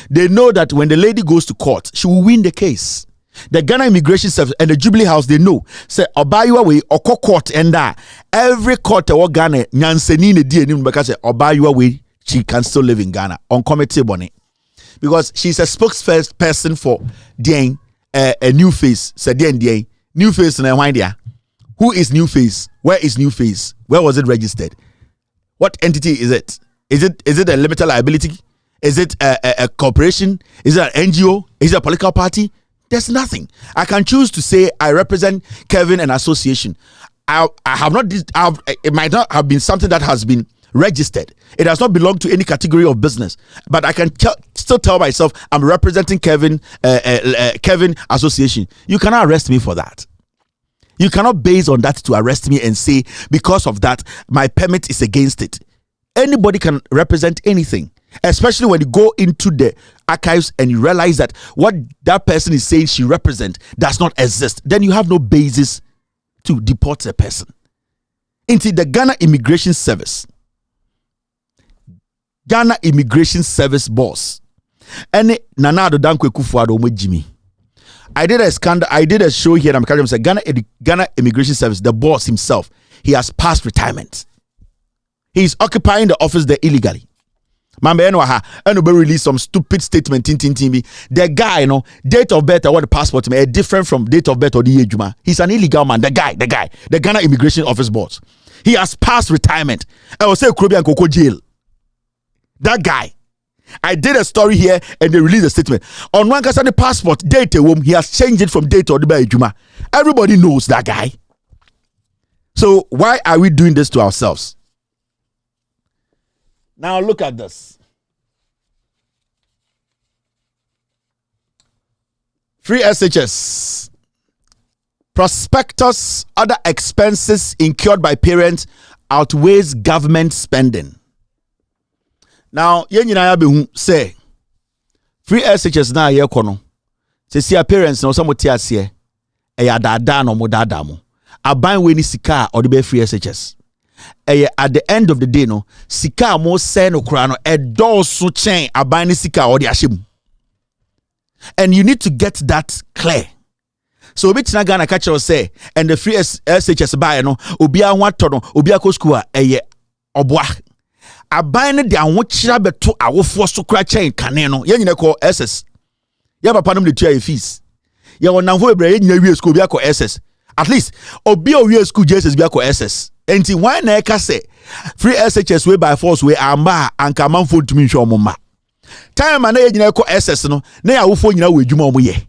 They know that when the lady goes to court, she will win the case. The Ghana Immigration Service and the Jubilee House, they know. Say, Obayuwa way, Oko court, and every court or Ghana, Nyanseni ne di enim because Obayuwa way, she can still live in Ghana on committee bonnet because she's a spokesperson for a new face. Say, New Face in India. Who is New Face? Where is New Face? Where was it registered? What entity is it? Is it a limited liability? Is it a corporation? Is it an NGO? Is it a political party? There's nothing. I can choose to say I represent Kevin and Association. I have not. It might not have been something that has been registered. It does not belong to any category of business. But I can still tell myself I'm representing Kevin Association. You cannot arrest me for that. You cannot base on that to arrest me and say because of that my permit is against it. Anybody can represent anything, especially when you go into the archives and you realize that what that person is saying she represents does not exist. Then you have no basis to deport a person. Into the Ghana Immigration Service boss, and Nanado Dankwe Kufuado Jimmy. I did a show here and I'm saying Ghana Immigration Service, the boss himself, he has passed retirement. He is occupying the office there illegally. Mamba and be release some stupid statement. The guy, date of birth or what the passport may different from date of birth or the age. He's an illegal man. The Ghana Immigration Office boss. He has passed retirement. I will say Krobi and Koko jail. That guy. I did a story here and they released a statement. On one case, the passport date, he has changed it from date or the Juma. Everybody knows that guy. So why are we doing this to ourselves? Now look at this. Free SHS. Prospectus, other expenses incurred by parents outweighs government spending. Now, say free SHS na ye kono. Se si parents no some tias here. Eya dada no mo dada mo. Aban we ni sika or the free SHS. At the end of the day, no sika mo say no kura no so chain aban ni sika or the ashim. And you need to get that clear. So bit na Ghana catch us say and the free SHS buy no obi a wato no obi a ko school obwa. Aban ne de anwokyira beto awofo so kura chain kane no ye nyine ko SS. Ye papa no de tua fees. Ye wonanfo ebre ye nyina wie school bi akọ SS. At least obi o wie school Jesus bi akọ SS. Enti why na eka say free SHS way by force way amba anka manfo tumi nhwe omoma. Time na ye nyina ko SS no na ya awofo nyina wo adwuma omo ye.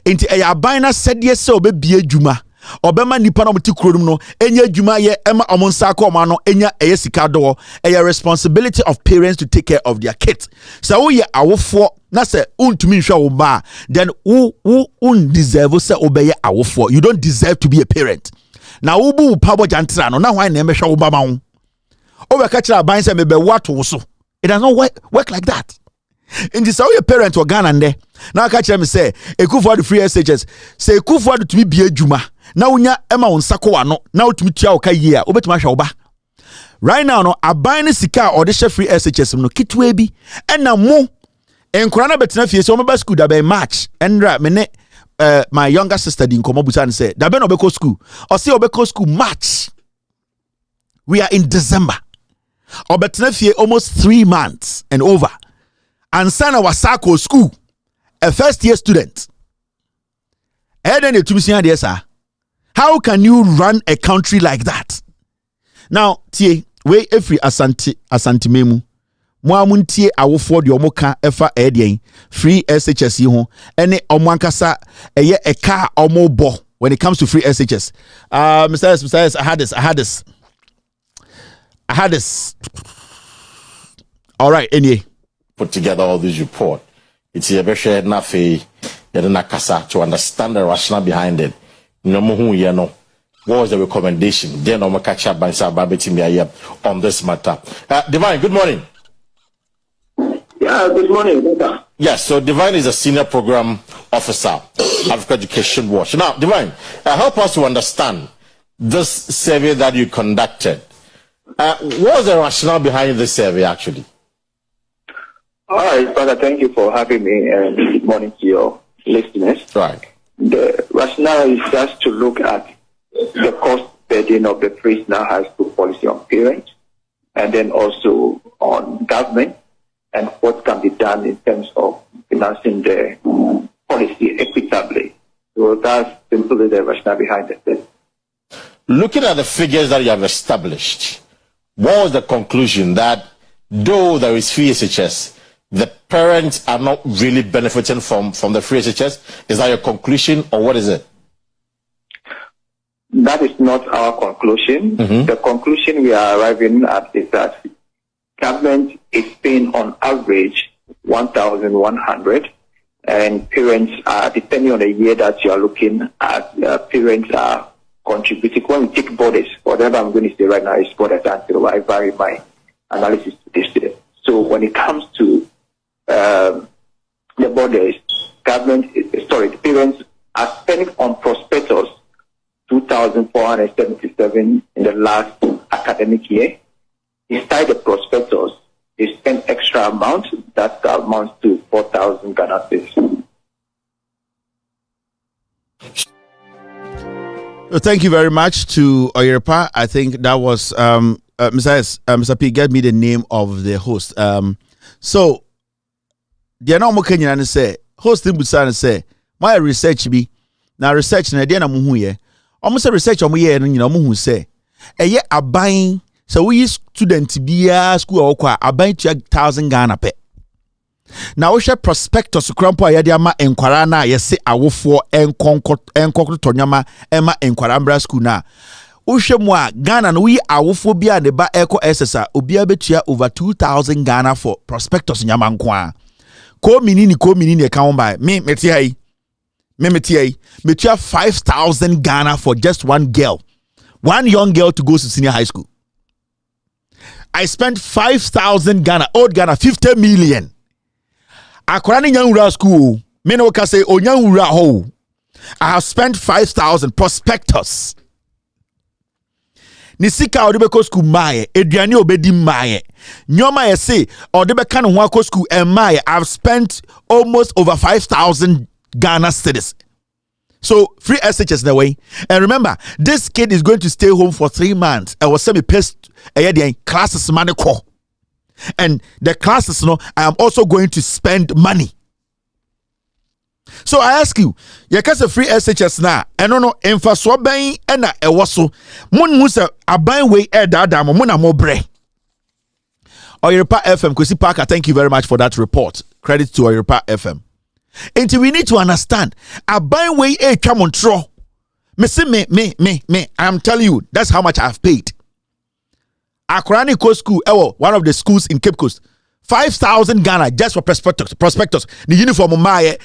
Enti e ya aban na sede se obebie adwuma. Obema nipa na mti kurom no enya adwuma ye ema omonsa akọ no enya eye sika do eye responsibility of parents to take care of their kids. So we awofo na say untumi nhwe wo ba then who deserve say obeye awofo. You don't deserve to be a parent. Na ubu pabo jantra no na why na emehwe wo ba ma wo. Obeka kira ban say mebe wato so. It does not work like that. In this how your parent or Ghana nde now catch them say Ekufuor the free SHS say Ekufuor to be adwuma na unya ema onsako wa no na utumi tua oka yie a obetuma hwa oba right now no aban ne sika or the free SHS no kitwe bi ena mo enkora na betena fie so omeba school da be March enra me ne my younger sister di nkomo busa say da be no obeko school or say obeko school March. We are in December obetena fie almost 3 months and over. And son of Wasako school, a first year student. How can you run a country like that? Now, tie, we every asante memu. Mwamun tie awofo de omoka efa edien free SHS ho ene omwankasa eye eka omobo when it comes to free SHS. Mr. I had this. All right, anyway. Put together all these reports. It's a very shared nafe kasa to understand the rationale behind it. No more what was the recommendation? Then I'm catch up by on this matter. Divine, good morning. Yeah, good morning. Yes, so Divine is a senior program officer, Africa Education Watch. Now, Divine, help us to understand this survey that you conducted. What was the rationale behind this survey actually? All right, Father, thank you for having me, and good morning to your listeners. Right. The rationale is just to look at the cost burden of the prisoner high school policy on parents, and then also on government, and what can be done in terms of financing the policy equitably. So that's simply the rationale behind it. Looking at the figures that you have established, what was the conclusion that though there is free SHS, the parents are not really benefiting from the free SHS? Is that your conclusion, or what is it? That is not our conclusion. The conclusion we are arriving at is that government is paying on average 1,100, and parents are, depending on the year that you are looking at, parents are contributing. When we take borders, whatever I'm going to say right now is borders until I vary my analysis to this today. So when it comes to the borders, the parents are spending on prospectors 2,477 in the last academic year. Inside the prospectus, they spend extra amount that amounts to 4,000 Ghana cedis. Thank you very much to Oyerepa. I think that was Mr. P. Get me the name of the host. So the normal Kenyan say host in Busan say my research be now research na dia na muhu ye. Almost a research omo ye no nyina muhu say eye aban. So we student bia school okwa aban 2,000 Ghana pe. Now we share prospectus krampo ayade ama enkwara na yese awofo enkonkro tonyama ema enkwara mbra school na. Uhwe mu a Ghana no we awofo bia ne ba eko SSA obia betua over 2,000 Ghana for prospectus nyama nko a. Ko minini e kan by me meti ai. Metua 5,000 Ghana for just one girl. One young girl to go to senior high school. I spent 5,000 Ghana, old Ghana, 50 million. Akorani nyangura school, me no ka say onyangura ho. I have spent 5,000 prospectus. Nisika odebeko school maye, eduani obedi maye. Nyoma ye say odebeka no ho school maye. I've spent almost over 5,000 Ghana cedis. So free SHS in a way. And remember, this kid is going to stay home for 3 months. I was semi pissed classes money call. And the classes, I am also going to spend money. So I ask you, you can say free SHS now. And no infrastructure buying and a waso. Mun musa a buying way air dada mona mobre. Oyerepa FM, Kwesi Parker, thank you very much for that report. Credit to Oyerepa FM. Until we need to understand a buying way a chamontro. Me. I'm telling you, that's how much I've paid. Akorani Coast School, one of the schools in Cape Coast, 5,000 Ghana just for prospectus. The uniform maye,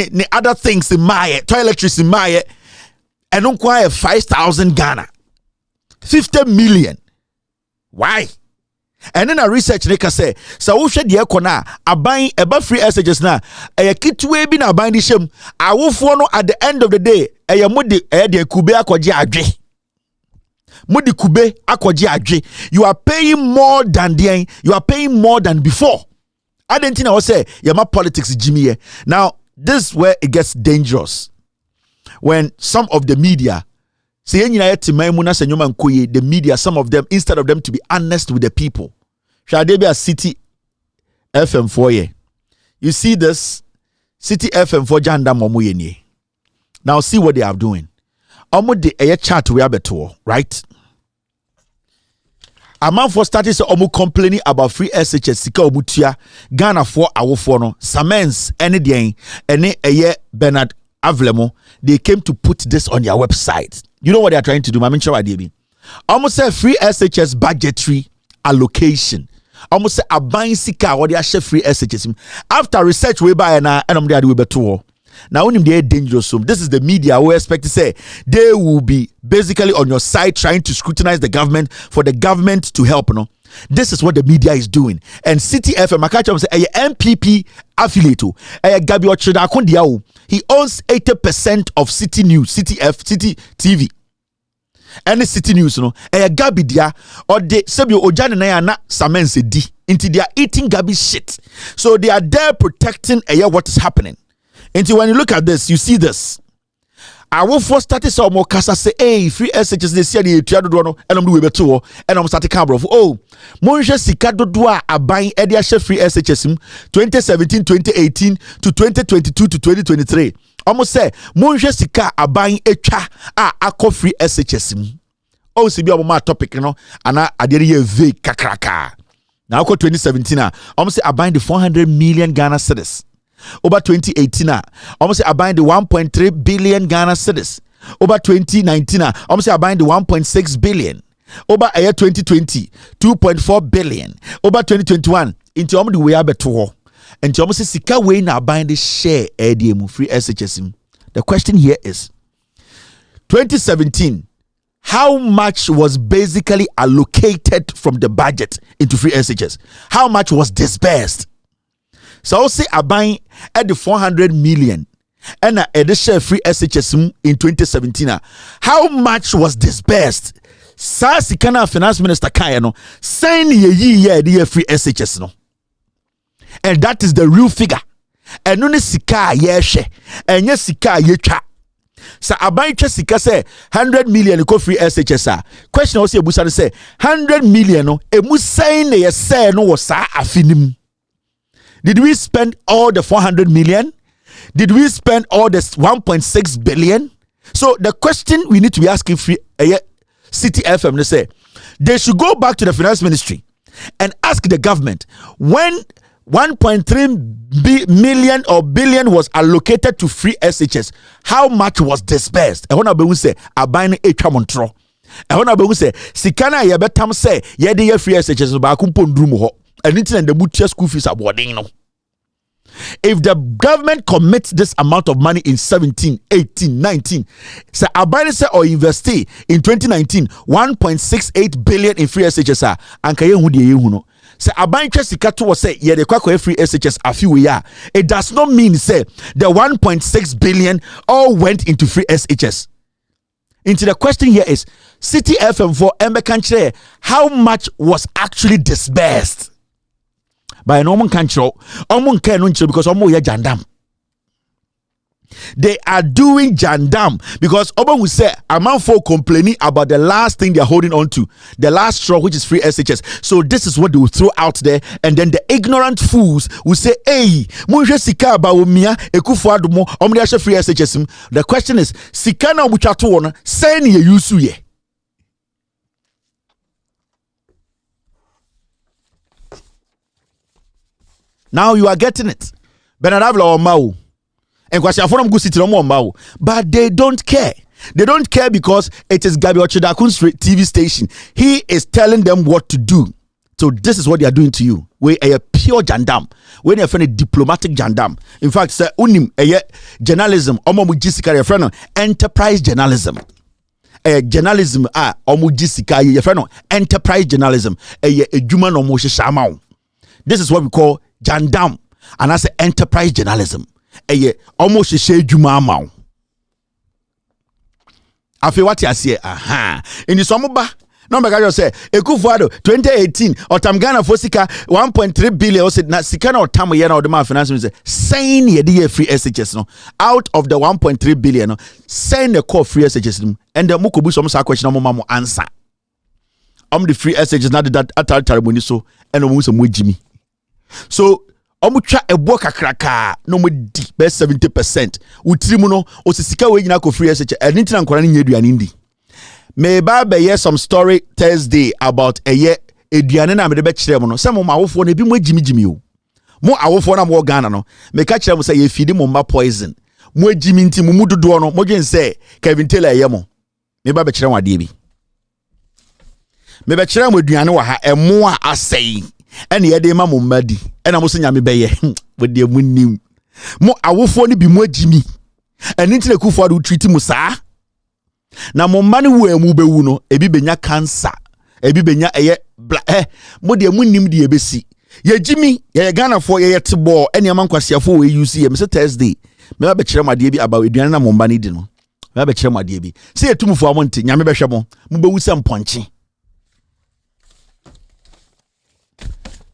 ne other things in maye, toiletries in maye, and don't quite 5,000 Ghana, 50 million. Why? And then a research neka say, so we should kona abain eba free SHS na kitwe bi na abain di shem awofo no at the end of the day mudi de kube akwaji adwe. Mudi kube akwaji adwe. You are paying more than before. I didn't think I was say yama politics Jimmy. Now this is where it gets dangerous. When some of the media say the media, some of them, instead of them to be honest with the people, shall they be a City FM 4 year? You see this City FM 4 janda momuyenye. Now see what they are doing. Omo de a chat we have tour, right? A man for starters omo complaining about free SHS sika omutia Ghana for awofo no Samens any day any a Bernard Avlemo. They came to put this on their website. You know what they are trying to do? Almost a free SHS budgetary allocation. Almost a buying sika or they are free SHS. After research we buy and I'm there we tour. Now when they are dangerous, this is the media we expect to say they will be basically on your side trying to scrutinize the government for the government to help. No, this is what the media is doing. And City FM, I catch say a MPP affiliate, a Gabi Ochida Kundiao. He owns 80% of City News, City TV. Any City News, a Gabi dia or de Sebio Ojana na na Samense di. Into they are eating Gabi shit. So they are there protecting what is happening. Until when you look at this, you see this. I will first start to say more kasa say, hey, free SHS they see the triado dono and I'm doing better and I'm starting camera of Monja Sikado Dua are buying Edia free SHS 2017, 2018 to 2022 to 2023. Almost say monhwe sika aban etwa akọ free SHS. Oh, see, be my topic, you know, and I did a V kakraka. Now, 2017, almost I bind the 400 million Ghana cedis. Over 2018, almost I bind the 1.3 billion Ghana cedis. Over 2019, almost I bind the 1.6 billion. Over a year 2020, 2.4 billion. Over 2021, into almost the way I bet to and almost sika way now bind the share ADM free SHS. The question here is 2017. How much was basically allocated from the budget into free SHS? How much was dispersed? So I'll say I buy at the 400 million and a share free SHS in 2017. How much was dispersed? Sikana Finance Minister Kayano saying ye free SHS no. And that is the real figure. And no sika ye she and yes sika ye cha. Sa aban sika say 100 million ko free SHS. Question also ebusa say 100 million no emu saying na say no was sa afinim. Did we spend all the 400 million? Did we spend all the 1.6 billion? So the question we need to be asking free City FM, they say they should go back to the finance ministry and ask the government when 1.3 million or billion was allocated to free SHS, how much was dispersed? I want to say abine etwa montro. I want to say sikana ye betam say ye de free SHS ba kumpondrum ho. Anything and the butcher school fees are boarding no. If the government commits this amount of money in 17, 18, 19, say abine say or invest in 2019 1.68 billion in free SHS and kaye hu de ye hu no. Say abanche sika to was say ye de kwakwa free SHS afi ya. It does not mean say the 1.6 billion all went into free SHS. Into the question here is City FM for Embekanche, how much was actually disbursed? By no one country, because jandam. They are doing jandam because Oban will say amount for complaining about the last thing they're holding on to, the last straw, which is free SHS. So this is what they will throw out there, and then the ignorant fools will say, "Hey, munje sika ba omia ekufu adumo omri free SHS." The question is, sika na buchato wona say ni yusu ye. Now you are getting it. Benadavla or Mau. And but they don't care. They don't care because it is Gabi Ochedakun's TV station. He is telling them what to do. So this is what they are doing to you. We are a pure jandam. We are a diplomatic jandam. In fact, sir, unim journalism. Omo mujisika your friend enterprise journalism. Journalism omo jisika your friend enterprise journalism. Juma no mo shamao. This is what we call jandam, and I say enterprise journalism. Almost a shade juma amount. I feel what you say. In the summer, no, my God, say, Ekufuado 2018 or Tamgana Fosika 1.3 billion. Or said, Sikana or Tamayana or the man finance minister saying ye free SHS no out of the 1.3 billion. No, saying the core free SHS and the Mukubu some question no answer. The free SHS not that at so and almost a Jimmy. So omucha ebo kakraka no mo di be 70%. Utirimu no osisika we nyina ko free SHS anything ankora ne nyeduane ndi. Me ba be hear some story Thursday about eduane na me de be kire mo no. Se mo awofo na bi mo jimi o. Mo awofo na mo Ghana no. Me ka kire mo se ye feed mo mba poison. Mo jimi nti mo mudodo no mo dwen se Kevin Taylor ye mo. Me ba be kire mo ade bi. Me be kire mo eduane wa ha emo a asai. And ye de ma mo madi and amuso nyame beye with the munim mo awofo ni bi mo agimi and nti na kufu adu treat mu saa na mo mane wo emu bewu no ebi benya cancer ebi benya mo de munim de ebesi ye gimi ye Ghana for ye tebo ene am nkwasiafo we use ye Mr. Thursday me ba kire made bi about eduane na mo mba ni di no me ba kire made bi se etumfo amonte nyame behwe mo bewu se mponche.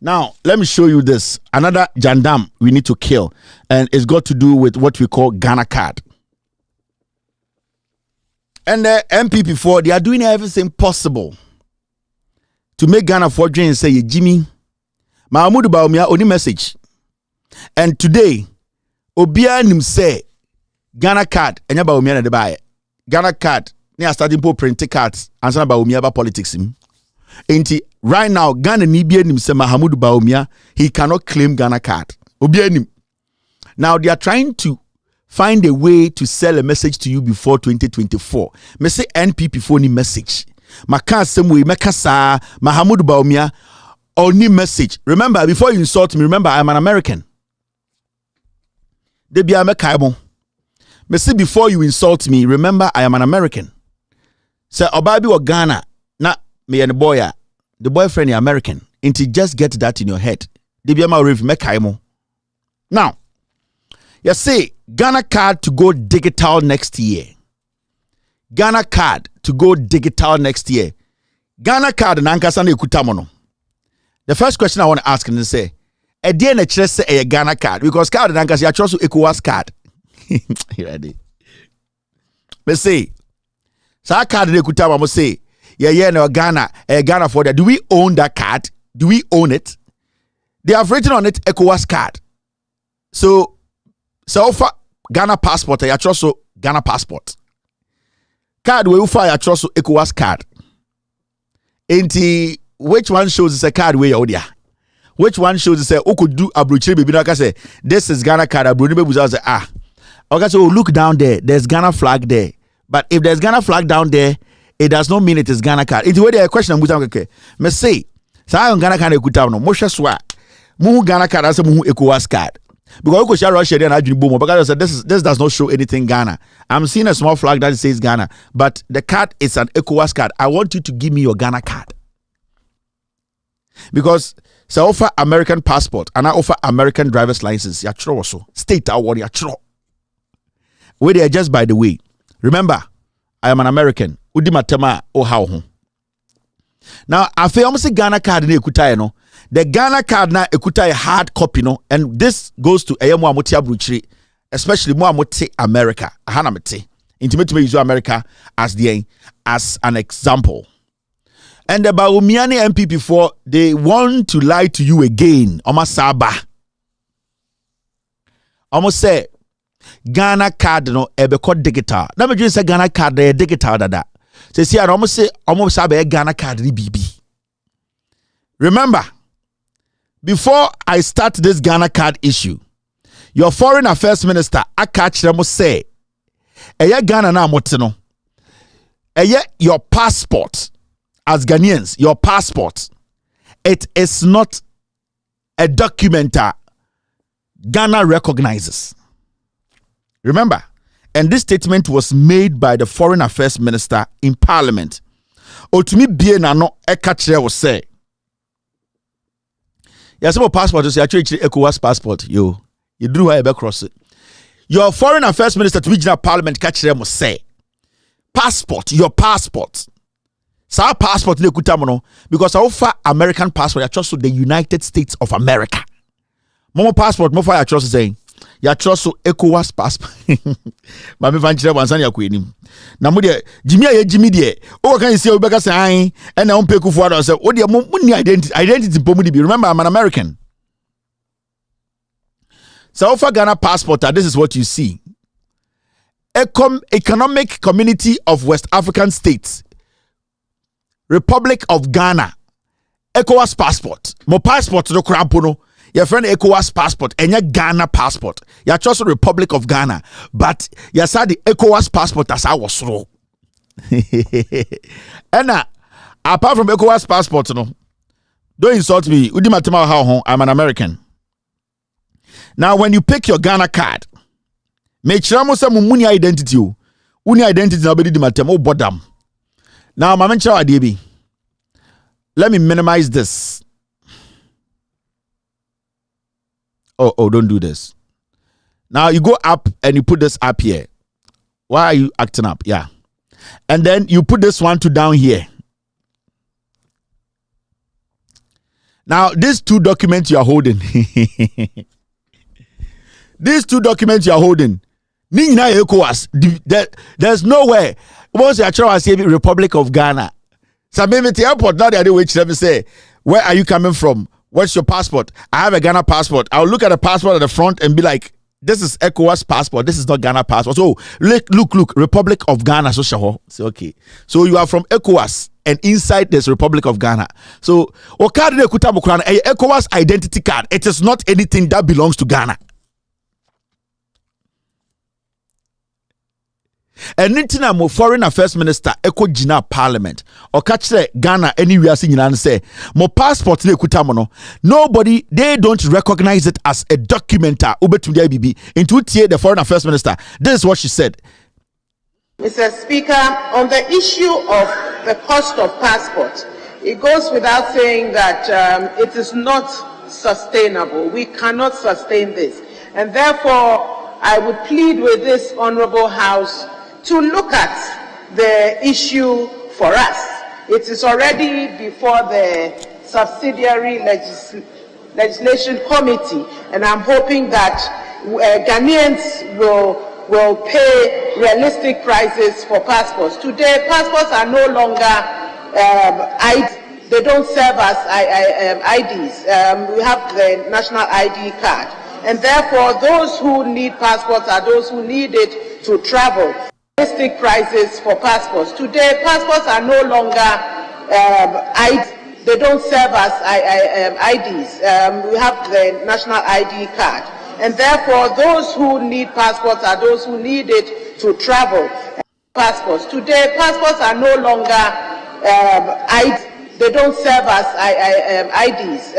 Now, let me show you this. Another jandam we need to kill. And it's got to do with what we call Ghana card. And the MPP4, they are doing everything possible to make Ghana for and say, Jimmy, Mahmoud Baumia only message. And today, Obia nim say, Ghana card, enya Bawumia na de buy. Ghana card, ne starting po print cards, and sana Bawumia ba politics him. Enti right now, Ghana ni bi enim se Mahamudu Bawumia, he cannot claim Ghana card. Obi enim. Now they are trying to find a way to sell a message to you before 2024. Me say NPP phone message. Maka same way meka sa Mahamudu Bawumia only message. Remember, before you insult me, remember I'm an American. De bia meka mo. Me say before you insult me, remember I am an American. Say Obabi wa Ghana na me and the boyfriend is American. Until just get that in your head. De bia ma rev meka mo. Now, you say Ghana card to go digital next year. Ghana card to go digital next year. Ghana card na ankasa na ekuta mo no. The first question I want to ask is say, e dey na kire say a Ghana card because card na ankasa ya trust ECOWAS card. You ready? Me say, sa card na ekuta mo say, yeah no Ghana, Ghana for that. Do we own that card? Do we own it? They have written on it ECOWAS card. So offer Ghana passport, ya trust Ghana passport. Card we offer ya trust ECOWAS card. Enti which one shows it's a card where you're there? Which one shows it's a who could do abrochiri baby? I say this is Ghana card. Abroni baby say okay, so look down there. There's Ghana flag there. But if there's Ghana flag down there, it does not mean it is Ghana card. It's where the question I'm okay. Me say, sa Ghana card ekuta no. Mo hwe so a. Mu Ghana card as mu ECOWAS card. Because you share Russia and Adrian Bomo, because this does not show anything Ghana. I'm seeing a small flag that says Ghana, but the card is an ECOWAS card. I want you to give me your Ghana card. Because I offer American passport and I offer American driver's license. Ya true also. State award ya true. Where they are just by the way. Remember, I am an American. Udi matema o how home. Now, I feel almost a Ghana card in Ekuta, no. The Ghana card na Ekuta a hard copy, no, and this goes to Eyemo Amote Abruchiri, especially Mo Amote America. Ahanamete. Intimate me use America as an example. And the Bawumiani MP before they want to lie to you again. Almost Saba. Almost say Ghana card no ebeko digital. Now me say Ghana card digital dada. Say see I almost say almost Saba Ghana card ni BB. Remember, before I start this Ghana card issue, your foreign affairs minister Akachiremo say, "Eye Ghana na motino. Eye your passport as Ghanaians, your passport. It is not a document that Ghana recognizes." Remember, and this statement was made by the foreign affairs minister in Parliament. Otumi bie na no Akachire was say. Yes, about passport is actually ECOWAS passport. You drew her across it. Your foreign affairs minister to regional parliament catch them must say, passport, your passport. So our passport because I offer American passport, I trust the United States of America. Momo passport, mo I trust saying, ya trust ECOWAS passport. Mami vanchira wansani ya kuinim. Na mudi Jimmy ye Jimmy die. O kan say obeka say and na umpe kufuado say o de mo identity pomudi be. Remember I'm an American. So offer Ghana passport, this is what you see. Economic Community of West African States. Republic of Ghana. ECOWAS passport. Mo passport no krampono. Your friend ECOWAS passport and your Ghana passport. You trust the Republic of Ghana, but you said the ECOWAS passport as I was wrong. And apart from ECOWAS passport, no, don't insult me. I'm an American. Now, when you pick your Ghana card, make sure you have muni identity. Uni identity na bedi di matemo bodam. Now, my mention let me minimize this. Oh, don't do this. Now you go up and you put this up here. Why are you acting up? Yeah. And then you put this one to down here. Now, these two documents you are holding. These two documents you are holding. There's nowhere. Once you are say Republic of Ghana. So maybe the airport now they which let me say, where are you coming from? What's your passport? I have a Ghana passport. I'll look at the passport at the front and be like, this is ECOWAS passport. This is not Ghana passport. So look, Republic of Ghana. So okay. So you are from ECOWAS, and inside there's Republic of Ghana. So ECOWAS identity card. It is not anything that belongs to Ghana. And Nintina Foreign Affairs Minister Eko Jina Parliament or catch Ghana anywhere singing and say mo passport nobody, they don't recognize it as a document into the Foreign Affairs Minister. This is what she said. Mr. Speaker, on the issue of the cost of passports, it goes without saying that it is not sustainable. We cannot sustain this. And therefore, I would plead with this Honorable House to look at the issue for us. It is already before the subsidiary legislation committee, and I'm hoping that Ghanaians will pay realistic prices for passports. Today, passports are no longer they don't serve as IDs. We have the national ID card, and therefore those who need passports are those who need it to travel. Realistic prices for passports. Today, passports are no longer they don't serve as IDs. We have the national ID card, and therefore those who need passports are those who need it to travel. Passports. Today, passports are no longer they don't serve as IDs.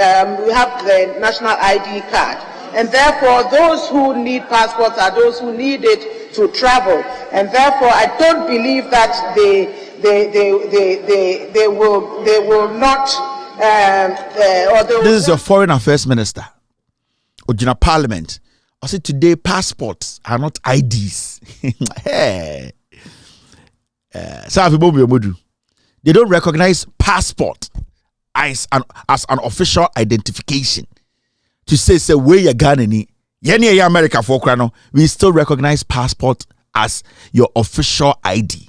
We have the national ID card, and therefore those who need passports are those who need it to travel, and therefore I don't believe that they will not. This is your Foreign Affairs Minister, Ojina Parliament. I said today passports are not IDs. Hey, they don't recognize passport as an official identification. To say where you're Ghanaian. America for Krano, we still recognize passport as your official ID.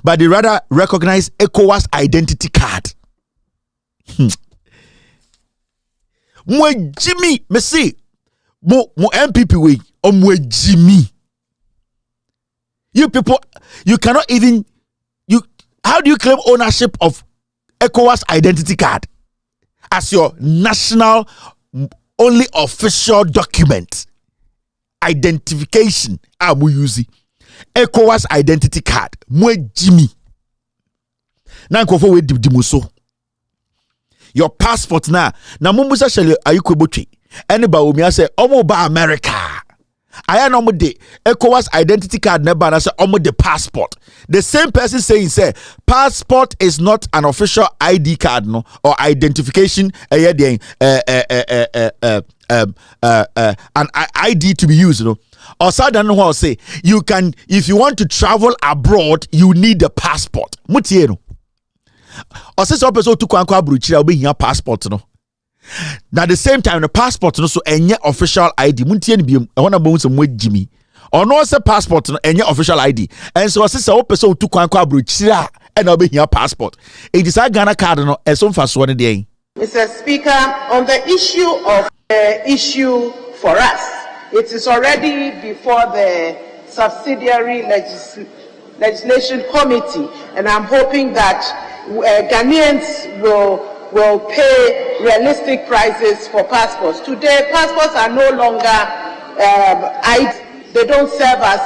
But they rather recognize ECOWAS identity card. Mwe Jimmy, me see, mo MPP way, mwe Jimmy. You people, you cannot even, how do you claim ownership of ECOWAS identity card as your national only official document identification? Amu using ECOWAS identity card. Mwe Jimmy. Nankofo we dimuso. Your passport na mumbusa shele ayukweboche. Anybody umi say omo ba America. Aya no mo de ECOWAS identity card never na say omo de passport. The same person saying say passport is not an official ID card no or identification an ID to be used no. Or sudden no say you can, if you want to travel abroad you need a passport. Mutie no. Or say some person to kwankwa bruchira obe hia passport no. Now at the same time the passport no so enye official ID. Mutie no biem e wona bo so mwe Jimmy. Or no say passport no enye official ID. And so say some person to kwankwa bruchira and obe hia passport. It is a Ghana card no e so mfa so ne dey. Mr. Speaker, on the issue of issue for us, it is already before the subsidiary legislation committee, and I'm hoping that Ghanaians will pay realistic prices for passports. Today, passports are no longer they don't serve as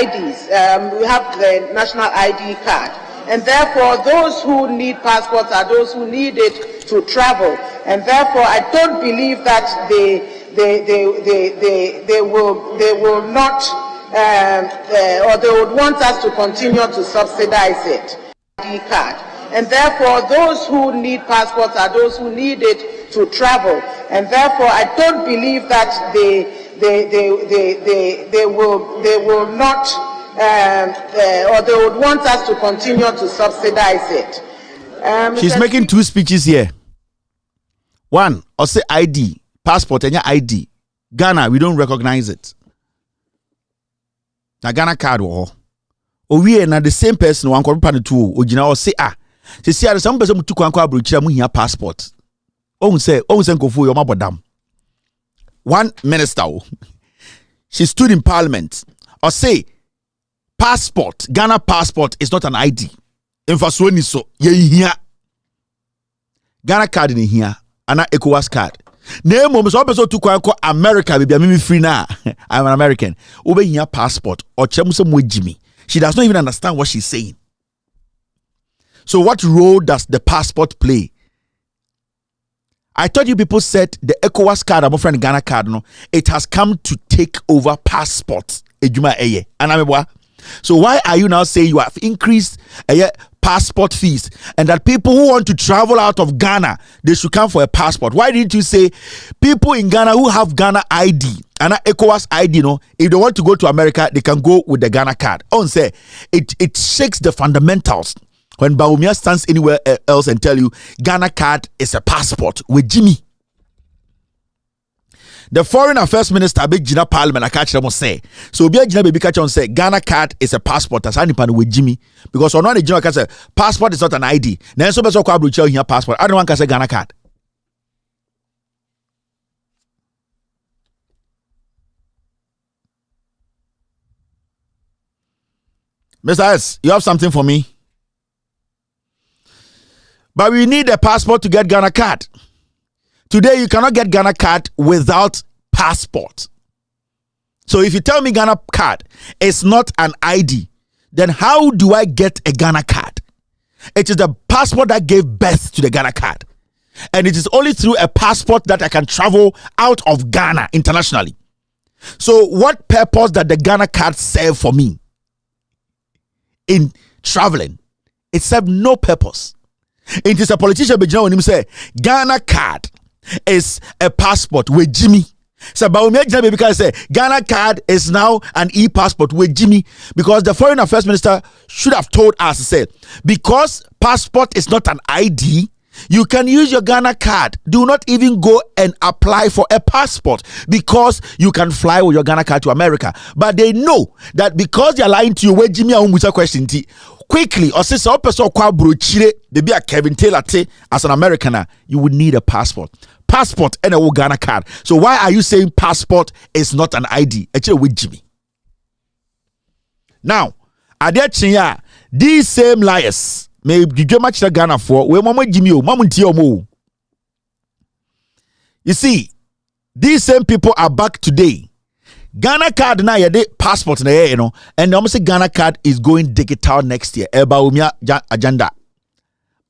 IDs. We have the national ID card, and therefore those who need passports are those who need it to travel, and therefore I don't believe that they will not or they would want us to continue to subsidize it. ID card, and therefore those who need passports are those who need it to travel, and therefore I don't believe that they will not or they would want us to continue to subsidize it. She's making two speeches here. One, I say ID, passport and your ID. Ghana, we don't recognize it. Na Ghana card wo. O we na the same person wan ko pa to ogina o say se see some person mutu kwankwa abrochira mu hia passport. Ohun say nkofo yo mabodam. one minister, she stood in parliament or say passport, Ghana passport is not an ID. In Faswani so ye here. Ghana card in here, and a ECOWAS card. Name so person to call America baby I'm free now. I'm an American. Over here passport or chemusem Jimmy. She does not even understand what she's saying. So what role does the passport play? I thought you people said the ECOWAS card, my friend Ghana card, no, it has come to take over passports. So why are you now saying you have increased passport fees and that people who want to travel out of Ghana, they should come for a passport? Why didn't you say people in Ghana who have Ghana ID and ECOWAS ID, no, if they want to go to America, they can go with the Ghana card? On say it shakes the fundamentals. When Bawumia stands anywhere else and tell you Ghana card is a passport with Jimmy. The foreign affairs minister big Gina Parliament I catch them say. So be a Gina baby catch on say Ghana card is a passport as any with Jimmy. Because on one the Gina can say passport is not an ID. Then so beso kwa bruchel here passport. I don't want to say Ghana card. Mr. S, you have something for me? But we need a passport to get Ghana card. Today, you cannot get Ghana card without passport. So if you tell me Ghana card is not an ID, then how do I get a Ghana card? It is the passport that gave birth to the Ghana card. And it is only through a passport that I can travel out of Ghana internationally. So what purpose does the Ghana card serve for me in traveling? It serves no purpose. It is a politician when him say Ghana card is a passport with Jimmy. So because say Ghana card is now an e-passport with Jimmy, because the foreign affairs minister should have told us to say because passport is not an ID, you can use your Ghana card. Do not even go and apply for a passport because you can fly with your Ghana card to America. But they know that because they are lying to you, where Jimmy a question quickly or say so person kwa brochire they be a Kevin Taylor as an American, you would need a passport and a Ghana card. So why are you saying passport is not an ID? Actually with Jimmy. Now, Adechinya, these same liars may you much the Ghana for where Mama Jimmy Mamuntiomo. You see, these same people are back today. Ghana card na yede passport na you know, and almost Ghana card is going digital next year. Eba agenda.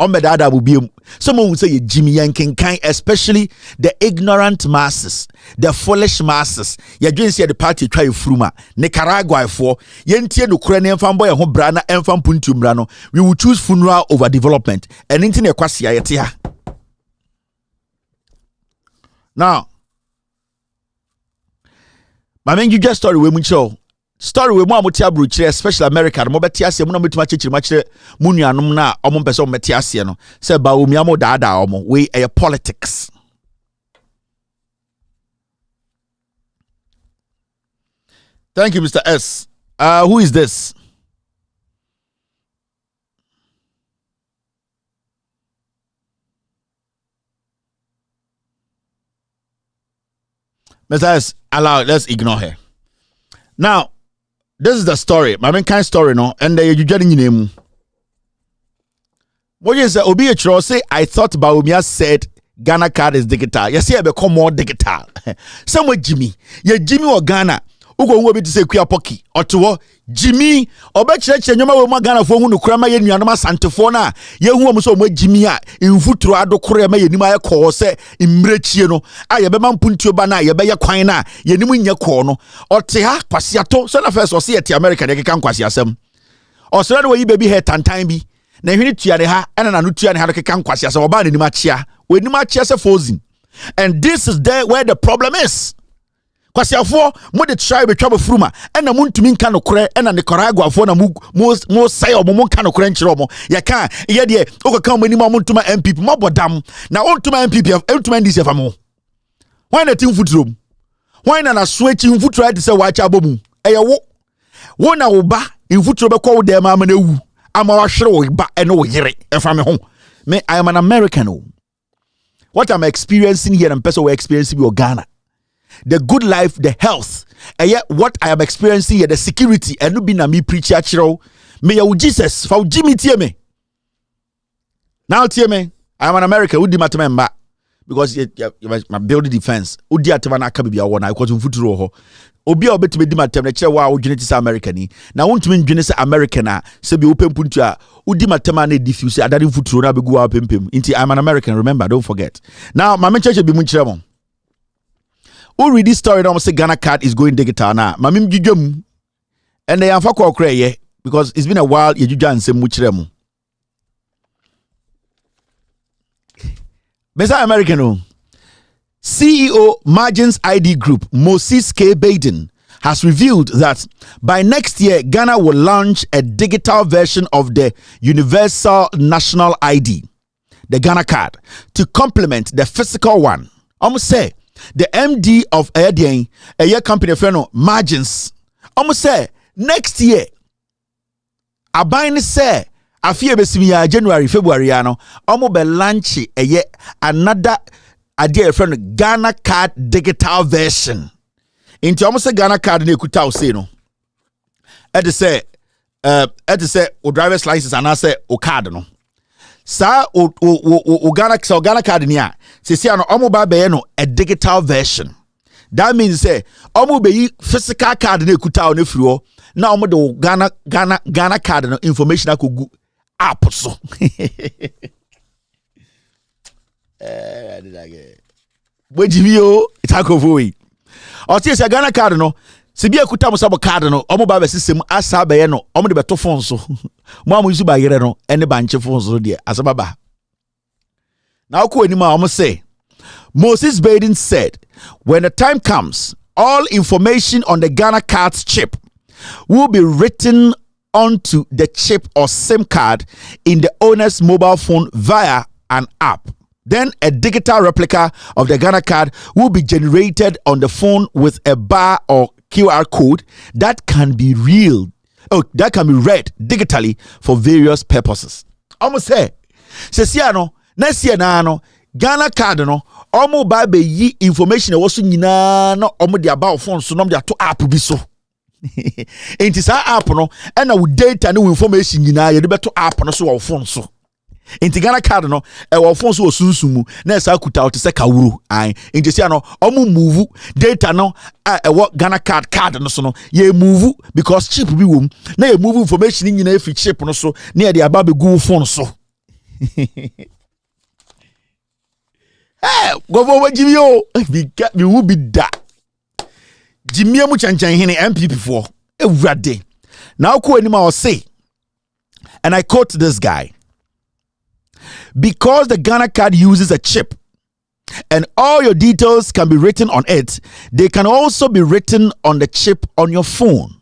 Ombedada will be someone will say Jimmy Yankin kind, especially the ignorant masses, the foolish masses. Ya doing see the party try fruma Nicaragua for yentie no Ukrainian fanboy ho brana enfam puntum brano. We will choose funeral over development. And into kwasi ayete. Now, my man, you just story we muncho. Story we mo amotia bruchire, especially America. Mo beti ase mo no metuma chichiri machire mu nuanom na omo pese o meti ase no. Se ba omi amo daada omo we politics. Thank you, Mr. S. Who is this? Mr. S, allow, let's ignore her. Now, this is the story. My main kind story, no? And you getting your name. What you say, Obi Echro say, I thought Baumia said Ghana card is digital. You see, I become more digital. Somewhere Jimmy. Yeah, Jimmy or Ghana. Ugo uwe biti se kuya poki. Otuwo Jimmy. Obechireche nyoma we Ghana fo hunu kurama ye nuanoma santefo na ye hu omuso mo Jimmy a infuturo ado kurama ye nima ye ko se imrechie no a ye be mampuntuo ba na ye be ye kwan na ye nimu nye ko no ote ha kwasiato so na first o se ye ti America de keka kwasiasem o se na we yi baby hair tantan bi na hwini tuane ha ena na no tuane ha de keka kwasiasem oba na nima chia we nima chia se fozin. And this is there where the problem is. Kwasiafo mo de try be twabo fruma ena muntumi nka no kore ena Nicaragua fo na mo say omo nka no kore nkyere omo ye ka ye de okaka mo ni mo ntuma MPP mo bodam na ontuma MPP entuma ndisi fa mo why na team futuro why na switch futuro de say wa cha bomu eye wo na wo ba infuturo be ko wo de ma na wu ama wa hwere wo ba ene wo yere e fa me ho me I am an American. What I'm experiencing here and person we experiencing in Ghana. the good life, the health, and yet what I am experiencing here, the security, and no be na me preach achiro. May you Jesus for Jimmy tie me. Now tie me, I am an American. Who di matememba because my building defense. Who di atema na aka bibia wona because mfuturo ho. Obi a obetime di matem na kire wa odwene ti sa American ni. Na wontumi ndwene se American a se bi opempuntu a udi matema na diffuse adade mfuturo na begu wa pempem. Inti I'm an American, remember, don't forget. Now my church bi mu kire mo. Who read this story now say Ghana card is going digital now. Mamim gidwam. And they amfa kwa okra ye because it's been a while ye judja nsem mu kire mo. Mensah American CEO Margins ID Group Moses K. Baden has revealed that by next year Ghana will launch a digital version of the Universal National ID, the Ghana card, to complement the physical one. Almost say the MD of a year company friend Margins almost say next year Abain say afie besimi January February ano almost be launch a year another idea friend Ghana card digital version. Into almost a Ghana card ne kuta say no. It say o driver's license and I say o card no. Sa o Ghana card ni a se ano omo ba be no a digital version. That means say omo be physical card ne kuta o ne firi na omo de Ghana card no information akogu app so. Bojimio itakovoyi. Oti se Ghana card no se bia kuta mo sabo card no omo ba be system asa be ye no omo de beto phone so. Mo amuzu ba yere no ene ba nche phone so de asababa. Now ko anima omo say Moses Baden said when the time comes all information on the Ghana card's chip will be written onto the chip or SIM card in the owner's mobile phone via an app. Then a digital replica of the Ghana card will be generated on the phone with a bar or QR code that can be read digitally for various purposes. Almost say, Sesiano, next year no Ghana card no, almost by be information was nyina no almost the about phone so no to app bi so. Enti sa app no, and now data no information nyina ye de to app no so phone so. Inti Ghana card no e wo phone so sunsumu na esa kuta o te se kawuru an inti sia no omu move data no e wo Ghana card no so no ye move because chip bi wom na ye move information nyina e fi chip no so na ye de aba be go phone so. Go for Jimmy o we will be da Jimmy mu chanchan hene MPP for ewrade now ko anima o say, and I quote this guy, because the Ghana card uses a chip and all your details can be written on it, they can also be written on the chip on your phone.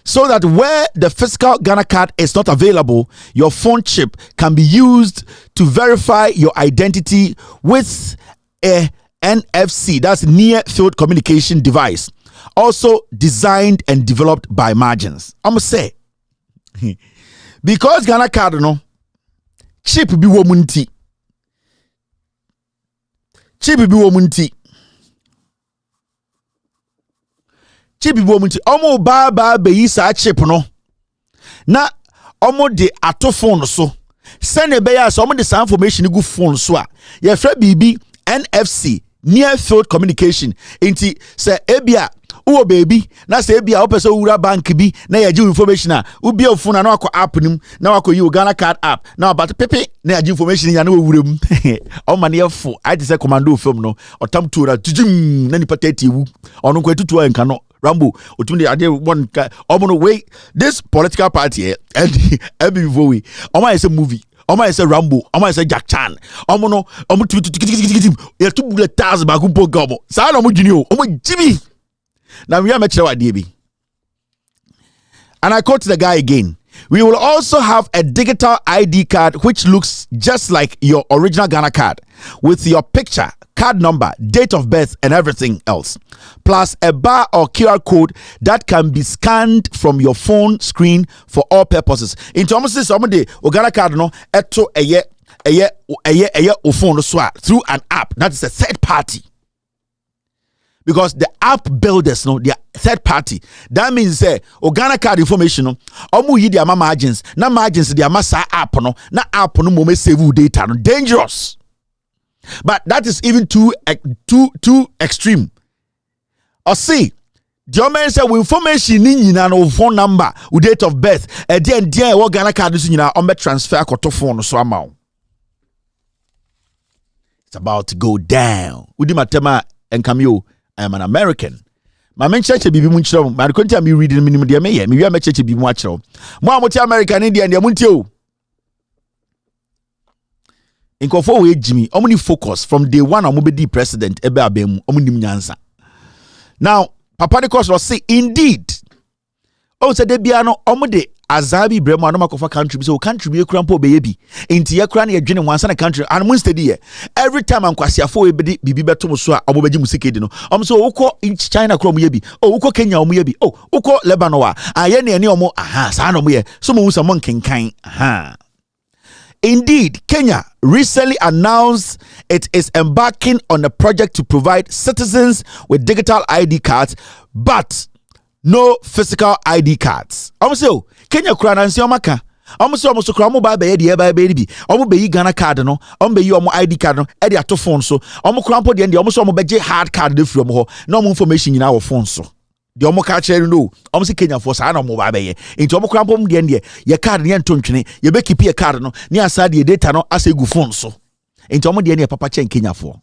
So that where the physical Ghana card is not available, your phone chip can be used to verify your identity with a NFC, that's near field communication device, also designed and developed by Margins. I'ma say, because Ghana card no chip bi wo munti. Chip bi wo munti. Chip bi wo munti. Omo ba be yi sa chip no. Na omo de ato phone so. Send e be ya so omo de sa information go phone so a. Ye fra bibi NFC, near field communication. Inti se ebia uwo baby na se bia opese wura bank bi na yaji information a ubi ofuna na akọ app nim na akọ yi Ghana card app na about pepe na yaji information ya na wuram o man yefo I say commando film no otam tura tujum na ni patati wu onu ko tutu enka no Rambo otum de ade one omo wait this political party and every vote omo say movie omo say Rambo omo say Jack Chan omo no omo ya tu bulletaz ba ku pogomo sa na omo jini o omo jibi. Now we are making sure DB. And I quote the guy again. We will also have a digital ID card which looks just like your original Ghana card with your picture, card number, date of birth, and everything else. Plus a bar or QR code that can be scanned from your phone screen for all purposes. In terms of some day, Ghana card no eto a phone through an app. That is a third party. because the app builders, no, they are third party. That means Ghana card information, no, omu yi their margins, na margins their massa app, no, na app no mo save data, no, dangerous. But that is even too extreme. Or see, the man say we information ni na no phone number, with date of birth, then what Ghana card is ni na on transfer koto phone so amount. It's about to go down. Udi matema and cameo. I am an American. My men church be munchro. My country me reading minimum dia me we am church be munchro. Mo amoti American Indian dia muntio. Inkofo we Jimmy, omni focus from day one omo be the president ebe abemu omnim nyansa. Now, Papa de Cos was say indeed. Oh, said de bia no omo de azabi bremo no makofa country so country be krampo be yebi enti ye kra na yedwene wansa na country and mun steady every time ankwasiafo e be bibi beto so a omo beji musike di no omo so wukọ China kro mo yebi oh wukọ Kenya omo yebi oh wukọ Lebanon wa aye ne ne omo aha sa no mo ye so mo wusa mo nkenkan aha. Indeed, Kenya recently announced it is embarking on a project to provide citizens with digital ID cards, but no physical ID cards. Also, Kenya kura na nsi omaka. Almost kura mo ba be de bi. Omo be yi Ghana card no, omo be yi omo ID card no, e de ato phone so. Omo kura mpo de almost omo beje hard card de free omo ho. Na omo information nyina wo phone so. The omo ka chere no, omo se Kenya for sa na omo ba be ye. Enti omo kura mpo de ye card ne ntontwene, ye be keep ye card no, ne asa de data no asa egu phone so. Enti omo de papa chen Kenya for.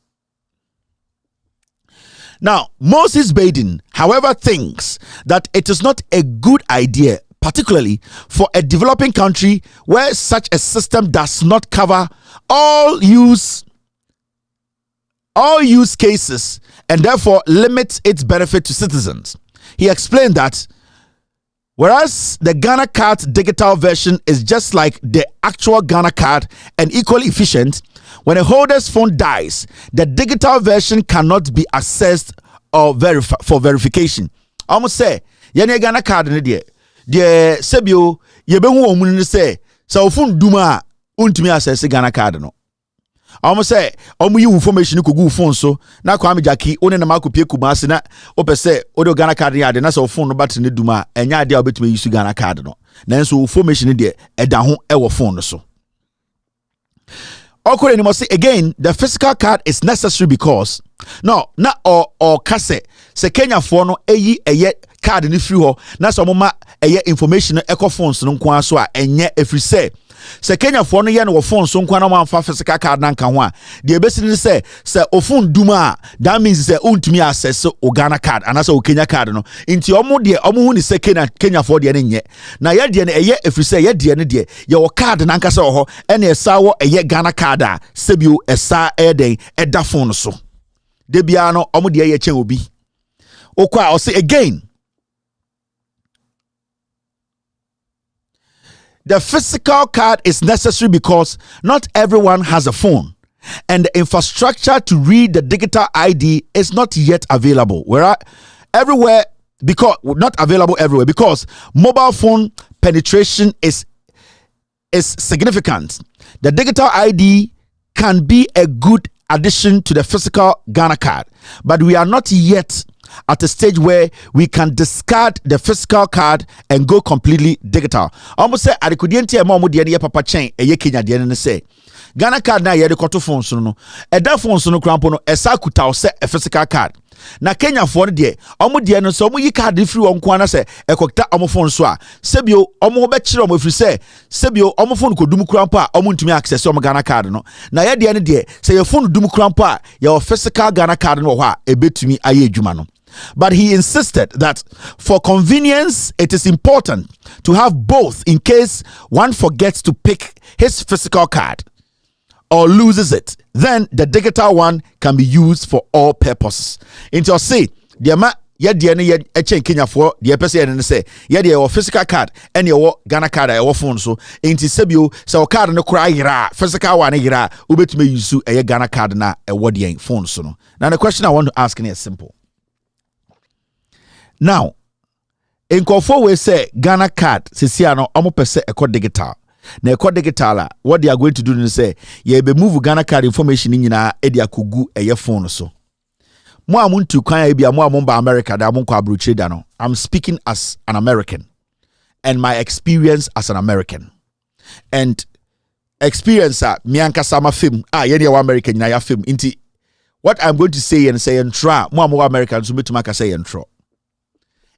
Now, Moses Baden, however, thinks that it is not a good idea, particularly for a developing country where such a system does not cover all use cases and therefore limits its benefit to citizens. He explained that whereas the Ghana card digital version is just like the actual Ghana card and equally efficient, when a holder's phone dies, the digital version cannot be accessed or for verification. Almost say, yene Ghana card ne de sebio yebehu omun ne say, so phone duma untumi access Ghana card no. Almost say, omu yi information ko gu phone so na kwa amjaki one na makopie kumase na opese odo Ghana card ya de na so phone no battery ne duma enya ade obetumi use Ghana card no. Na so information de eda ho e wo phone no so. Again, the physical card is necessary because no na or kase se Kenya for no eyi card ni free ho na so moma information eco phones no kwa so a enye efri se Kenya for no ye no phone so kwa na manfa physical card na nka ho a de ebesi ni se ofun duma that means se untumi access o Ghana card and so Kenya card no inti omo hu ni se Kenya for de ne nye na ye de ne efri se ye de ne de ye wo card na nka se ho ene esa wo Ghana card a sebio esa eden eda phone so de bia no omo de ye chen obi okwa o say again. The physical card is necessary because not everyone has a phone and the infrastructure to read the digital ID is not yet available. Not available everywhere because mobile phone penetration is significant. The digital ID can be a good addition to the physical Ghana card, but we are not yet at a stage where we can discard the physical card and go completely digital. Almost say adikudienti e mo de papa chen eye Kenya de ne say Ghana card na ye de koto phone so no e da phone so no krampo no esa kuta o se a physical card na Kenya for de omo de no so omo yi card free won kwa na se e kokta omo phone so a sebio omo be kire omo free se sebio omo phone ko dum krampo a omo ntumi access omo Ghana card no na ye de ne de se ye phone dum krampo a ye physical Ghana card no ho a e betumi aye adwuma no. But he insisted that for convenience, it is important to have both in case one forgets to pick his physical card or loses it. Then the digital one can be used for all purposes. Into say, the Kenya for the person and say, your physical card and your Ghana card or phone so into Sebio, so card no cry physical one ubet me use a Ghana card na a word phone so. Now the question I want to ask is simple. Now, in Kofo we say Ghana card, Sisiano, omo pese eko digital. Na eko digital, what they are going to do is say, ye be move Ghana card information in na edia kugu eye phone so. I'm speaking as an American and my experience as an American. And experience mianka sama film yeni wa American na ya film inti what I'm going to say and say entra mo Americans so metumaka say entro.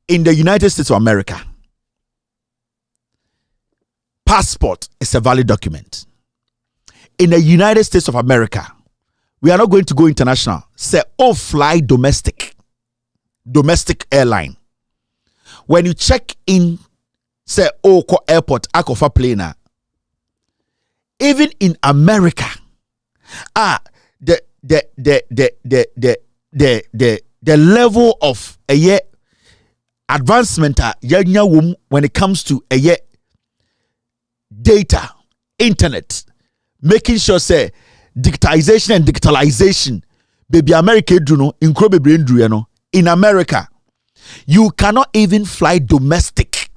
In the United States of America, passport is a valid document. In the United States of America, we are not going to go international. Say, fly domestic airline. When you check in, say, ko airport, akofa plane. Even in America, the level of a year advancement when it comes to a year data, internet, making sure say digitization and digitalization, baby America in America, you cannot even fly domestic.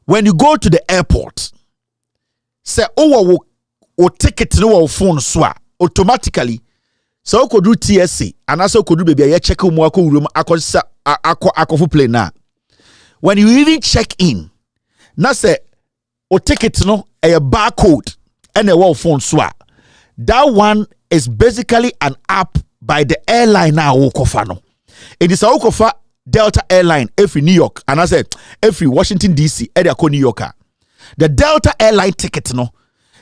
When you go to the airport, say o ticket no phone swa automatically. So you could do TSC and also could do baby a check room plane na. When you even check in, na say o ticket no a barcode and a phone swa. That one is basically an app by the airline now okofano. It is a okofa Delta airline every New York and I said every Washington DC area New Yorker. The Delta airline ticket no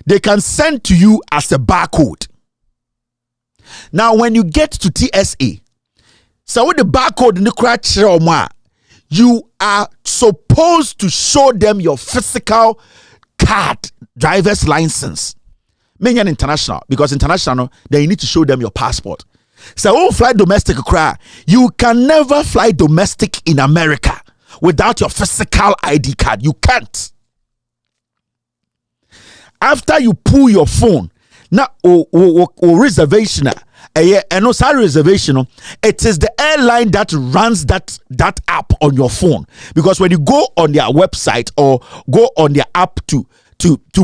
they can send to you as a barcode. Now when you get to TSA, so with the barcode in the crutch, you are supposed to show them your physical card, driver's license. Many international, because international, then you need to show them your passport. So fly domestic cry. You can never fly domestic in America without your physical ID card. You can't. After you pull your phone, now reservation, reservation, it is the airline that runs that app on your phone. Because when you go on their website or go on their app to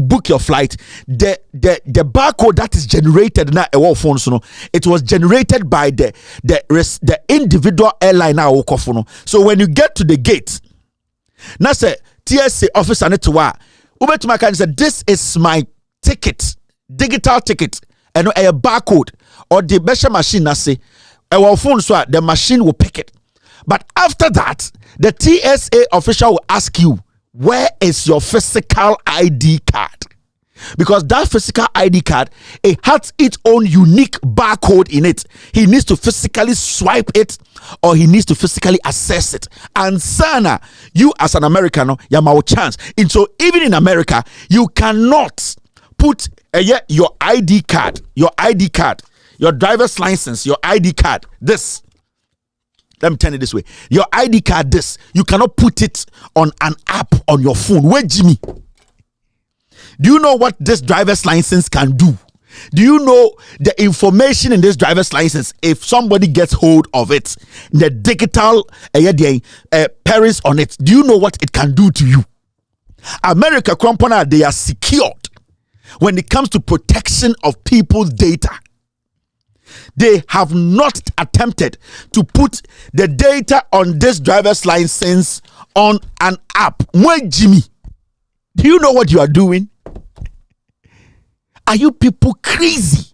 book your flight, the barcode that is generated now phone, it was generated by the individual airline now. So when you get to the gate, now say TSA officer netwa Ubetumaka said, this is my ticket, digital ticket, and a barcode or the measure machine. I say, phone so the machine will pick it. But after that, the TSA official will ask you, where is your physical ID card? Because that physical ID card, it has its own unique barcode in it. He needs to physically swipe it or he needs to physically access it. And Sana, you as an American, you have a chance. And so even in America, you cannot put your ID card, your driver's license, your ID card, this. Let me tell you this way. Your ID card, this. You cannot put it on an app on your phone. Where, Jimmy? Do you know what this driver's license can do? Do you know the information in this driver's license? If somebody gets hold of it, the digital parents on it, do you know what it can do to you? America, they are secured when it comes to protection of people's data. They have not attempted to put the data on this driver's license on an app. Where, Jimmy? Do you know what you are doing? Are you people crazy?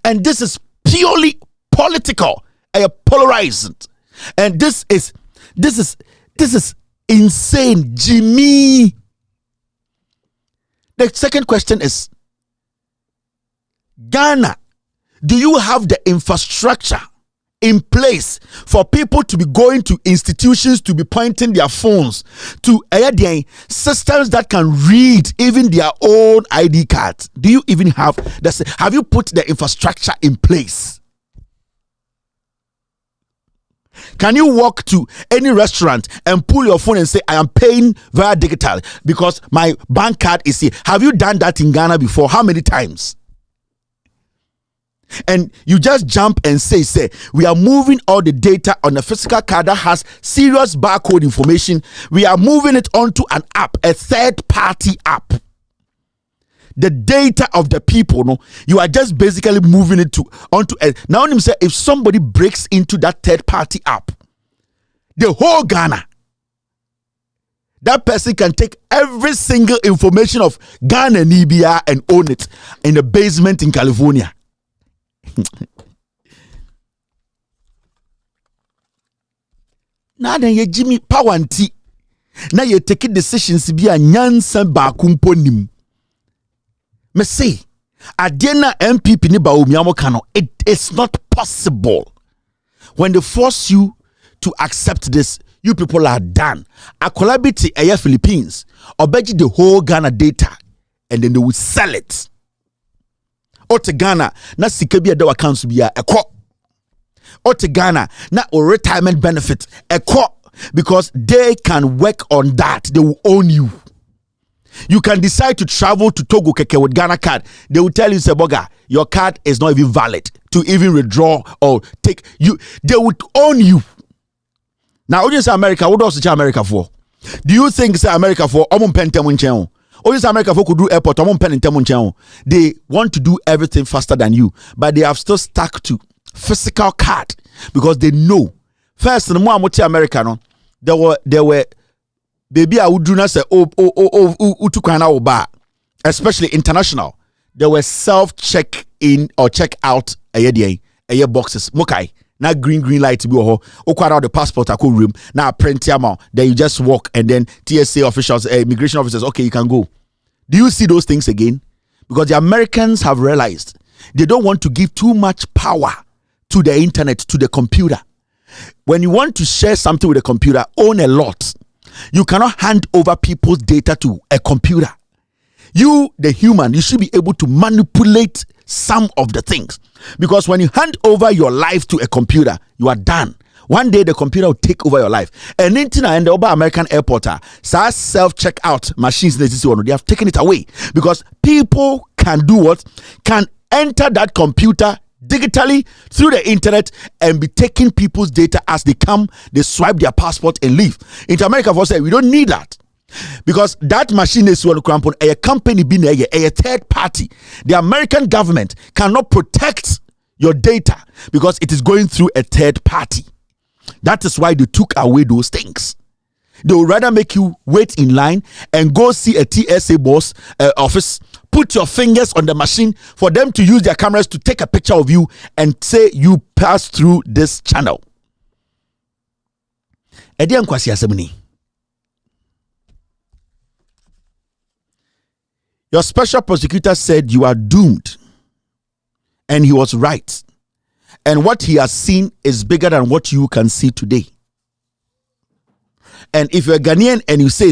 And this is purely political, polarized. And this is insane, Jimmy. The second question is, Ghana, do you have the infrastructure in place for people to be going to institutions to be pointing their phones to systems that can read even their own ID cards? Do you even have you put the infrastructure in place? Can you walk to any restaurant and pull your phone and say, I am paying via digital because my bank card is here? Have you done that in Ghana before? How many times? And you just jump and say, we are moving all the data on a physical card that has serious barcode information. We are moving it onto an app, a third-party app. the data of the people, no, you are just basically moving it onto now. If somebody breaks into that third party app, the whole Ghana, that person can take every single information of Ghana and EBR and own it in the basement in California. Now then ye Jimmy power anti. Now you take decisions be a nyansa ba kumponim. Me say, Adena MPP ni ba omiamo kano. It is not possible. When they force you to accept this, you people are done. A collaborate a Philippines or beji the whole Ghana data and then they will sell it. Or to Ghana, na sikebi adawa accounts be a co. Or to Ghana, na or retirement benefit a co, because they can work on that. They will own you. You can decide to travel to Togo Keke with Ghana card. They will tell you, Seboga, your card is not even valid to even withdraw or take you. They would own you. Now, audience America, what does America for? Do you think say America for audience America for could do airport? They want to do everything faster than you, but they have still stuck to physical card because they know. First, the more America, no, there were baby I would do not say especially international. There were self-check in or check out a boxes. Mokai. Now green light to be out the passport room. Now print them. Then you just walk and then TSA officials, immigration officers, okay, you can go. Do you see those things again? Because the Americans have realized they don't want to give too much power to the internet, to the computer. When you want to share something with a computer, own a lot. You cannot hand over people's data to a computer. You, the human, you should be able to manipulate some of the things. Because when you hand over your life to a computer, you are done. One day the computer will take over your life. And in the American airport, self-checkout machines, they have taken it away. Because people can do what? Can enter that computer digitally through the internet and be taking people's data as they come, they swipe their passport and leave. In America, for say we don't need that. Because that machine is a company being a third party. The American government cannot protect your data because it is going through a third party. That is why they took away those things. They would rather make you wait in line and go see a TSA boss office, put your fingers on the machine for them to use their cameras to take a picture of you and say you passed through this channel. Your special prosecutor said you are doomed. And he was right. And what he has seen is bigger than what you can see today. And if you're a Ghanaian and you say,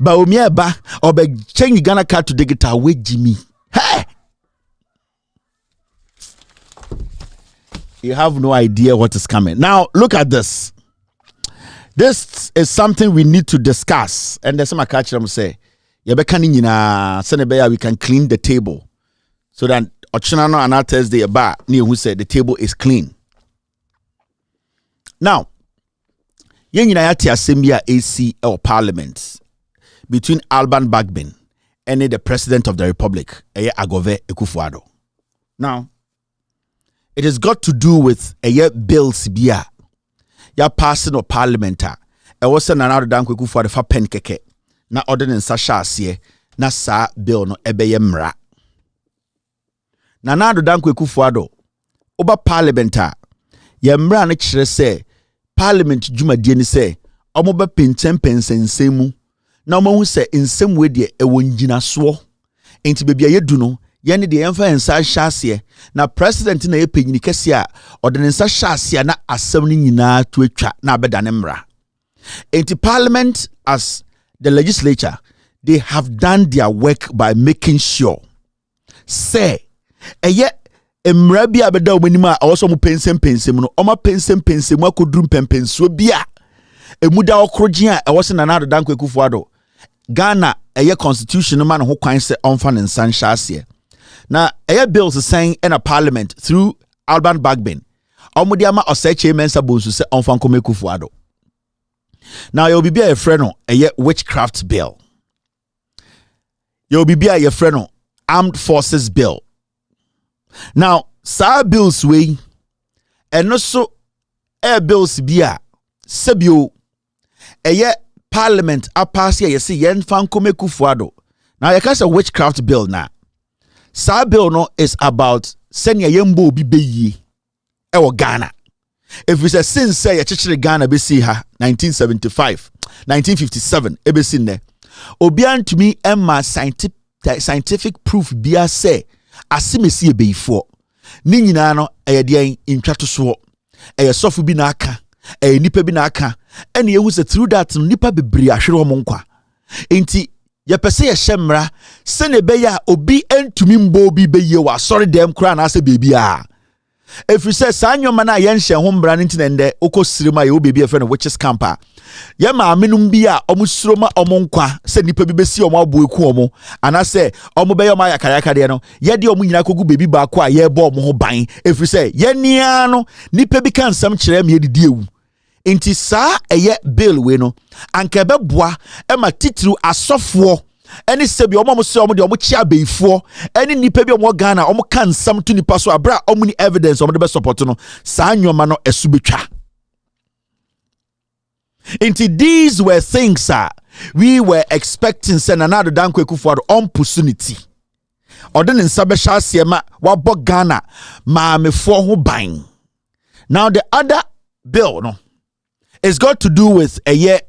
Baomieba or be change Ghana card to digital, wait, Jimmy. Hey! You have no idea what is coming. Now, look at this. This is something we need to discuss. And there's some catch them say, we can clean the table so that Ochinano and Thursday about who said the table is clean. Now, Yenayati Assembly AC or Parliament between Alban Bagbin and the President of the Republic, Agove Ekufuado. Now, it has got to do with a bill Sibia. Ya passing of Parliament. I was another Danko Ekufuado for pen keke. Na ordinance Sasha na sa bill no ebeye mra. Na nado Danko Ekufuado oba Parliament ye mra ne kire se Parliament dwumadie ni se omo ba pentem pensensemu na omo hu se nsem we de ewo ngina so enti bebia yedu no ye ne de yemfa ensa hyase na president na ye penyini kese a ordinance hyase na asem ni nyina to atwa na abeda ne mra. Enti Parliament as the legislature, they have done their work by making sure say emrabia abeda omanima also mo pensem no oma pensem akodrum pempenso bia emuda okrogye a ewose na nado Danko Ekufuado Ghana constitution no man ho kwan se onfa ne nsan hyase na bills saying in a parliament through Alban Bagbin omodiama oseche Mensah bonsu se onfa nkom Ekufuado. Now you'll be a friend a witchcraft bill. You'll be a friend Armed Forces Bill. Now, sa bills we and also air bills bia sebio eye parliament a pass here say yen fan kome kufuado. Now you can say witchcraft bill na. Sa bill no is about senya yembo bi beyi e Ghana. If we say since say ye chichire Ghana be see ha 1975, 1957 e be sin ne. Obian to me emma scientific proof bia say asimesi e beifo. Ni nyina no eye de intwa to so. Eye sofu bi na aka, eye nipa bi na aka. Ene yehu se through that nipa bebre ahwere o monkwa. Enti ye pese ye hyemra se ne be ya obi entumi mbo bi beye wa sorry dem kra na ase bebi a. If you say sanyo na ye nhye ho mbra ntinende okosirima ye obebi e friend which is camper. Ye ma amenum bi a omusroma omonkwa se nipa bi besi omo abo eku omo anase omo be ye omo ayakayaka de no ye de omo nyina kogu bebi ba ko a ye bo omo ho ban. If you say ye nia no nipa bi kan sam kire me didi ewu. Inti sa eye bill we no anka beboa e ma titru asofo eni sebi omo se omo de omo chia beifo eni nipa bi omo Ghana omo kan sam to nipa so abra omo ni evidence omo de be support no sa anwoma no esu betwa. Inti these were things we were expecting say na Nana Addo Dankwa Akufo-Addo opportunity ode ne nsa be hya asiema wabo Ghana maamefo ho ban. Now the other bill no it's got to do with a year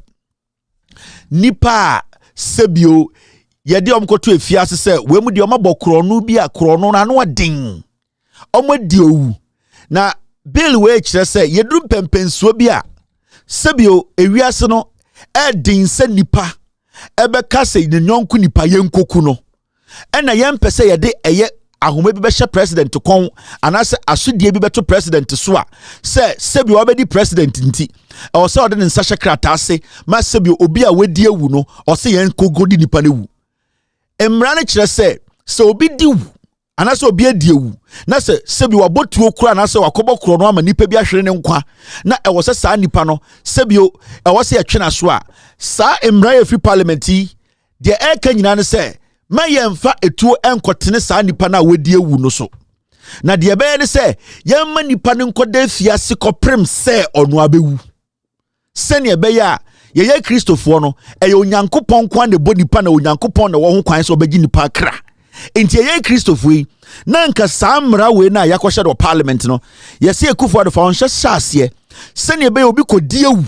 nipa sebio yedi omkoto efiase se we mu de omabọ kronu bi a kronu na no den omadi owu na bill we kire se yedru pempensuo bi a sebio ewiase no edin se nipa ebeka se ne nyonku nipa yenkoku no ena yempese yede eye ahome bi be hye president kon anase asodie bi beto president so a sebio obedi president nti o se ode ne nsa hye krata ase ma sebio obi a wedi ewu no o se yen kogodi nipa ne wu emra ne kire se obi di wu anase obi adi ewu na sebio wabotuo kura anase wakobo kro no ama nipa bi ahwere ne nkwa na e wo se saa nipa no sebio e wo se yetwe na so a saa emra ye free parliament de e ka nyina ne se ma yemfa etuo enkotene saa nipa na wedi ewu no so na de be ne se yemma nipa ne nkoda fiase koprem se ono abewu se ne be ya ye Kristofo no eye onyankopon kwa ne bo nipa na onyankopon na wo ho kwan so obegi nipa kra enti ye Kristofo yi na nka saa mra we na yakohye do parliament no ye se Akufo-Addo fa onhye hyase se ne be obi kodi ewu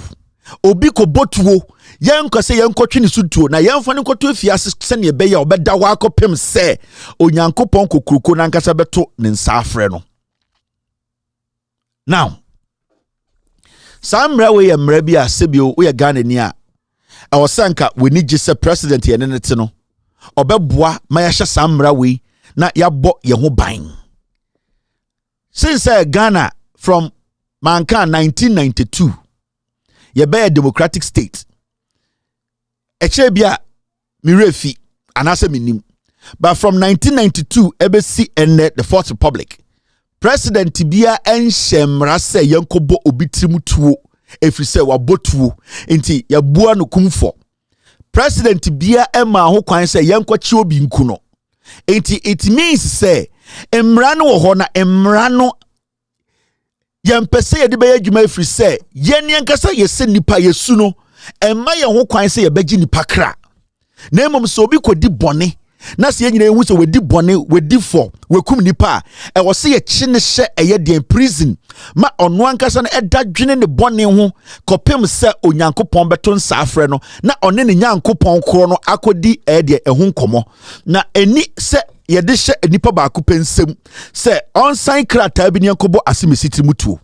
obi ko botuo yenko se yenko twe ne sutuo na yenfa ne nkoto afiase se ne be ya obeda wa akopem se onyankopon kokuruko na nkasa beto ne nsa afre no. Now samra we ye mra bi a sebio we Ghana ni a awosanka we ni gise president ye ne te no obeboa ma ya hye samra we na yabo ye ho ban since Ghana from manka 1992 ye be a democratic state echebia mirefi anase minim but from 1992 ebesi enne the Fourth Republic president bia enhyemra se yankobo obitrim tuo efrise wabotuo enti yabua no kumfo president bia ema ho kwan se yankwachi obi nkuno enti it means say emra no ho na emra no yempese yede be adwuma efrise yene yankasa yese nipa yesu no emma ye ho kwan se yebegi nipa kra na emom so obi kodi bone na se nyina ehu se wedi bone wedi for wekum nipa e wo se ye chi ne hye eye den prison ma ono ankasa na edadwene ne bone ho kopem se onyankopon beto nsa afre no na one ne nyankopon kro no akodi de ehu nkomo na eni se yede hye nipa ba ko pensem se onsan krata bi ne nkobo asemesitiri mutuo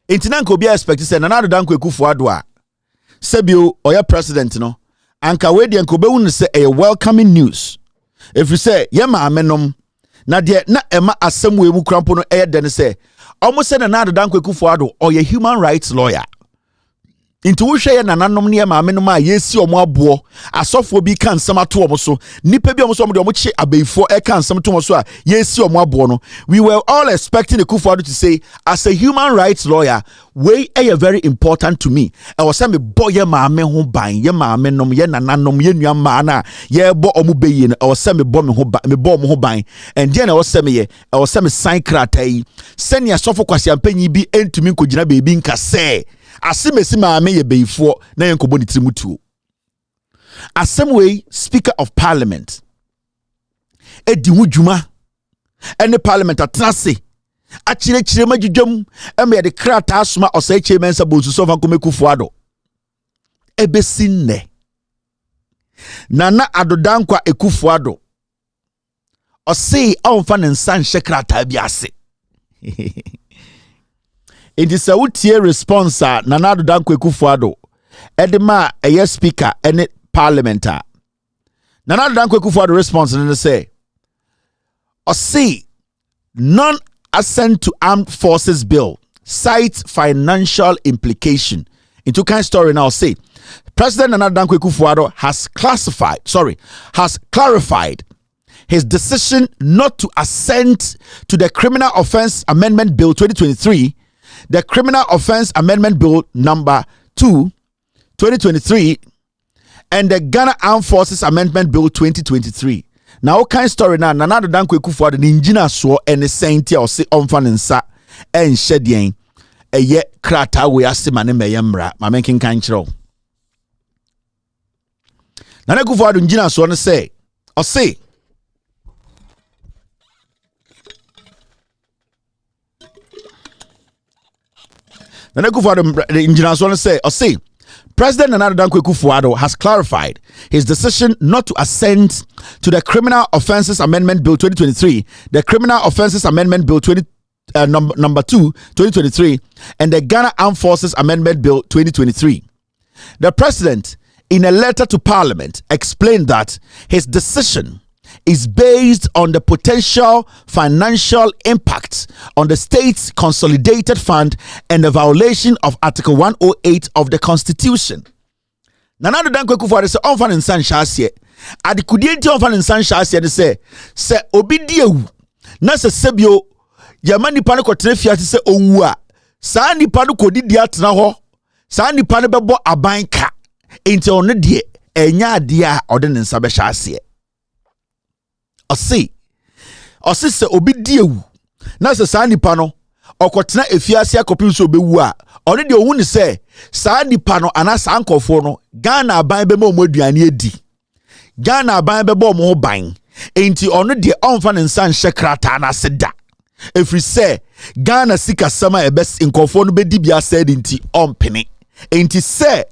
Intinanko be expect say Nana Addo Dankwa Akufo-Addo a sebio oya president no anka we de nko be wonu say a welcoming news if you say ye ma amenom na de na ema asem we mu krampo no de ne say omo say Nana Addo Dankwa Akufo-Addo oya human rights lawyer Into wohwe nananom ne maame no ma yesi omo abo asofo bi kan nsam ato omo so nipa bi omo so omo de omo che abeifo e kan nsam to omo so a yesi omo abo no we were all expecting Akufo-Addo to say as a human rights lawyer we are very important to me e was say me boy ye maame ho ban ye maame nom ye nananom ye nua ma na ye bo omo beyi no e was say me bo me ho ban me bo omo ho ban and then e was say me ye e was say me sign kratai send ya sofo kwasi ampanyi bi entumi nkogina beebi nka say asemesi maame ye beifo na yenkobo ni trimutuo Assembly Speaker of Parliament edi hu dwuma ene parliament atrase achire majudwam eme de krata asoma osache Mensah bonsu so fa Akufo-Addo ebesinne Nana Adodankwa Akufo-Addo osi awfa ne nsan hye krata bi ase It is a utie response Nana Adodankwa Akufo-Addo edema eye speaker ene parliamentar Nana Adodankwa Akufo-Addo response and say non-assent to armed forces bill cites financial implication. Into kind story now say President Nana Adodankwa Akufo-Addo has clarified his decision not to assent to the Criminal Offence Amendment Bill 2023, the Criminal Offence Amendment Bill number 2, 2023, and the Ghana Armed Forces Amendment Bill 2023. Now, kind story now, Nana Adodankwa Akufo-Addo the engineer so and sainty or say on fanensa and shedding a ye krata we ase mane meyemra ma menkin kan chiro. Nana Akufo-Addo engineer so and say or say Nana Akufo-Addo the engineer so and say or say President Nana Adodankwa Akufo-Addo has clarified his decision not to assent to the Criminal Offences Amendment Bill 2023, the Criminal Offences Amendment Bill number 2, 2023, and the Ghana Armed Forces Amendment Bill 2023. The President, in a letter to Parliament, explained that his decision is based on the potential financial impact on the state's consolidated fund and the violation of Article 108 of the Constitution. Nana Adodankwa Akufo-Addo say on fan insan shase adikudie nti on fan insan shase de say obi diewu na se sebio yama nipa no kotena fiate se owu a saa nipa no kodidi atena ho saa nipa no bebo aban ka enti ono de enya ade a ode ne nsa be shase Osi se obi diewu na se saa nipa no okotena efiase akopim so obewu a ono de ohun ni se saa nipa no ana saa nkofo no Ghana aban be ma omo aduane edi Ghana aban be bo omo ban enti ono de onfa ne nsan hye krata na seda efri se Ghana sika sama ebes nkofo no bedi bia said enti ompene enti se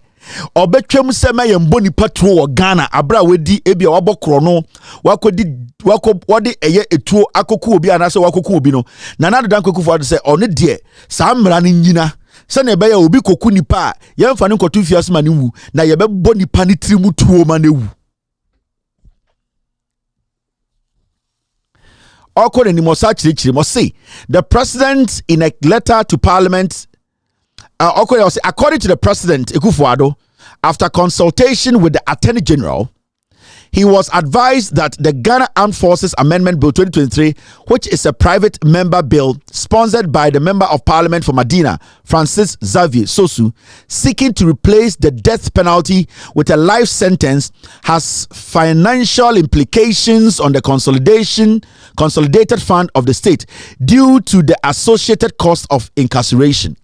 obetwam se ma yembo nipa tuo wo Ghana abra wedi ebia wabokro no wode eye etuo akoku obi anase wakoku obi no Nana Adodankwa Akufo-Addo se ono de saa mra ne nyina se na ebe ya obi koku nipa yemfa ne nkotu fiase ma ne wu na yebebo nipa ne trimu tuo ma ne wu according the President in a letter to Parliament according to the President Akufo-Addo, after consultation with the Attorney General, he was advised that the Ghana Armed Forces Amendment Bill 2023, which is a private member bill sponsored by the Member of Parliament for Medina, Francis Xavier Sosu, seeking to replace the death penalty with a life sentence, has financial implications on the consolidated fund of the state due to the associated cost of incarceration.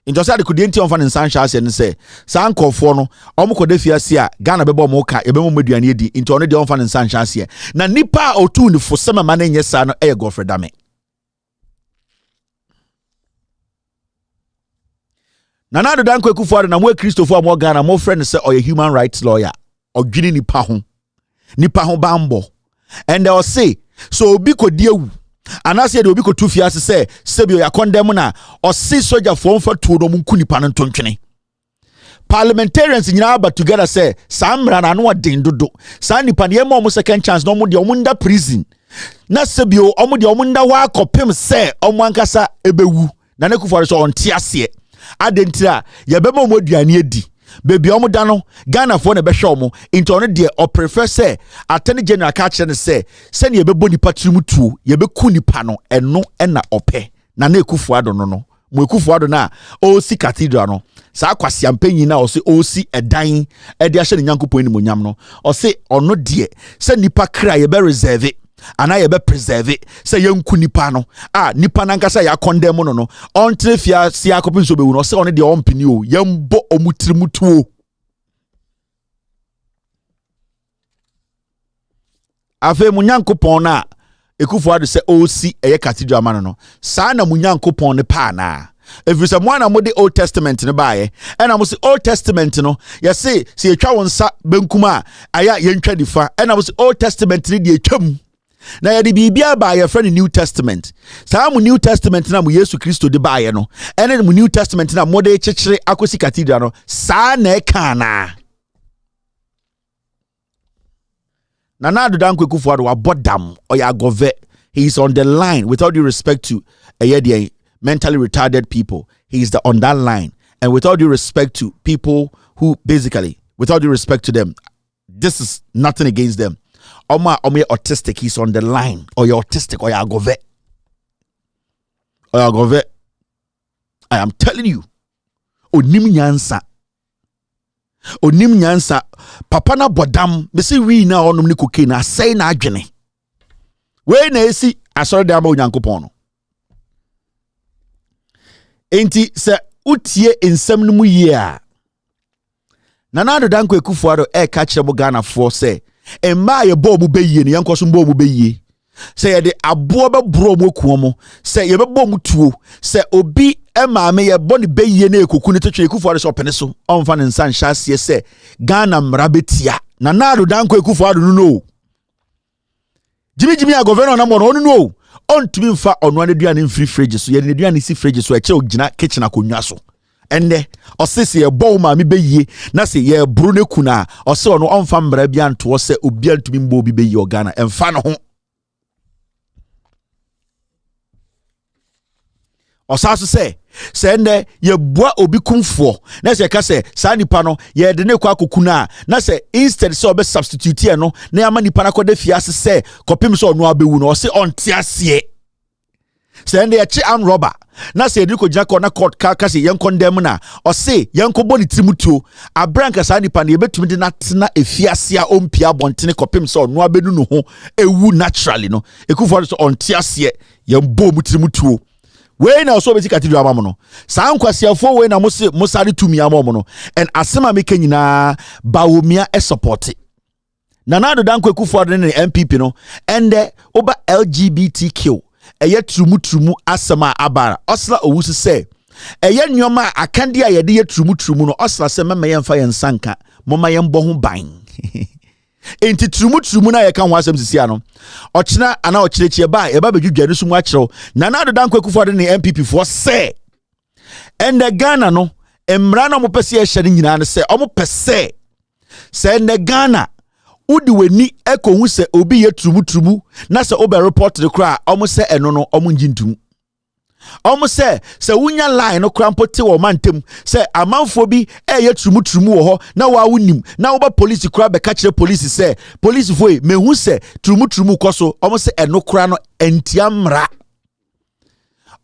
In just the kudenti on fan in Sanchez and say, Sanko Fono, Omoko Fiasia, Ghana Bebo Moka, Ebemo Medianidi, into only the on fan in Sanchez here. Na nipa or two for some money, yes, son, air go for dame. Nana Adodankwa Akufo-Addo na mwe Christopher mo Ghana, mo friend say, or a human rights lawyer, or gini nipa hon bambo. And they'll say, so biko dieu. And I said, Obiko Tufias say, Sebio ya condemna or see soldier form for two Munkuni Panantonchene. Parliamentarians in Yaba together say, Sam ran and what dindudo. Sani Paniemo second chance no more the Omunda prison. Na Sebio, Omo the Omunda Wako Pim say, Omwankasa Ebewu, Nanakufo on Tiasie. adentira yebema mo aduane adi baby omo da no Ghana for na be hwe omo into ono de o prefer say Attorney General ka kire ne say se ne yebebo nipa trimu tuo yebeku nipa no eno na ope na Ekufuado no mo Ekufuado na o si cathedral no sa kwasi ampanyi na o se o si edan e de ahye ne Nyankopon ni monyam no o se ono de se nipa kra ye be reserve ana ye be preserve se yanku nipa no nipa nankasa ya condemn no ontre fia si akopin so be wu no se ono de ompini o yembo omutirimutuo afa Munyankopon na Ekufuado se o si eye cathedral man no sa na Munyankopon ne pa na if someone na mode Old Testament ne baaye ena mo se Old Testament no ye se etwa wonsa benkuma aya yentwa difa ena mo se Old Testament ne de etwam na ye de bibia ba ye friend New Testament sa mu New Testament na mu Yesu Kristo de baaye no ena mu New Testament na mode chekere akosi cathedral no sa na e kana na do dan Ekufuado wa bodam oya gove. He is on the line without due respect to mentally retarded people. He is on that line. And with all due respect to people who basically, without due respect to them, this is nothing against them. Oma autistic, he's on the line. Or you're autistic, or you're gove. Or you're gove. I am telling you. Onim nyansa. Papa na bodam. Besi we na onum ni cocaine. I say na adwene. We na esi asore de ama Onyankopon no. Enti se utie ensem no mu yie a Nana Danko Ekufuado ka kire mo Ghana for say emma ye bo mu beyie ne yankoso bo mu beyie se ye de abo be bro mo kuo mo se ye be bo mu tuo se obi ema me ye bo ne beyie na ekoku ne tetwe Ekufuado so pene so onfa ne nsan hyasie se Ghana mra betia Nana Danko Ekufuado no Jimmy a governor na mo no on to be far on one duane free fridge so ye ne duane si fridge so e che ogina kitchen akonwa so ende o se se ye bow ma me beyie na se ye bro ne kuna o se ono onfa mbra bia nto se obi antumi mbo obi beyie ogana emfa no ho o sa so se ende ye boa obi kumfo na se ka se sa nipa no ye de ne kwa akokuna na se instead se obe substitute e no na ya ma nipa na koda fiase se kopim se ono abewu no o se onte ase se ende ye che am robber na se ediko gina ko na court ka se yen condemn na o se yen ko boni trimutuo abranka sa nipa na ye betumi de na tena efiase a ompia bontene kopim se ono abenu no ho ewu naturally no Ekufuado so onte ase yen bo mu trimutuo we na so beti cathedral amamo no sa nkwasiafo we na musari tumi amamo no and asema meka nyina bawomia e support Nana Danko Ekufuado ne MPP no ende oba LGBTQ eye trumu asema abara osla owusu se eye nyoma akande a yede ye trumu no osla se mema ye mfa ye nsanka moma ye mbo ho ban enti trumu na ye ka ho asem sisi ano ochina ana ochirechie ba ye ba bedwudwane so mu akiro Nana Danko Ekufuado ne MPP for se ende Ghana no emra na mo pese ye hye nyina ne se omo pese se ende Ghana udi weni ekohu se obi ye trumu na se obe report the cry omo se eno no omo njintum omo se wunya line no krampote wo mantem se amanfo bi ye trumu wo ho na wa wonim na wo ba police kra be ka kire police se police foi mehu se trumu koso omo se eno kra no entiamra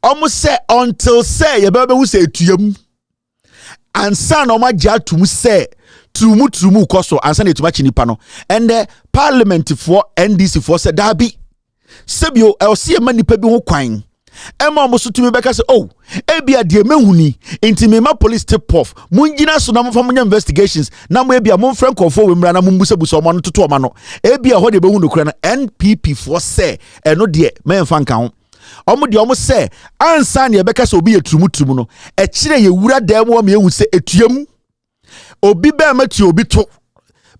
omo se until se ye be hu se etuam ansa na omo gya tum se trumu koso ansa na etumachi nipa no and the parliament for NDC for se dabi sebio elsie ma nipa bi ho kwan ema mo so tumi beka se ebia de mehuni enti me ma police tip off mungina so na mo fa munya investigations na mo ebia mo friend confo we mra na mo mbusabusa mo no toto ma no ebia ho de behu no kura na NPP for se eno de me mfa nka ho omo de omo se ansa na beka se obi ye trumu no e kire ye wura da mo me ehu se etuam obi be ma ti obi to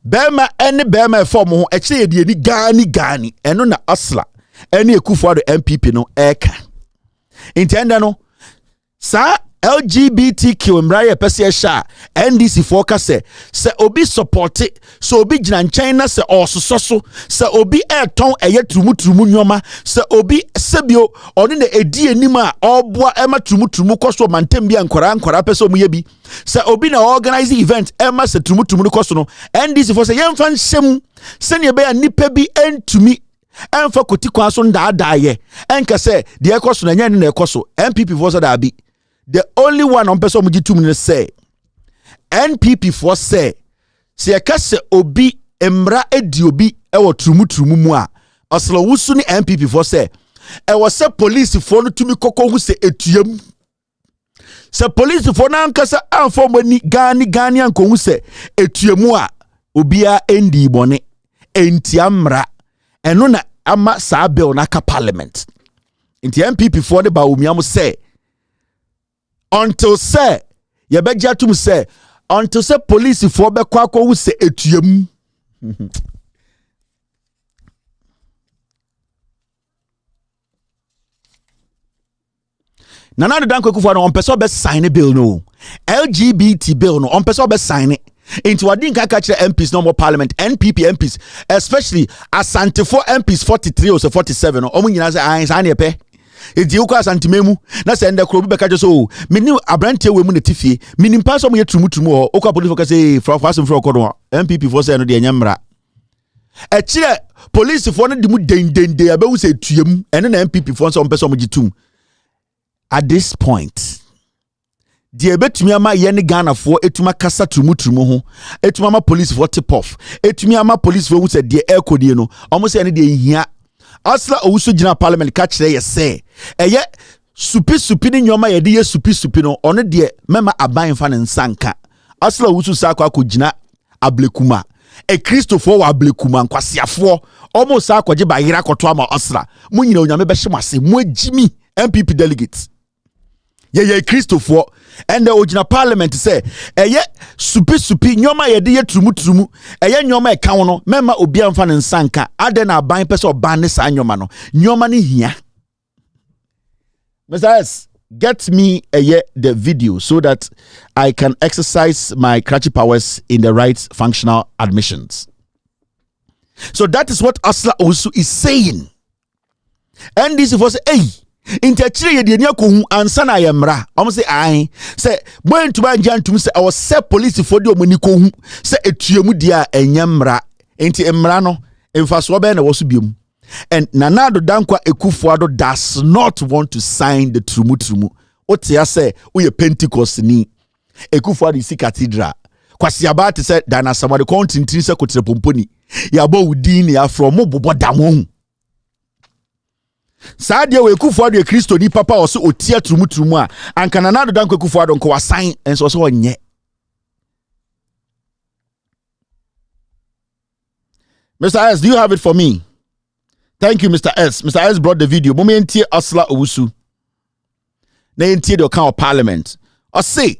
bema ene bema form ho e kire ye de ni gani eno na asla ene Ekufuado MPP no eka intenda no sa LGBTQ mbraya pese sha NDC focus se obi support so obi gina nchen na se osososo se obi eton eye trumu nyoma se obi sebio oni na edi enim a oboa ema trumu koso mantem bia nkora pese omuye bi se obi na organize event ema se trumu koso no NDC for se yemfa nsem se ne be ya nipa bi entumi emfa koti kwa so ndaadaye enka se de ekoso na nya ne ekoso MPP for se da bi. The only one on person muji 2 minutes say NPP for say kase obi emra edi obi ewo trumu mu a oslo wusu ni NPP for say e was say police for no tumi kokko hu se etuam se police for na ankasa anfo mani gani anko hu se etuamu a obia endi bone entiamra eno na ama sa bill na ka parliament enti NPP for ne ba omiam say until say ye beja tum say until say police for be kwa wu se etuam Nana dan kwekufo no on person be sign bill no LGBT bill no on person be sign into wadin ka kire MPs no more parliament NPP MPs especially Asante for MPs 43 or 47 no omunyina say ai sa na pe edi ukwa santimemu na se nda kro bi beka so meni abrante we mu ne tifie meni mpa so mo ye trumu ho ukwa police for say for asem for okodo MPP for say no de nyamra e kire police for no di mu dendende abewu se tuam ene na MPP for so mpese mo gitum at this point die betumi ama ye ne Ghana for etuma kasa trumu ho etuma ama police for tip off etumi ama police for wu se de ekodie no omo se ne de hia asla owusu gina parliament ka kire ye say eye supi ni nyoma ye de ye supi no ono de mema aban fa ne nsanka asla owusu sa akwa gina ablekuma Christopher wa ablekuma nkwasiafo omo sa akwaje ba yira koto ama asla munyina onyame be himase mu agimi MPP delegates ye Christopher and the original parliament say eye supi nyoma ye de ye trumu eye nyoma e ka wono mema obi amfa ne nsanka ade na aban pese oban ne sa nyoma no nyoma ne hia. Mr. S, get me the video so that I can exercise my cratchy powers in the right functional admissions. So that is what Asla also is saying. And this was hey interchire ye de nia ko hu ansa na yemra om say ai say boy to ban jantum say I was say police for de omani ko hu say etuemu dia enyemra enti emra no emfaso be na woso biom and Nanado Dankwa Ekufuado does not want to sign the trumu otia say we Pentecost ni Ekufuado isi cathedral kwasi abati say dana samade kontintin se kotre pomponi ya bo udini ya from bobo damo Sadia we Ekufuado e Kristo ni papa o se otia trumu a anka Nanado Dankwa Ekufuado nko wa sign enso so onye. Mr. S, do you have it for me? Thank you, Mr. S. Mr. S brought the video. Momenti Asla Owusu. Na enti the account of parliament. I say,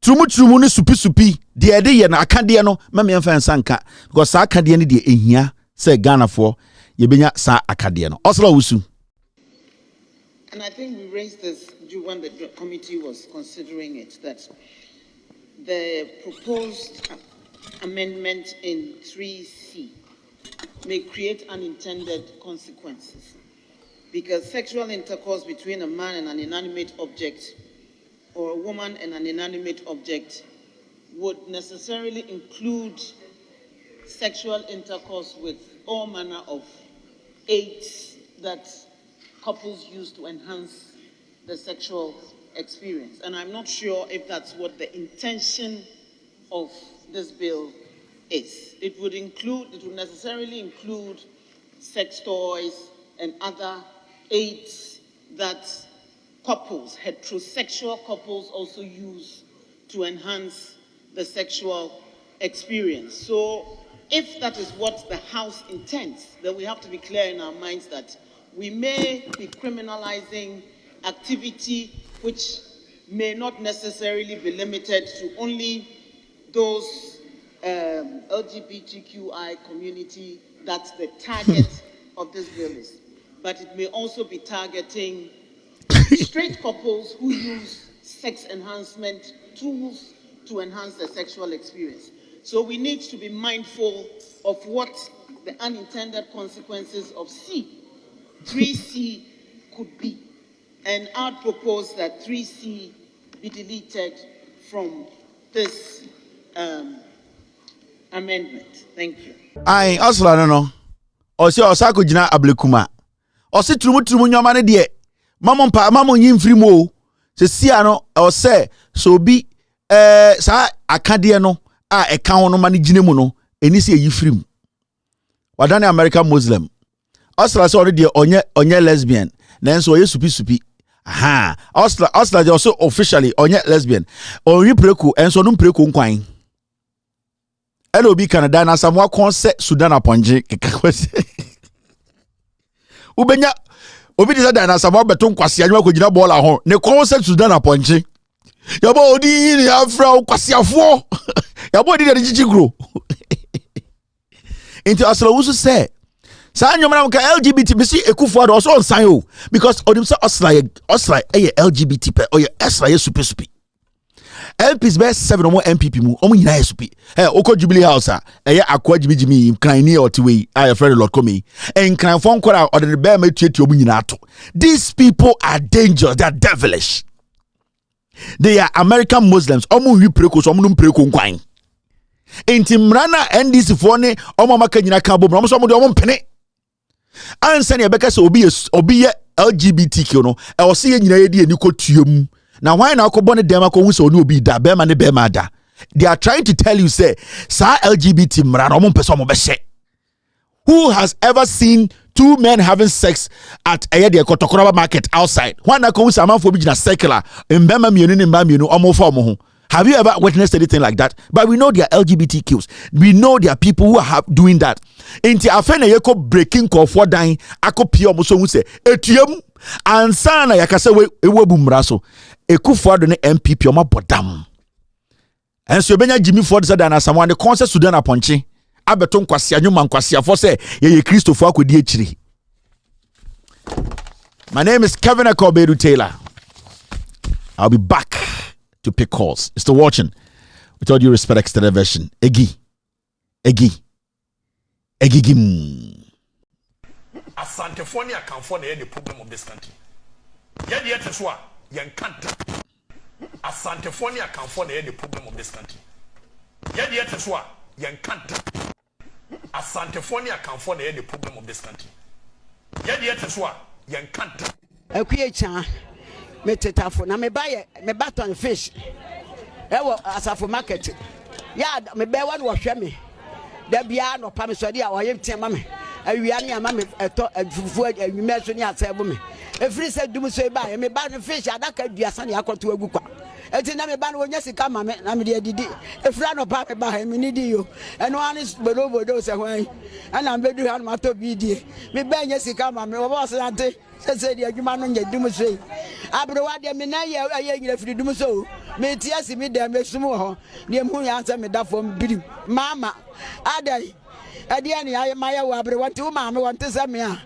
trumu ni supi. The idea na akade no, mama yemfa nsanka because sa akade ni de ehia say Ghana for yebenya sa akade no. Asla Owusu. And I think we raised this when the committee was considering it, that the proposed amendment in 3C may create unintended consequences because sexual intercourse between a man and an inanimate object or a woman and an inanimate object would necessarily include sexual intercourse with all manner of aids that couples use to enhance the sexual experience. And I'm not sure if that's what the intention of this bill is. It would necessarily include sex toys and other aids that couples, heterosexual couples, also use to enhance the sexual experience. So if that is what the House intends, then we have to be clear in our minds that we may be criminalizing activity which may not necessarily be limited to only those LGBTQI community that's the target of this bill is. But it may also be targeting straight couples who use sex enhancement tools to enhance the sexual experience. So we need to be mindful of what the unintended consequences of 3C could be. And I'd propose that 3C be deleted from this amendment. Thank you. I also no. Osi osako jina ablekuma. Osi trumu nyoma ne de. Mamo nyim free mo. Se sia no ose so bi sa akade no a eka ho no ma ne gine mu no eni se yi free mu. Wadane American Muslim. Osla se already onye lesbian. Nanso oye supi. Aha. Osla they also officially onye lesbian. Onye preku enso no preku nkwan. LOB Canada na samwa konse Sudan aponje kekakwese. Ubenya obi disa da na samwa beton kwase anwa kogina ball ho. Ne konse Sudan aponje. Yabo odi ni afra kwasiafo. Yabo odi de jijigro. Into asla wusu say sa nyoma na ka LGBT bisi ekufo ado so onsan o because odim say osla LGBT pe oye esla ye super. LP's best 7 or more MPP mu omu nyina yesupi oko Jubilee House akwa jimijimi kran ni otiwe friend Lord Komi en kran fon kwara or the bear metueti omu nyina ato. These people are dangerous, they are devilish. They are American Muslims omu wi preko so omu num preko nkwan enti mrana NDC fo ne omu maka nyina ka bo omu so omu de omu mpene ansa ne ebeka se obi ye LGBTQ no e o se ye nyina ye di ni kotuam. Now why now kobone dem akon so oni obi da bema ne bema da. They are trying to tell you say sa LGBT mra no mo pese mo be hye. Who has ever seen two men having sex at a de kotokoroba market outside? Why now kon say amanfo bi gina circular mbema mienu ne mba mienu omo fa omo ho. Have you ever witnessed anything like that? But we know there are LGBTQs. We know there are people who are doing that. Inti afena yeko breaking call for dying akopia omo so hu say etuam ansana yakase we ewabu mra so ekufo do ne MPP oma bodam enso obenya Jimmy Ford said na samwa ne konse Sudan aponche abeto nkwase anwuma nkwase afo se ye Christopher akodi akiri. My name is Kevin Akobedu Taylor. I'll be back to pick calls. Still watching with all due respect extended version. Egi gim. Asantefoni akanfo na the problem of this country. Yet is what yan can't. Asantefoni akanfo na the problem of this country. Yet is what yan can't. Asantefoni akanfo na the problem of this country. Yet is what yan can't. Ekwecha metetafo na me baton fish. Ewo asafo market. Ya me be wan wo hwe me. Da bia no pa me so dia wo yem tema me. Awia ne ama me eto afufu awime so ne asebo me. Efiri se dum so ba me ba no fish adaka duasa ne akoto agu kwa. Eti na me ba no wonya sika ma me na me de didi. Efira no pa me ba me ni di yo. Eno ani bodo se hwan. Ana me bedu ha no mato bi die. Me ba nya sika ma me wo bo se ante. Se di adwuma no nya dum so yi. Abrewa de me na ye nyira firi dum so. Me tia si me de me sumu ho. Ne mu ya ansa me da fom birim. Mama adai adiani aye maya wa abre wanti wo ma me wanti se me a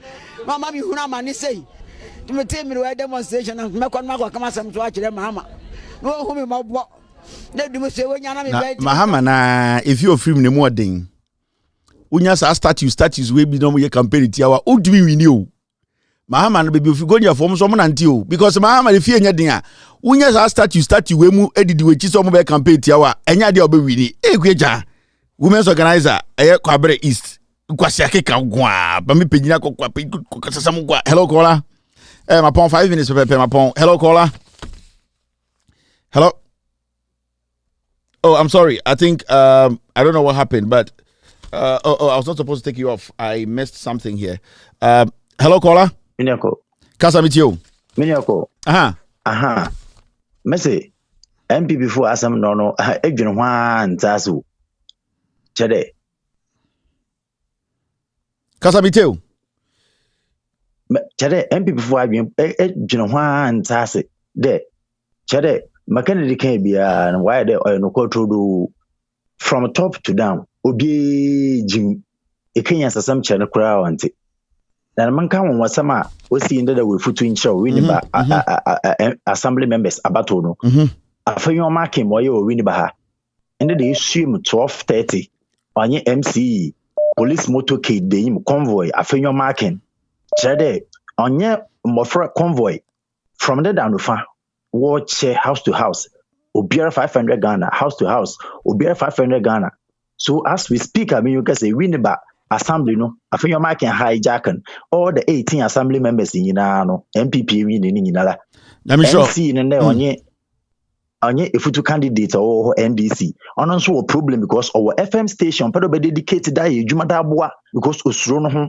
mama mi huna ma ni sei me te mi we demonstration na me kon ma kwa kama sam so a kire mama no hu mi mabo na dum se wonya na me be mahama na if you free me mu odin unya sa status we bi no ye campaign ti awa odumi wini o mahama no be bi ofigonya fom so mo nanti o because mahama le fie nya din a unya sa status we mu edidi we chi so mo be campaign ti awa enya de obe wini ekweja women's organizer Kwabre East kwasi akeka gwa ba me pejina kokwa kokasa mu gwa. Hello caller. My phone 5 minutes pepe my phone. Hello caller. Hello. Oh, I'm sorry. I think I don't know what happened, but I was not supposed to take you off. I missed something here. Hello caller. Minyako. Kasa mitio. Minyako. Aha. Message. MP before asam no edwene hwa ntaso. Chede. Kasa mitio. Chede MP before edwene hwa ntase. De. Chede makane kan bia and why the no control do from top to down. Obi jim ekenya sasam chene kura wante. na man kan won sama we see ndeda we futu nche we ba assembly members abato no afenyo marking mo ye we ba ha ende de assume 12:30 onye MCE police motorcade de yim convoy afenyo marking chede onye mofra convoy from the down fa watch house to house obiara 500 Ghana house to house obiara 500 Ghana. So as we speak, I mean, you can say we need assembly, no. I think you're making hijacking all the 18 assembly members in no MPP winning in Yinala. I'm sure. MC in there on if you candidate or NDC, on also a problem because our FM station, but be dedicated that you Jumadabwa because Osrono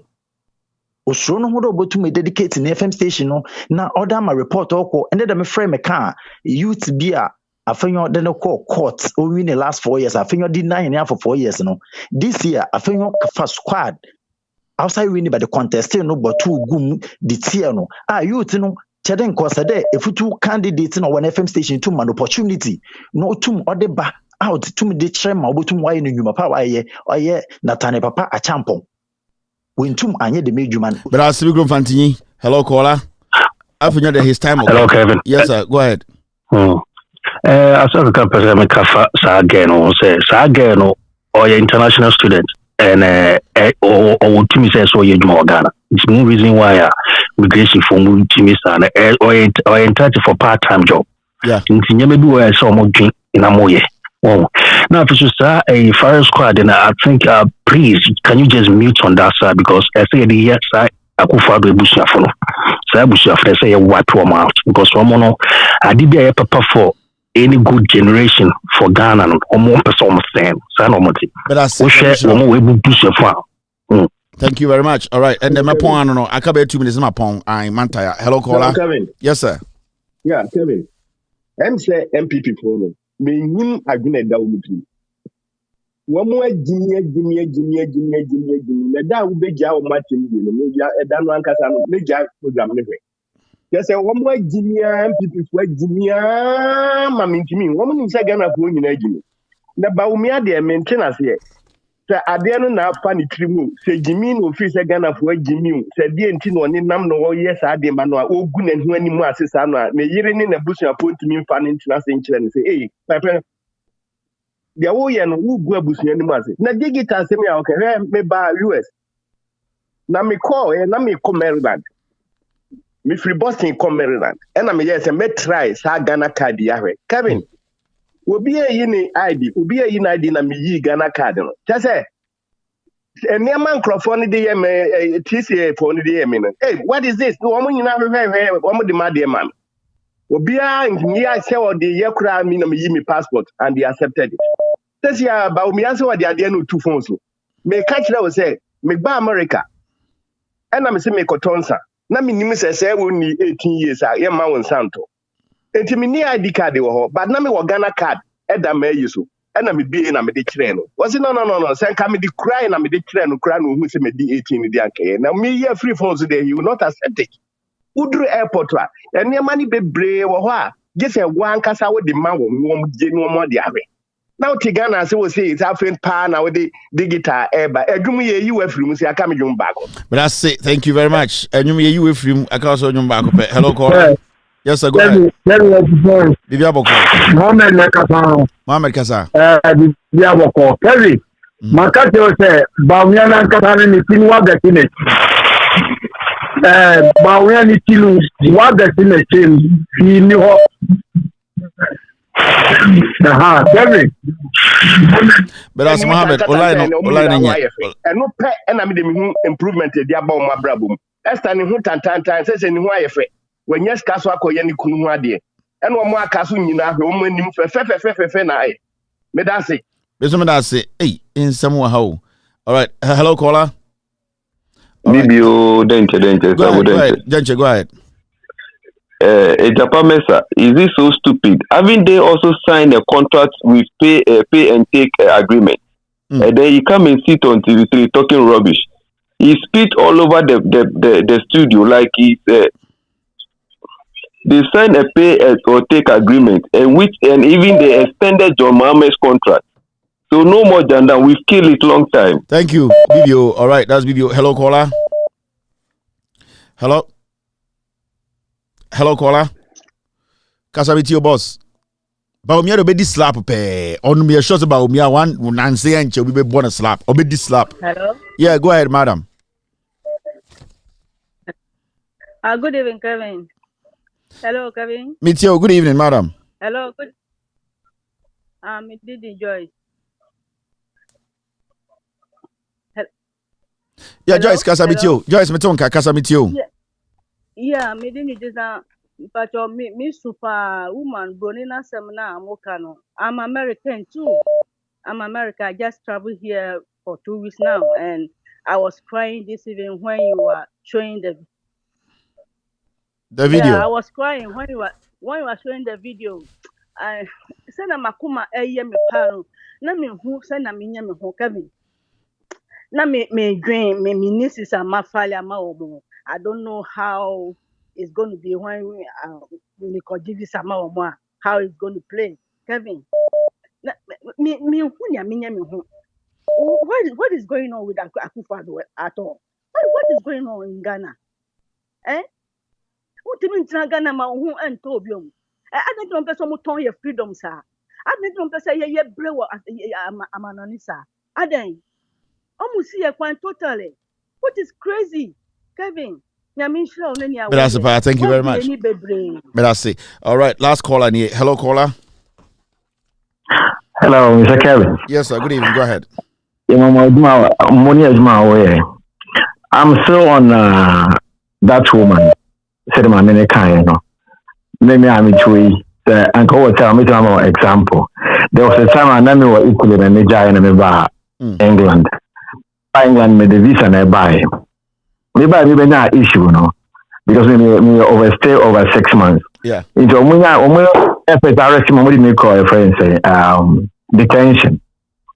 to me dedicated in FM station. No, now order my report or and then me frame a car youth beer. I think you're then call court only in the last 4 years. I think you're denying for 4 years. You know, this year I think you're first squad outside winning by the contest. You know, but two gum the tier no. You know, Chaden Kosa there. If you two candidates in one FM station, to an opportunity, no two or the back out to me the chairman or to why in your power. Oh yeah, Natane Papa a champion. When two anye the major man. But I'll speak Fantini. Hello, caller. I think his time. Hello, Kevin. Yes, sir. Go ahead. As a company, I kafa sageno say sageno or international student and or team says so you Ghana. It's no reason why migration for team and or entitled for part-time job. Yeah. In maybe where so much in Amoye. Oh, now if you say a fire squad, then I think please can you just mute on that side because I say the yes side. Akufa do ebusia fono. Say ebusia for say wipe them out because someone I did be a papa for any good generation for Ghana or more person saying so no more. But I say thank you very much. All right, and then my point no I can be 2 minutes my point. I'm Mantaya. Hello caller. Kevin. Yes sir. Yeah, Kevin. I'm say MPP for no. Me him aguna da umutu. Wo mo agimie na da wo begya wo matem bi no me da no ankasa no me gya program ne hwe. Yes, wo mo agimia MPP for agimia ma mentimi wo mo nse Ghana ko nyina agimi. Na ba wo me ade maintenance ye. Se ade no na afa ne trimu se gimi no fi se Ghana for agimi se de enti no ne nam no wo yes ade ma no ogu na hu animu asesa no a me yire ne na busua pontimi mfa ne ntina se nkyere ne se my the way and who go abusunya ni maze na digital semi ya okay me ba US na me call na me come Maryland me free Boston come Maryland and na me yes me try sa Ghana card ya hwe Kevin obi eyi ni ID obi eyi na ID na me yi Ghana card no say ene man microphone de ye me TCA phone de ye me no hey what is this no omo nyina hwe omo de ma de man obi a ngi a se o de ye kura me na me yi me passport and they accepted it. This year, but me answer what they are doing 2 phones. Me catch that was say, me ba America. And I'm saying me kotonsa. Na me nimi say we need 18 years. I am my santo. Enti me ni ID card wo but na me wo Ghana card. Eda me yusu. And na me be na me de kire no. Was it no. Say can me de cry na me de kire no cry no hu say me di 18 di anke. Na me here free phones there you will not accept it. Udru airport wa. And your money be brave wo ho a. Just say one kasa wo de man wo je no mo de awe. Now Tigana say we say it's happening now with the digital eba. Edwum ye you afrim say aka me dwum back. But I say thank you very much. Edwum ye you afrim aka also dwum back. Hello caller. Yes sir, go ahead. Bibi aboko. Mohammed Kasa. Bibi aboko. Kevin. Makati o say bawuya na nkata ni tin wa gati ne. Bawuya ni tilu wa gati ne chin fi ni ho. Kevin. But as Mohammed, online and no pet and I mean improvement the about my brabum. Esther ni hu tantan says ni hu ayefe. When yes kaso akoye ni kunu hu ade. And one more kaso nyina hwe o manim fe na ai. Me da say. Hey, in somewhere how. All right. Hello caller. Bibio dente. Go ahead. Japan Mensah, is this so stupid? Haven't they also signed a contract with pay and take agreement? And then he come and sit on TV3 talking rubbish. He spit all over the studio like he said. They signed a pay or take agreement, and even they extended John Mohammed's contract. So no more than that. We've killed it long time. Thank you, Bibio. All right, that's Bibio. Hello, caller. Hello? Hello, caller. Kasabiti your boss. Baumia do be this slap pe. On me a shot about me one Nancy and we be born a slap. Or be this slap. Hello? Yeah, go ahead, madam. Good evening, Kevin. Hello, Kevin. Meet you. Good evening, madam. Hello, good. Me Didi Joyce. Yeah, hello? Joyce, Kasabitio. Joyce, Metonka, Kasabitio. Yeah, me Didi just but me super woman, Bonina Semina, Mokano. I'm American too. I'm American. I just traveled here for 2 weeks now, and I was crying this evening when you were showing the video. Yeah, I was crying when you were showing the video. I said na makuma eye me paro. Na me hu say na me nya me ho Kevin. Na me dream me nieces are mafali ama omo. I don't know how it's going to be when we could give you some more how it's going to play. Kevin. Na me hu nya me nya me ho. What is going on with Akufo-Addo at all? What is going on in Ghana? Eh? What even Ghana ma who and Tobium? I don't know some ton your freedom, sir. I don't know say ye brew amanonisa. I then almost see a point totally. What is crazy, Kevin? Thank you very much. All right, last caller. Hello, caller. Hello, Mr. Kevin. Yes, sir. Good evening. Go ahead. I'm still on that woman. Said my name kind, maybe I'm chui. Uncle will tell me to example. There was a time I never equally in England. England made the visa nearby. Maybe I even not issue, because we overstay over 6 months. Yeah. It's arrest me call a friend say detention.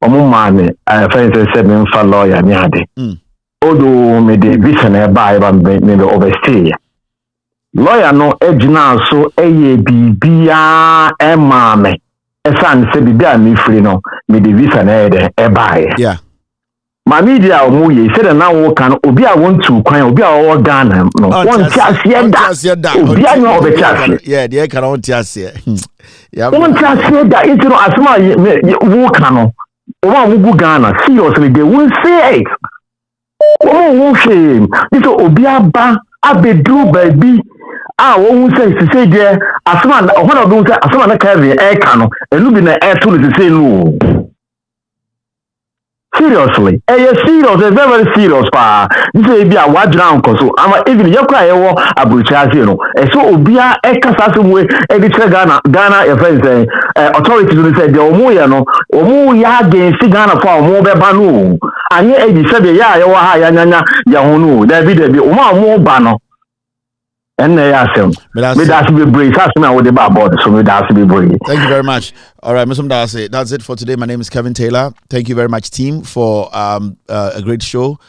Money friend said me for lawyer although me the visa nearby but maybe overstay. Lawyer no ejina so eye bibia e mame esan se bibia me free no me the visa na e buy. Yeah. My media omo ye say na wo kan obi a want to kwan obi a wo Ghana no won ti ase da obi a no obi ti. Yeah, they can on ti ase. Yeah. Won ti ase da it no asma wo kan no o mu gu Ghana seriously they won't say it. Oh shame. This obi aba abedu baby. Won say there asma one of them say asma na Kevin e kan no enu bi na e to no say no. Seriously, serious, very, very serious. This is a wadran so I'm even Yaka Abuchazi, so Obia Ekasasumwe, editor Ghana, your friends say authorities will say the Omoyano, Omoya against Ghana for Mobe Banu. And yet, you said, Ya Yahunu, David, Oma Mobano. And they ask him, that's be brave. That's me with the board, so that's be brave. Thank you very much. All right, Mr. Dase, that's it for today. My name is Kevin Taylor. Thank you very much, team, for a great show.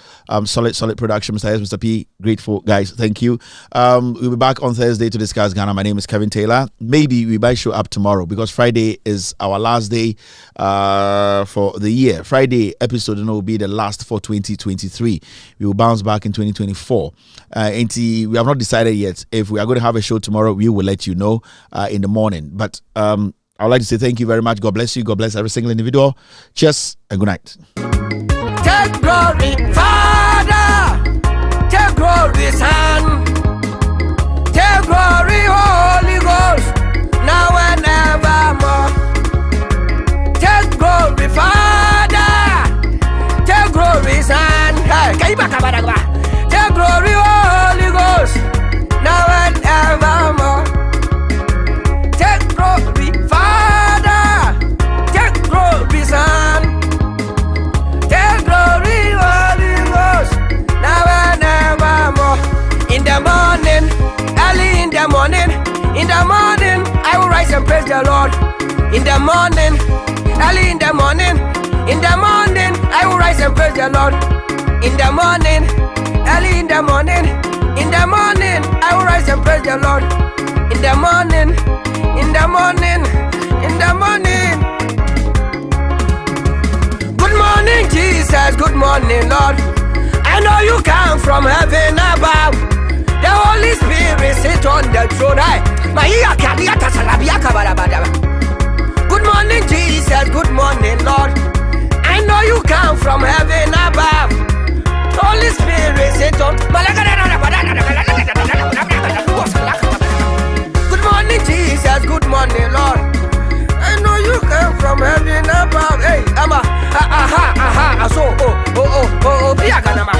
Solid production, Mr. S, Mr. P. Grateful, guys. Thank you. We'll be back on Thursday to discuss Ghana. My name is Kevin Taylor. Maybe we might show up tomorrow because Friday is our last day for the year. Friday episode will be the last for 2023. We will bounce back in 2024. We have not decided yet if we are going to have a show tomorrow. We will let you know in the morning. But I would like to say thank you very much. God bless you. God bless every single individual. Cheers and good night. Take glory, Father. Take glory, Son. Take glory, Holy Ghost. Now and evermore. Take glory, Father. Take glory, Son. Take glory, Holy Ghost. Now and evermore. Take glory, Father. Take glory, Son. Take glory, Holy Ghost. Now and evermore. In the morning, early in the morning, I will rise and praise the Lord. In the morning, early in the morning, I will rise and praise the Lord. In the morning, early in the morning, I will rise and praise the Lord. In the morning, Good morning, Jesus. Good morning, Lord. I know you come from heaven above. The Holy Spirit sit on the throne. Good morning, Jesus. Good morning, Lord. I know you come from heaven above. Holy Spirit sit on. Good morning, Jesus. Good morning, Lord. I know you come from heaven above. Hey, ama, aha, so, oh, biaganama.